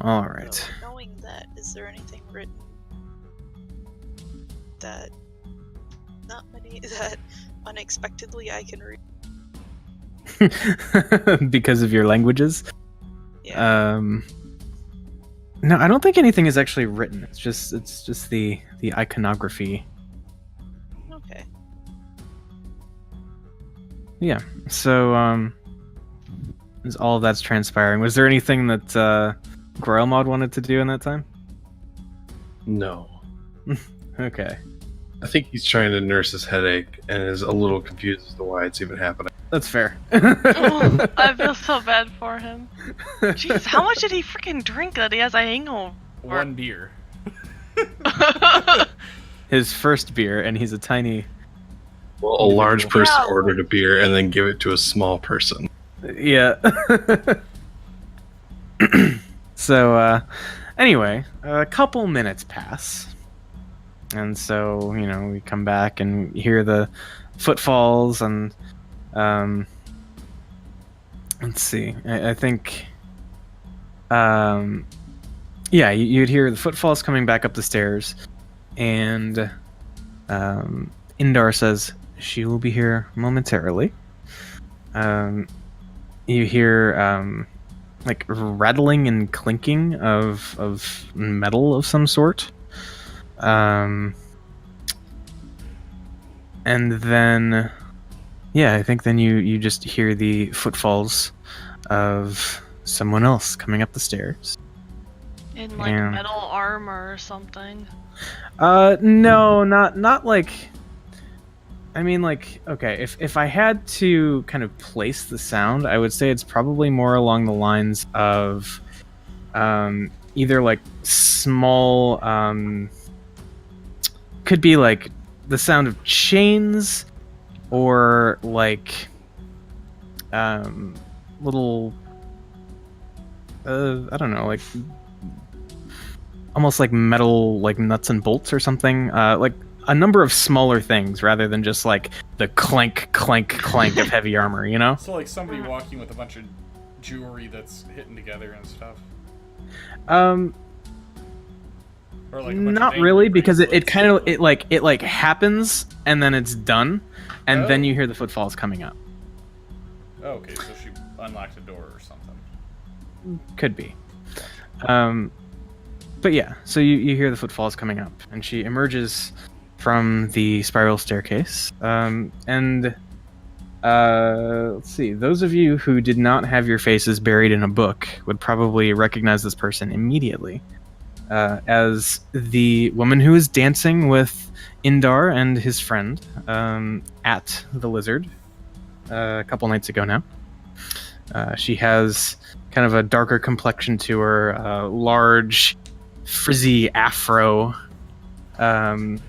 All right. So, knowing that, is there anything written that that unexpectedly I can read? Because of your languages? Yeah. No, I don't think anything is actually written. It's just the iconography. Okay. Yeah. So as all of that's transpiring, was there anything that Groilmod wanted to do in that time? No. Okay. I think he's trying to nurse his headache and is a little confused as to why it's even happening. That's fair. Oh, I feel so bad for him. Jeez, how much did he freaking drink that he has a hangover? One beer. His first beer, and he's a tiny... Well, a large person Yeah. ordered a beer and then give it to a small person. Yeah. So, anyway, a couple minutes pass. And so, we come back and hear the footfalls and let's see. I think, yeah, you'd hear the footfalls coming back up the stairs, and Indar says she will be here momentarily. You hear like rattling and clinking of metal of some sort. And then, yeah, I think then you just hear the footfalls of someone else coming up the stairs. In like Yeah. metal armor or something. No, not like. I mean, like, okay, if I had to kind of place the sound, I would say it's probably more along the lines of, either like small, could be like the sound of chains, or like, little, I don't know, like almost like metal, like nuts and bolts or something, like a number of smaller things rather than just like the clank, clank, clank of heavy armor, you know? So like somebody walking with a bunch of jewelry that's hitting together and stuff. Or like a bunch Not of really, angry because it bracelets. kind of it like happens and then it's done, and then Oh. you hear the footfalls coming up. Oh, okay, so she unlocked a door or something. Could be. But yeah, so you hear the footfalls coming up, and she emerges from the spiral staircase. And let's see, those of you who did not have your faces buried in a book would probably recognize this person immediately as the woman who is dancing with Indar and his friend at the Lizard a couple nights ago now. She has kind of a darker complexion to her, large, frizzy afro, and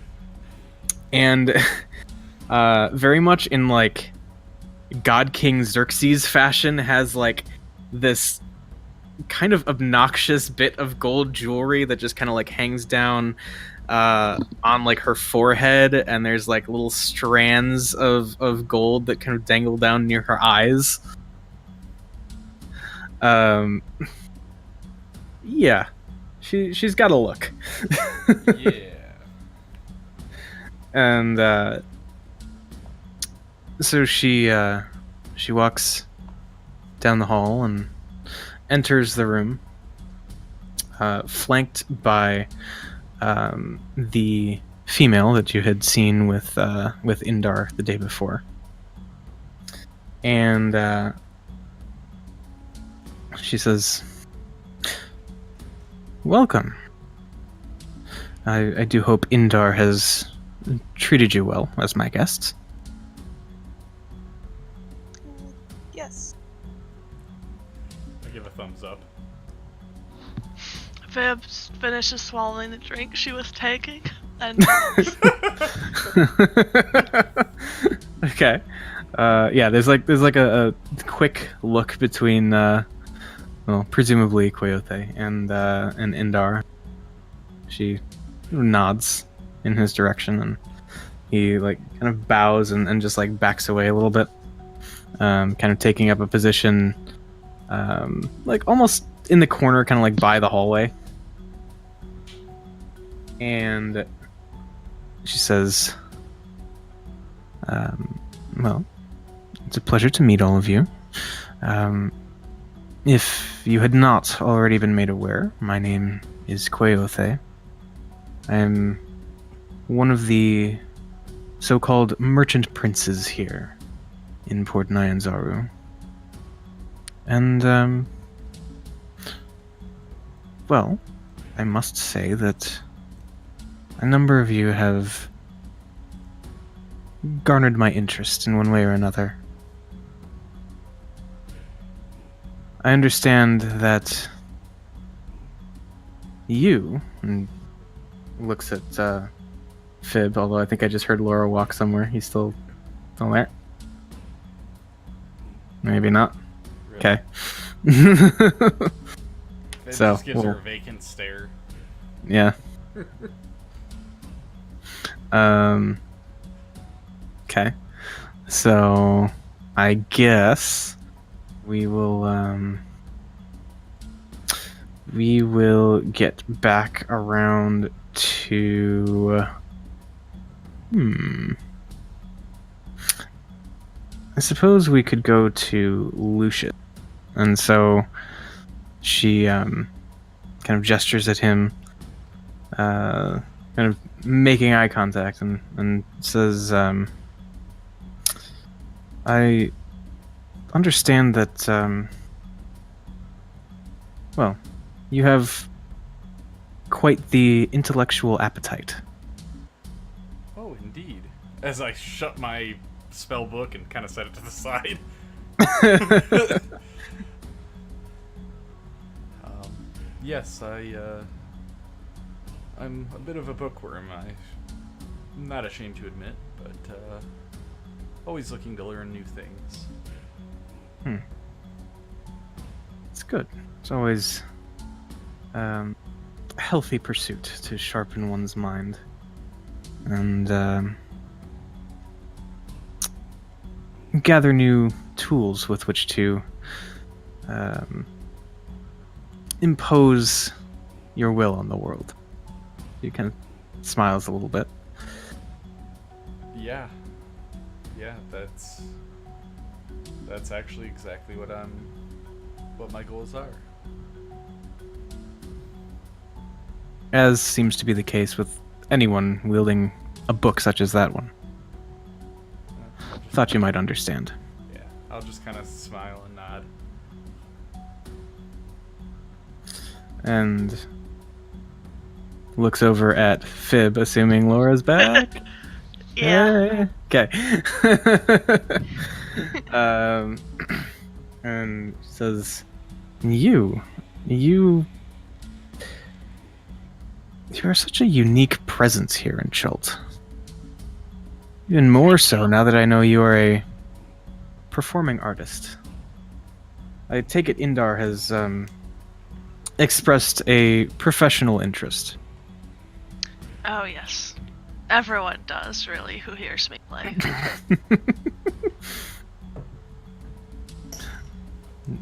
very much in like God King Xerxes fashion, has like this kind of obnoxious bit of gold jewelry that just kind of like hangs down on like her forehead, and there's like little strands of gold that kind of dangle down near her eyes. Yeah, she's got a look. Yeah. And so she walks down the hall and enters the room, flanked by the female that you had seen with Indar the day before. And she says, "Welcome. I do hope Indar has treated you well as my guest." Yes. I give a thumbs up. Viv finishes swallowing the drink she was taking, and Okay. Yeah, there's like a quick look between well, presumably Coyote and Indar. She nods in his direction, and he like kind of bows and just like backs away a little bit, kind of taking up a position like almost in the corner, kind of like by the hallway. And she says, well, it's a pleasure to meet all of you. If you had not already been made aware, my name is Coyote. I am one of the so-called merchant princes here in Port Nyanzaru. And, well, I must say that a number of you have garnered my interest in one way or another. I understand that you, and looks at Fib, although I think I just heard Laura walk somewhere. He's still there? Maybe not. Really. Okay. It So, just gives her well- a vacant stare. Yeah. Okay. So, I guess we will get back around to I suppose we could go to Lucius. And so she kind of gestures at him, kind of making eye contact, and says, I understand that, well, you have quite the intellectual appetite. Oh, indeed. As I shut my spell book and kind of set it to the side. Yes, I'm a bit of a bookworm. I'm not ashamed to admit, but always looking to learn new things. It's good. It's always a healthy pursuit to sharpen one's mind. And gather new tools with which to impose your will on the world. He kind of smiles a little bit. Yeah, that's actually exactly what my goals are. As seems to be the case with anyone wielding a book such as that one. I'll just- Thought you might understand. Yeah, I'll just kind of smile and nod. And looks over at Fib, assuming Laura's back. Yeah. Hey. Okay. And says, You are such a unique presence here in Chult. Even more so now that I know you are a performing artist. I take it Indar has expressed a professional interest. Oh, yes. Everyone does, really, who hears me play.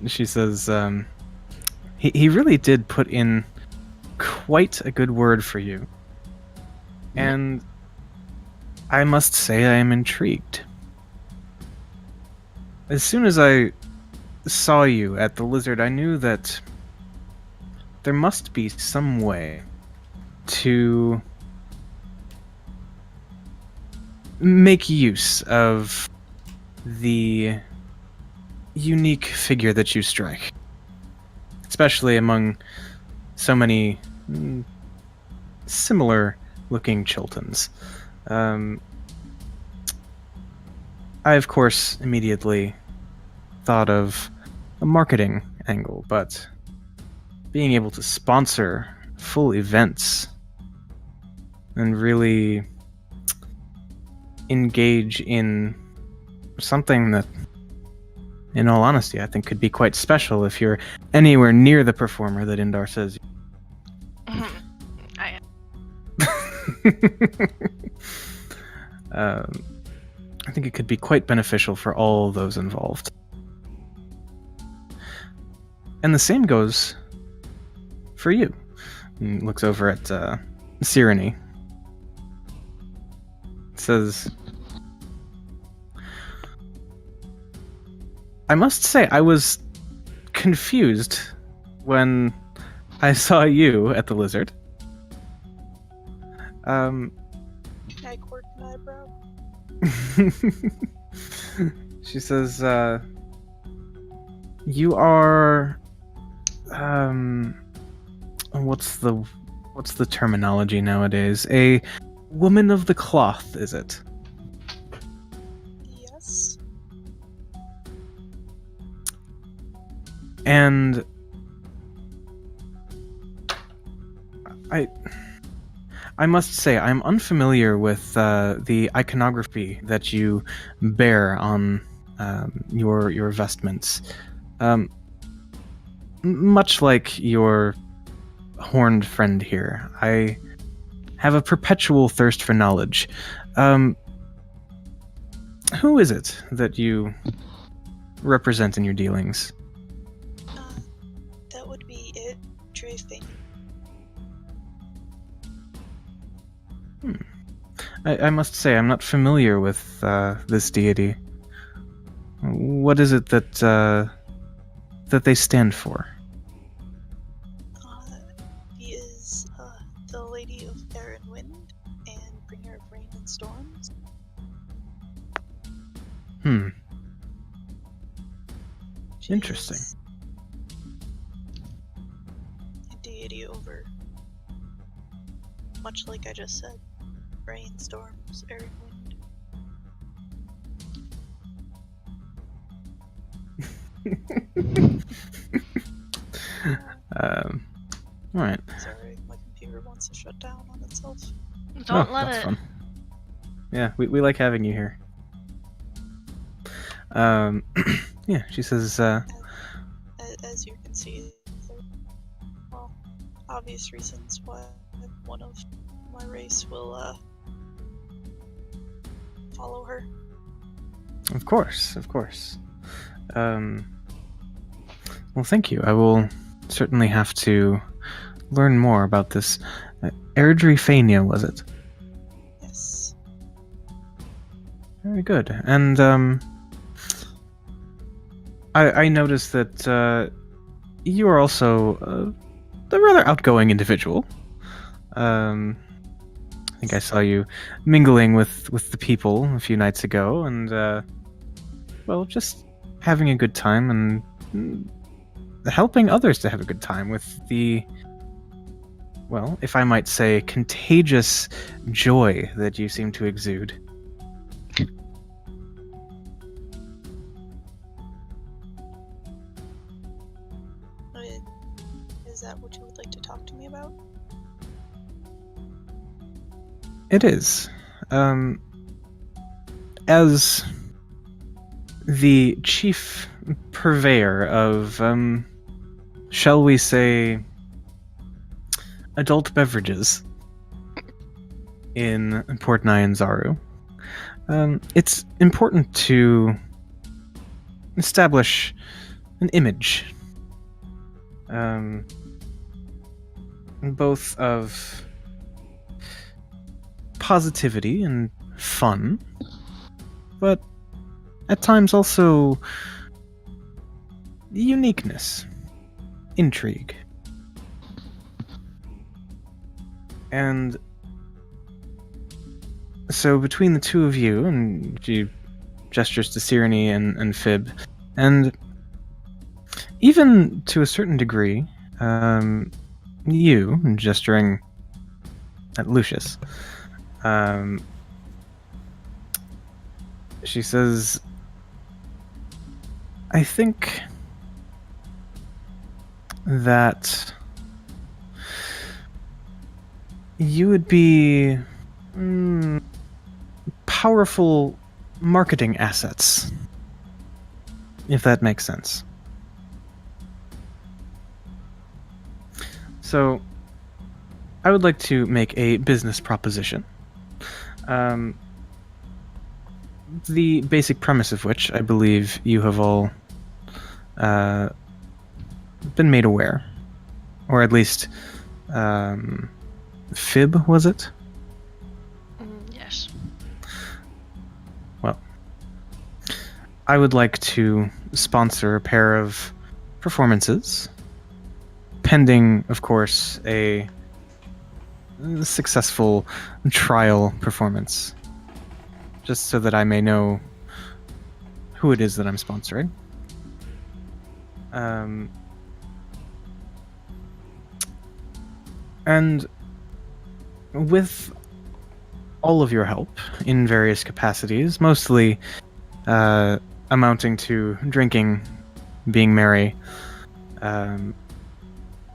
She says, he really did put in quite a good word for you. And I must say I am intrigued. As soon as I saw you at the Lizard, I knew that there must be some way to make use of the unique figure that you strike, especially among so many similar looking Chiltons. I, of course, immediately thought of a marketing angle, but being able to sponsor full events and really engage in something that, in all honesty, I think could be quite special if you're anywhere near the performer that Indar says. I I think it could be quite beneficial for all those involved. And the same goes for you. And looks over at Cyrene. Says, I must say I was confused when I saw you at the Lizard. I quirk an eyebrow. She says, you are, what's the terminology nowadays? A woman of the cloth, is it? Yes. And I must say, I'm unfamiliar with the iconography that you bear on your vestments. Much like your horned friend here, I have a perpetual thirst for knowledge. Who is it that you represent in your dealings? That would be it, Drafing. I must say, I'm not familiar with this deity. What is it that they stand for? He is the Lady of Air and Wind and Bringer of Rain and Storms. She Interesting. is a deity over, much like I just said, rain, storms, air, and wind. Alright. Sorry, my computer wants to shut down on itself. Don't let that's it. fun. Yeah, we like having you here. Yeah, she says, As you can see, there are, well, obvious reasons why one of my race will follow her. of course, of course. Well, thank you. I will certainly have to learn more about this. Erdrifania, was it? Yes. Very good. And, I noticed that, you are also a rather outgoing individual. I think I saw you mingling with the people a few nights ago, and, well, just having a good time and helping others to have a good time with the, well, if I might say, contagious joy that you seem to exude. Is that what you would like to talk to me about? It is. As the chief purveyor of, shall we say, adult beverages in Port Nyanzaru, it's important to establish an image, both of positivity and fun, but at times also uniqueness, intrigue. And so between the two of you, and she gestures to Cyreney and Fib, and even to a certain degree, you, gesturing at Lucius, she says, I think that you would be powerful marketing assets, if that makes sense. So, I would like to make a business proposition. The basic premise of which I believe you have all been made aware, or at least Fib, was it? Yes. Well, I would like to sponsor a pair of performances, pending, of course, a successful trial performance, just so that I may know who it is that I'm sponsoring. And with all of your help in various capacities, mostly amounting to drinking, being merry,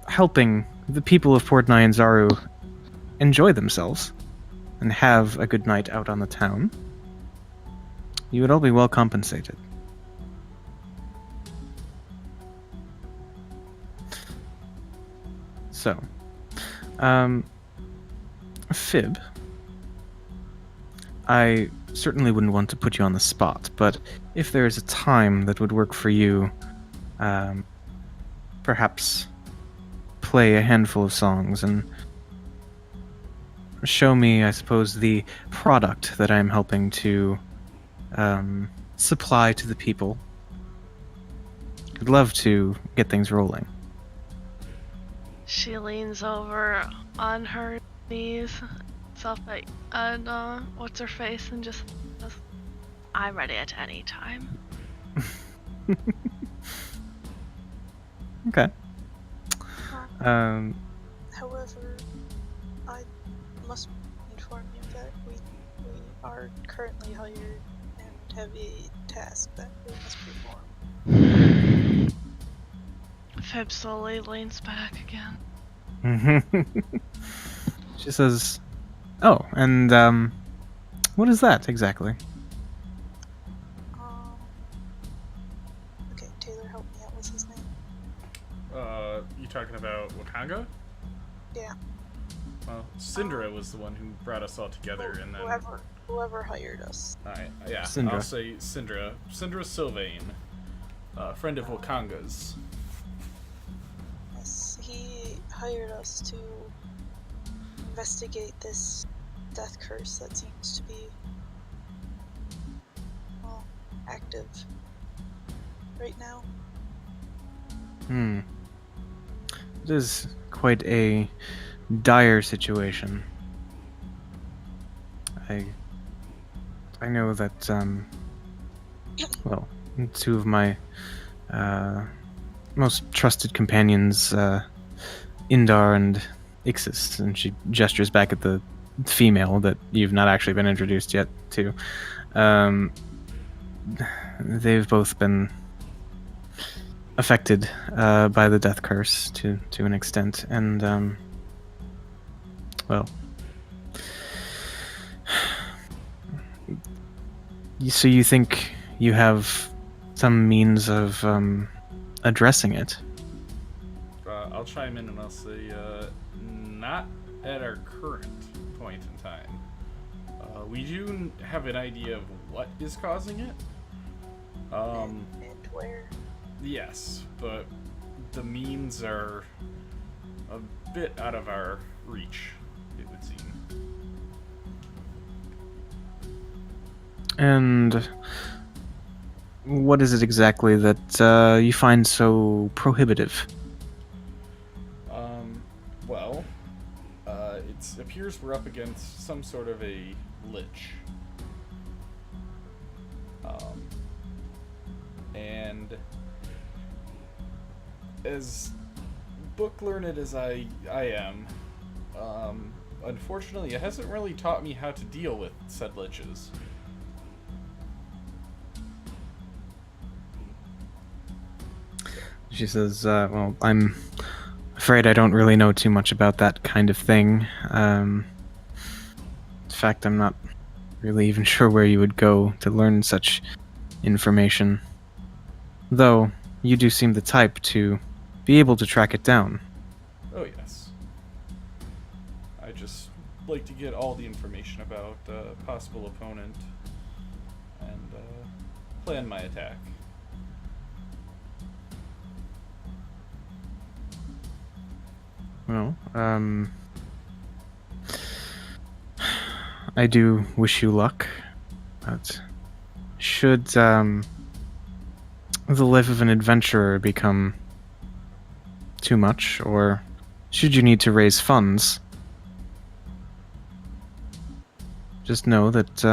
helping the people of Port Nyanzaru enjoy themselves and have a good night out on the town, you would all be well compensated. So, Fib, I certainly wouldn't want to put you on the spot, but if there is a time that would work for you, perhaps play a handful of songs and show me, I suppose, the product that I'm helping to supply to the people. I'd love to get things rolling. She leans over on her knees, self and what's her face, and just says, I'm ready at any time. Okay. However, I must inform you that we are currently hired and have a task that we must perform. Fib slowly leans back again. She says, "Oh, and what is that exactly?" Okay, Taylor, help me out. What's his name? You talking about Wakanga? Yeah. Well, Syndra was the one who brought us all together, and then Whoever hired us. yeah, Syndra. I'll say Syndra Sylvain, friend of Wakanga's. Yes, he hired us to investigate this death curse that seems to be, well, active right now. It is quite a dire situation. I know that, well, two of my most trusted companions, Indar and Ixis, and she gestures back at the female that you've not actually been introduced yet to. They've both been affected by the death curse to an extent, and well, so you think you have some means of addressing it? I'll chime in and I'll say, not at our current point in time. We do have an idea of what is causing it. And where? Yes, but the means are a bit out of our reach, it would seem. And what is it exactly that you find so prohibitive? Well, it appears we're up against some sort of a lich. And as book learned as I am, unfortunately, it hasn't really taught me how to deal with said liches. She says, well, I'm afraid I don't really know too much about that kind of thing. In fact, I'm not really even sure where you would go to learn such information. Though, you do seem the type to be able to track it down. Oh, yes. I just like to get all the information about a possible opponent and plan my attack. Well, I do wish you luck, but should, the life of an adventurer become too much, or should you need to raise funds, just know that,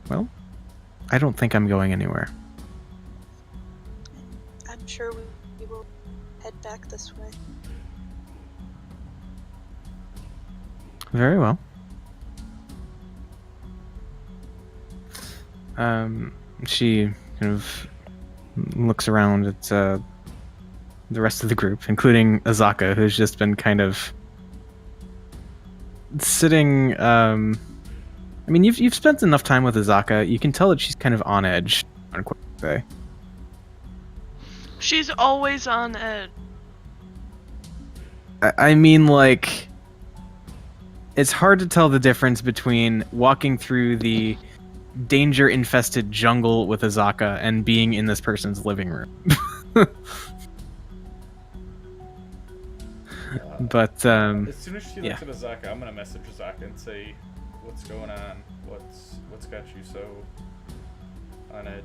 well, I don't think I'm going anywhere. I'm sure we will head back this way. Very well. She kind of looks around at the rest of the group, including Azaka, who's just been kind of sitting. I mean, you've spent enough time with Azaka. You can tell that she's kind of on edge. Say. She's always on edge. I mean, like, it's hard to tell the difference between walking through the danger-infested jungle with Azaka and being in this person's living room. But As soon as she yeah. looks at Azaka, I'm gonna message Azaka and say, "What's going on? What's got you so on edge?"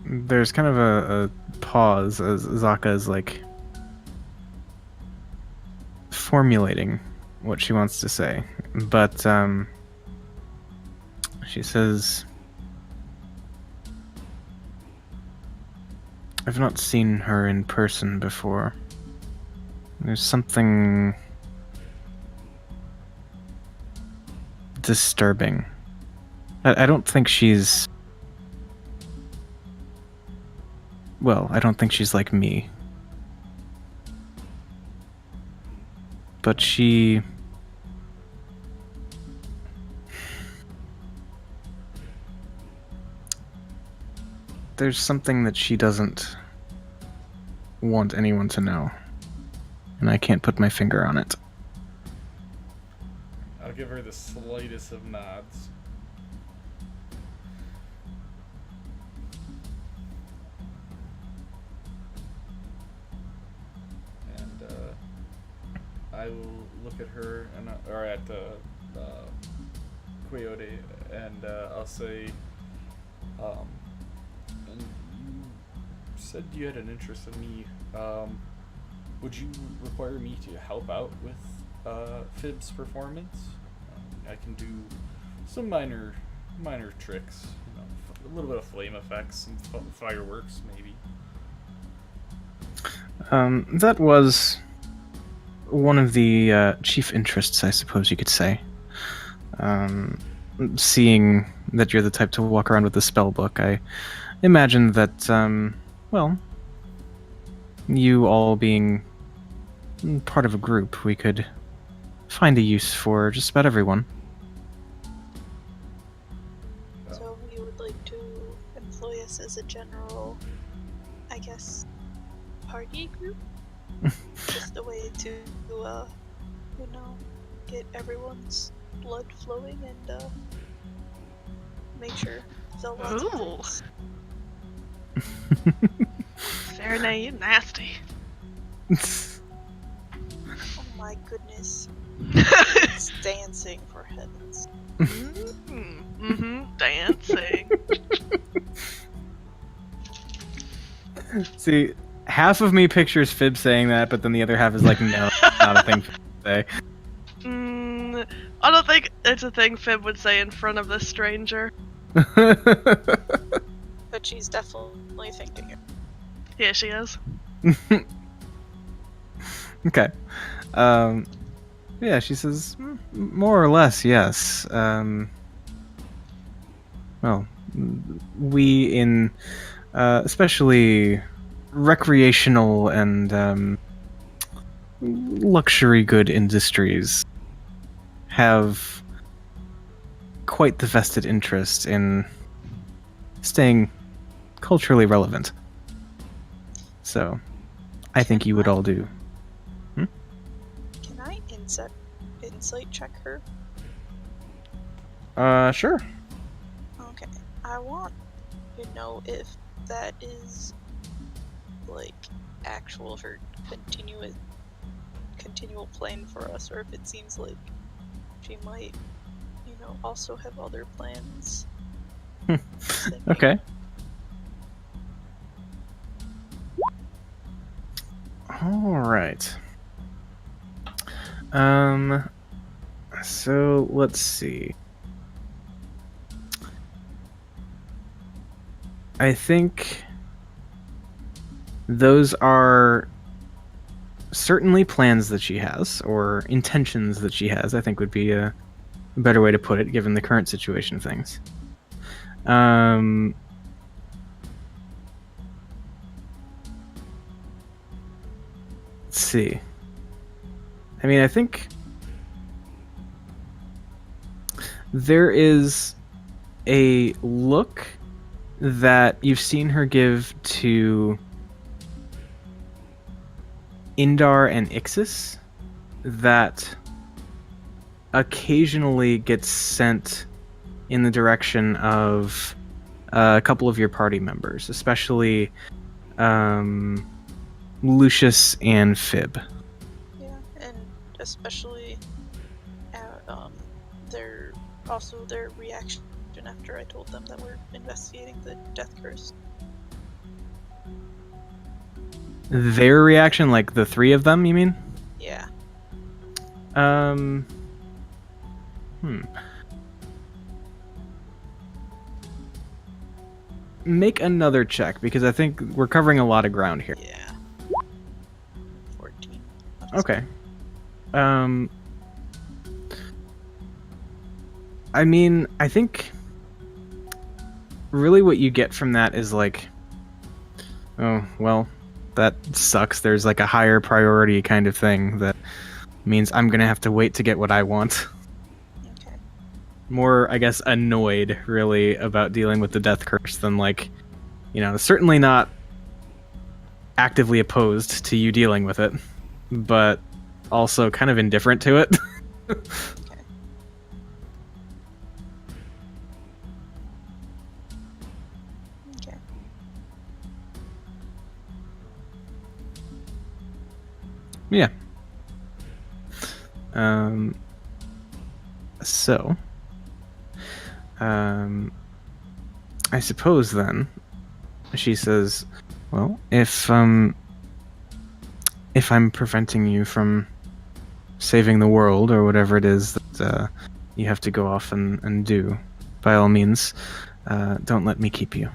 There's kind of a pause as Azaka is like formulating what she wants to say, but she says, "I've not seen her in person before. There's something disturbing. I don't think she's... Well, I don't think she's like me. But she... There's something that she doesn't want anyone to know. And I can't put my finger on it." I'll give her the slightest of nods. And I will look at her and or at Coyote, and I'll say, and you said you had an interest in me. Would you require me to help out with Fib's performance? I can do some minor tricks, a little bit of flame effects, some fireworks, maybe. That was one of the chief interests, I suppose you could say. Seeing that you're the type to walk around with a spell book, I imagine that, well, you all being part of a group, we could find a use for just about everyone. So you would like to employ us as a general, I guess, party group? Just a way to, get everyone's blood flowing and, make sure they'll lots of Ooh. things. Serenade, you nasty. Oh my goodness. It's dancing, for heavens. Dancing. See, half of me pictures Fib saying that, but then the other half is like, no, not a thing Fib would say. I don't think it's a thing Fib would say in front of this stranger. But she's definitely thinking it. Yeah, she is. Okay. Yeah, she says, more or less, yes. Well, we in, especially recreational and, luxury good industries have quite the vested interest in staying culturally relevant. So, I think you would all do. Can I insight check her? Sure. Okay. I want to know if that is like actual her continual plan for us, or if it seems like she might, also have other plans. Okay. All right. So let's see. I think those are certainly plans that she has, or intentions that she has, I think would be a better way to put it, given the current situation of things. Let's see. I mean, I think there is a look that you've seen her give to Indar and Ixis that occasionally gets sent in the direction of a couple of your party members, especially Lucius and Fib. Yeah, and especially their reaction after I told them that we're investigating the death curse. Their reaction, like the three of them, you mean? Yeah. Make another check, because I think we're covering a lot of ground here. Yeah. 14. Okay. I mean, I think really what you get from that is like, oh, well, that sucks. There's like a higher priority kind of thing that means I'm gonna have to wait to get what I want. Okay. More, I guess, annoyed really about dealing with the death curse than like, certainly not actively opposed to you dealing with it, but also kind of indifferent to it. Okay. Okay. Yeah. So, I suppose then, she says, well, if I'm preventing you from saving the world or whatever it is that you have to go off and do, by all means, don't let me keep you.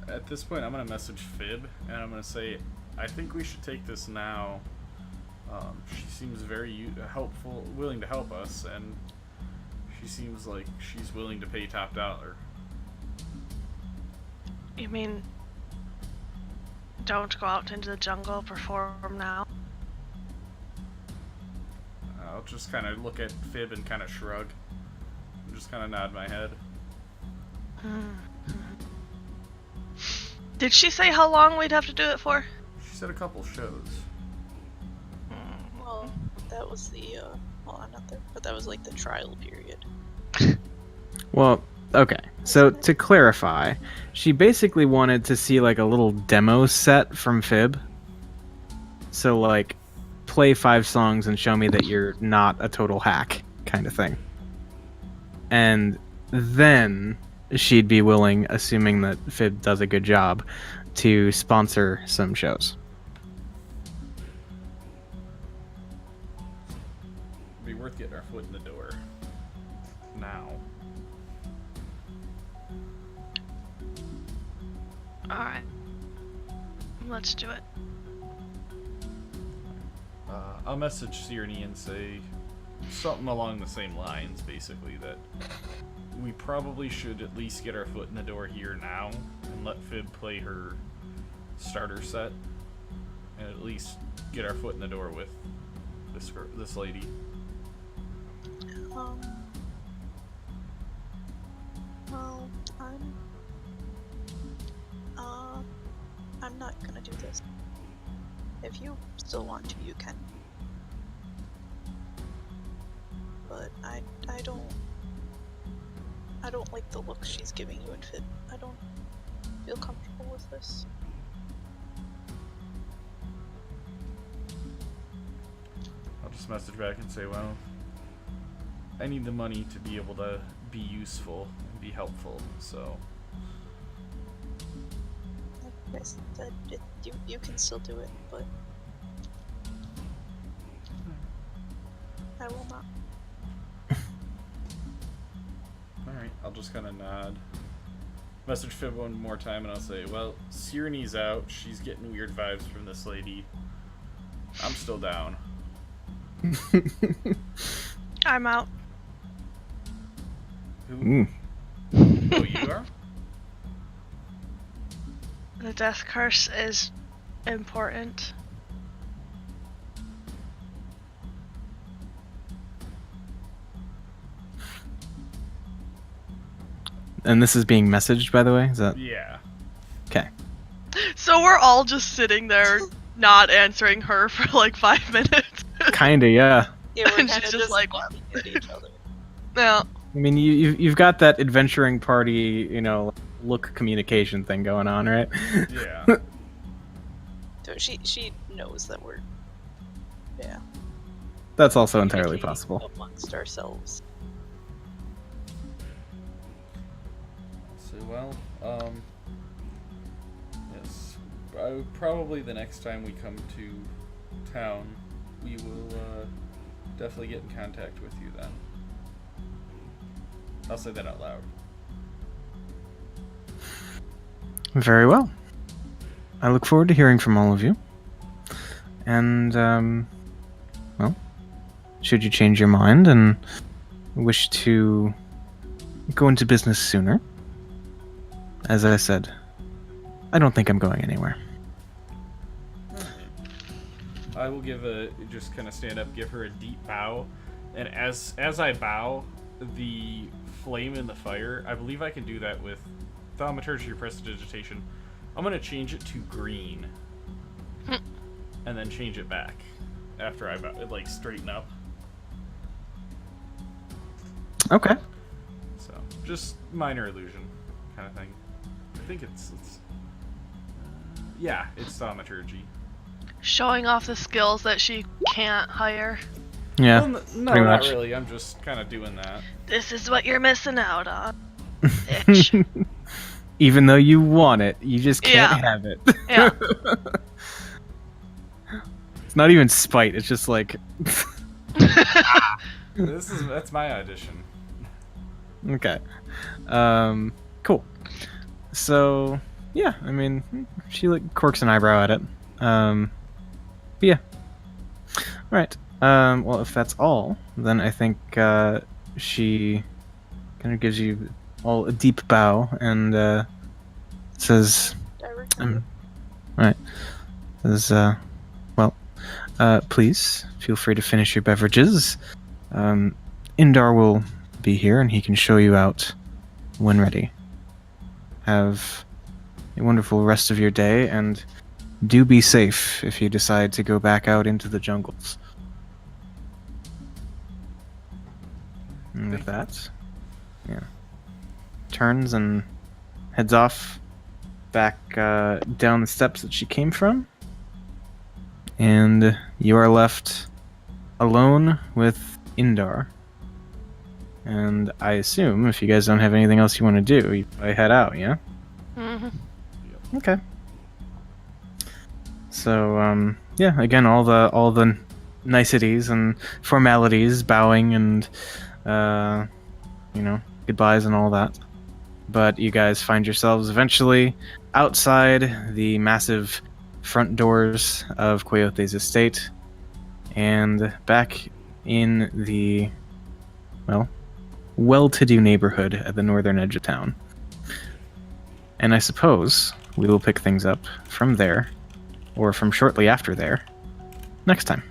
At this point, I'm going to message Fib, and I'm going to say, I think we should take this now. She seems very helpful, willing to help us, and she seems like she's willing to pay top dollar. You mean don't go out into the jungle, perform now? I'll just kind of look at Fib and kind of shrug. And just kind of nod my head. Did she say how long we'd have to do it for? She said a couple shows. Well, that was the not there, but that was like the trial period. Well, okay. So to clarify, she basically wanted to see like a little demo set from Fib. So like, play 5 songs and show me that you're not a total hack, kind of thing. And then she'd be willing, assuming that Fib does a good job, to sponsor some shows. It'd be worth getting our foot in the door. Now. Alright. Let's do it. I'll message Sierne and say something along the same lines, basically, that we probably should at least get our foot in the door here now and let Fib play her starter set and at least get our foot in the door with this lady. Well, I'm not gonna do this. If you still want to, you can. But I don't like the look she's giving you and Fib. I don't feel comfortable with this. I'll just message back and say, well, I need the money to be able to be useful and be helpful, so... Like I said, you can still do it, but I will not. Alright, I'll just kind of nod. Message Fib one more time and I'll say, well, Sierne's out. She's getting weird vibes from this lady. I'm still down. I'm out. Who? Oh, you are? The death curse is important. And this is being messaged, by the way? Is that Yeah. okay? So we're all just sitting there not answering her for like 5 minutes. Kinda, yeah. Yeah, we're And kind she's of just like, looking at each other. Yeah. I mean, you've got that adventuring party, look communication thing going on, right? Yeah. So she knows that we're That's also entirely communicating possible. amongst ourselves. So, well, yes. Probably the next time we come to town, we will definitely get in contact with you then. I'll say that out loud. Very well. I look forward to hearing from all of you. And, well, should you change your mind and wish to go into business sooner, as I said, I don't think I'm going anywhere. I will just kind of stand up, give her a deep bow, and as I bow, the flame in the fire, I believe I can do that with thaumaturgy or prestidigitation. I'm gonna change it to green, and then change it back after I like straighten up. Okay. So just minor illusion kind of thing. I think it's yeah, it's thaumaturgy. Showing off the skills that she can't hire. Yeah. Well, no, pretty not much. really. I'm just kind of doing that. This is what you're missing out on. Bitch. Even though you want it, you just can't Yeah. have it. Yeah. It's not even spite, it's just like, That's my audition. okay. Cool. So, yeah, I mean, she like quirks an eyebrow at it. But yeah. Alright. Well, if that's all, then I think she kind of gives you all a deep bow and says, Directly. right. Says, well, please feel free to finish your beverages. Indar will be here and he can show you out when ready. Have a wonderful rest of your day and do be safe if you decide to go back out into the jungles. And with that, yeah, turns and heads off back down the steps that she came from. And you are left alone with Indar. And I assume if you guys don't have anything else you want to do, you probably head out, yeah? Mhm. Okay. So, yeah, again, all the niceties and formalities, bowing and, goodbyes and all that. But you guys find yourselves eventually outside the massive front doors of Coyote's estate and back in the, well-to-do neighborhood at the northern edge of town. And I suppose we will pick things up from there, or from shortly after there, next time.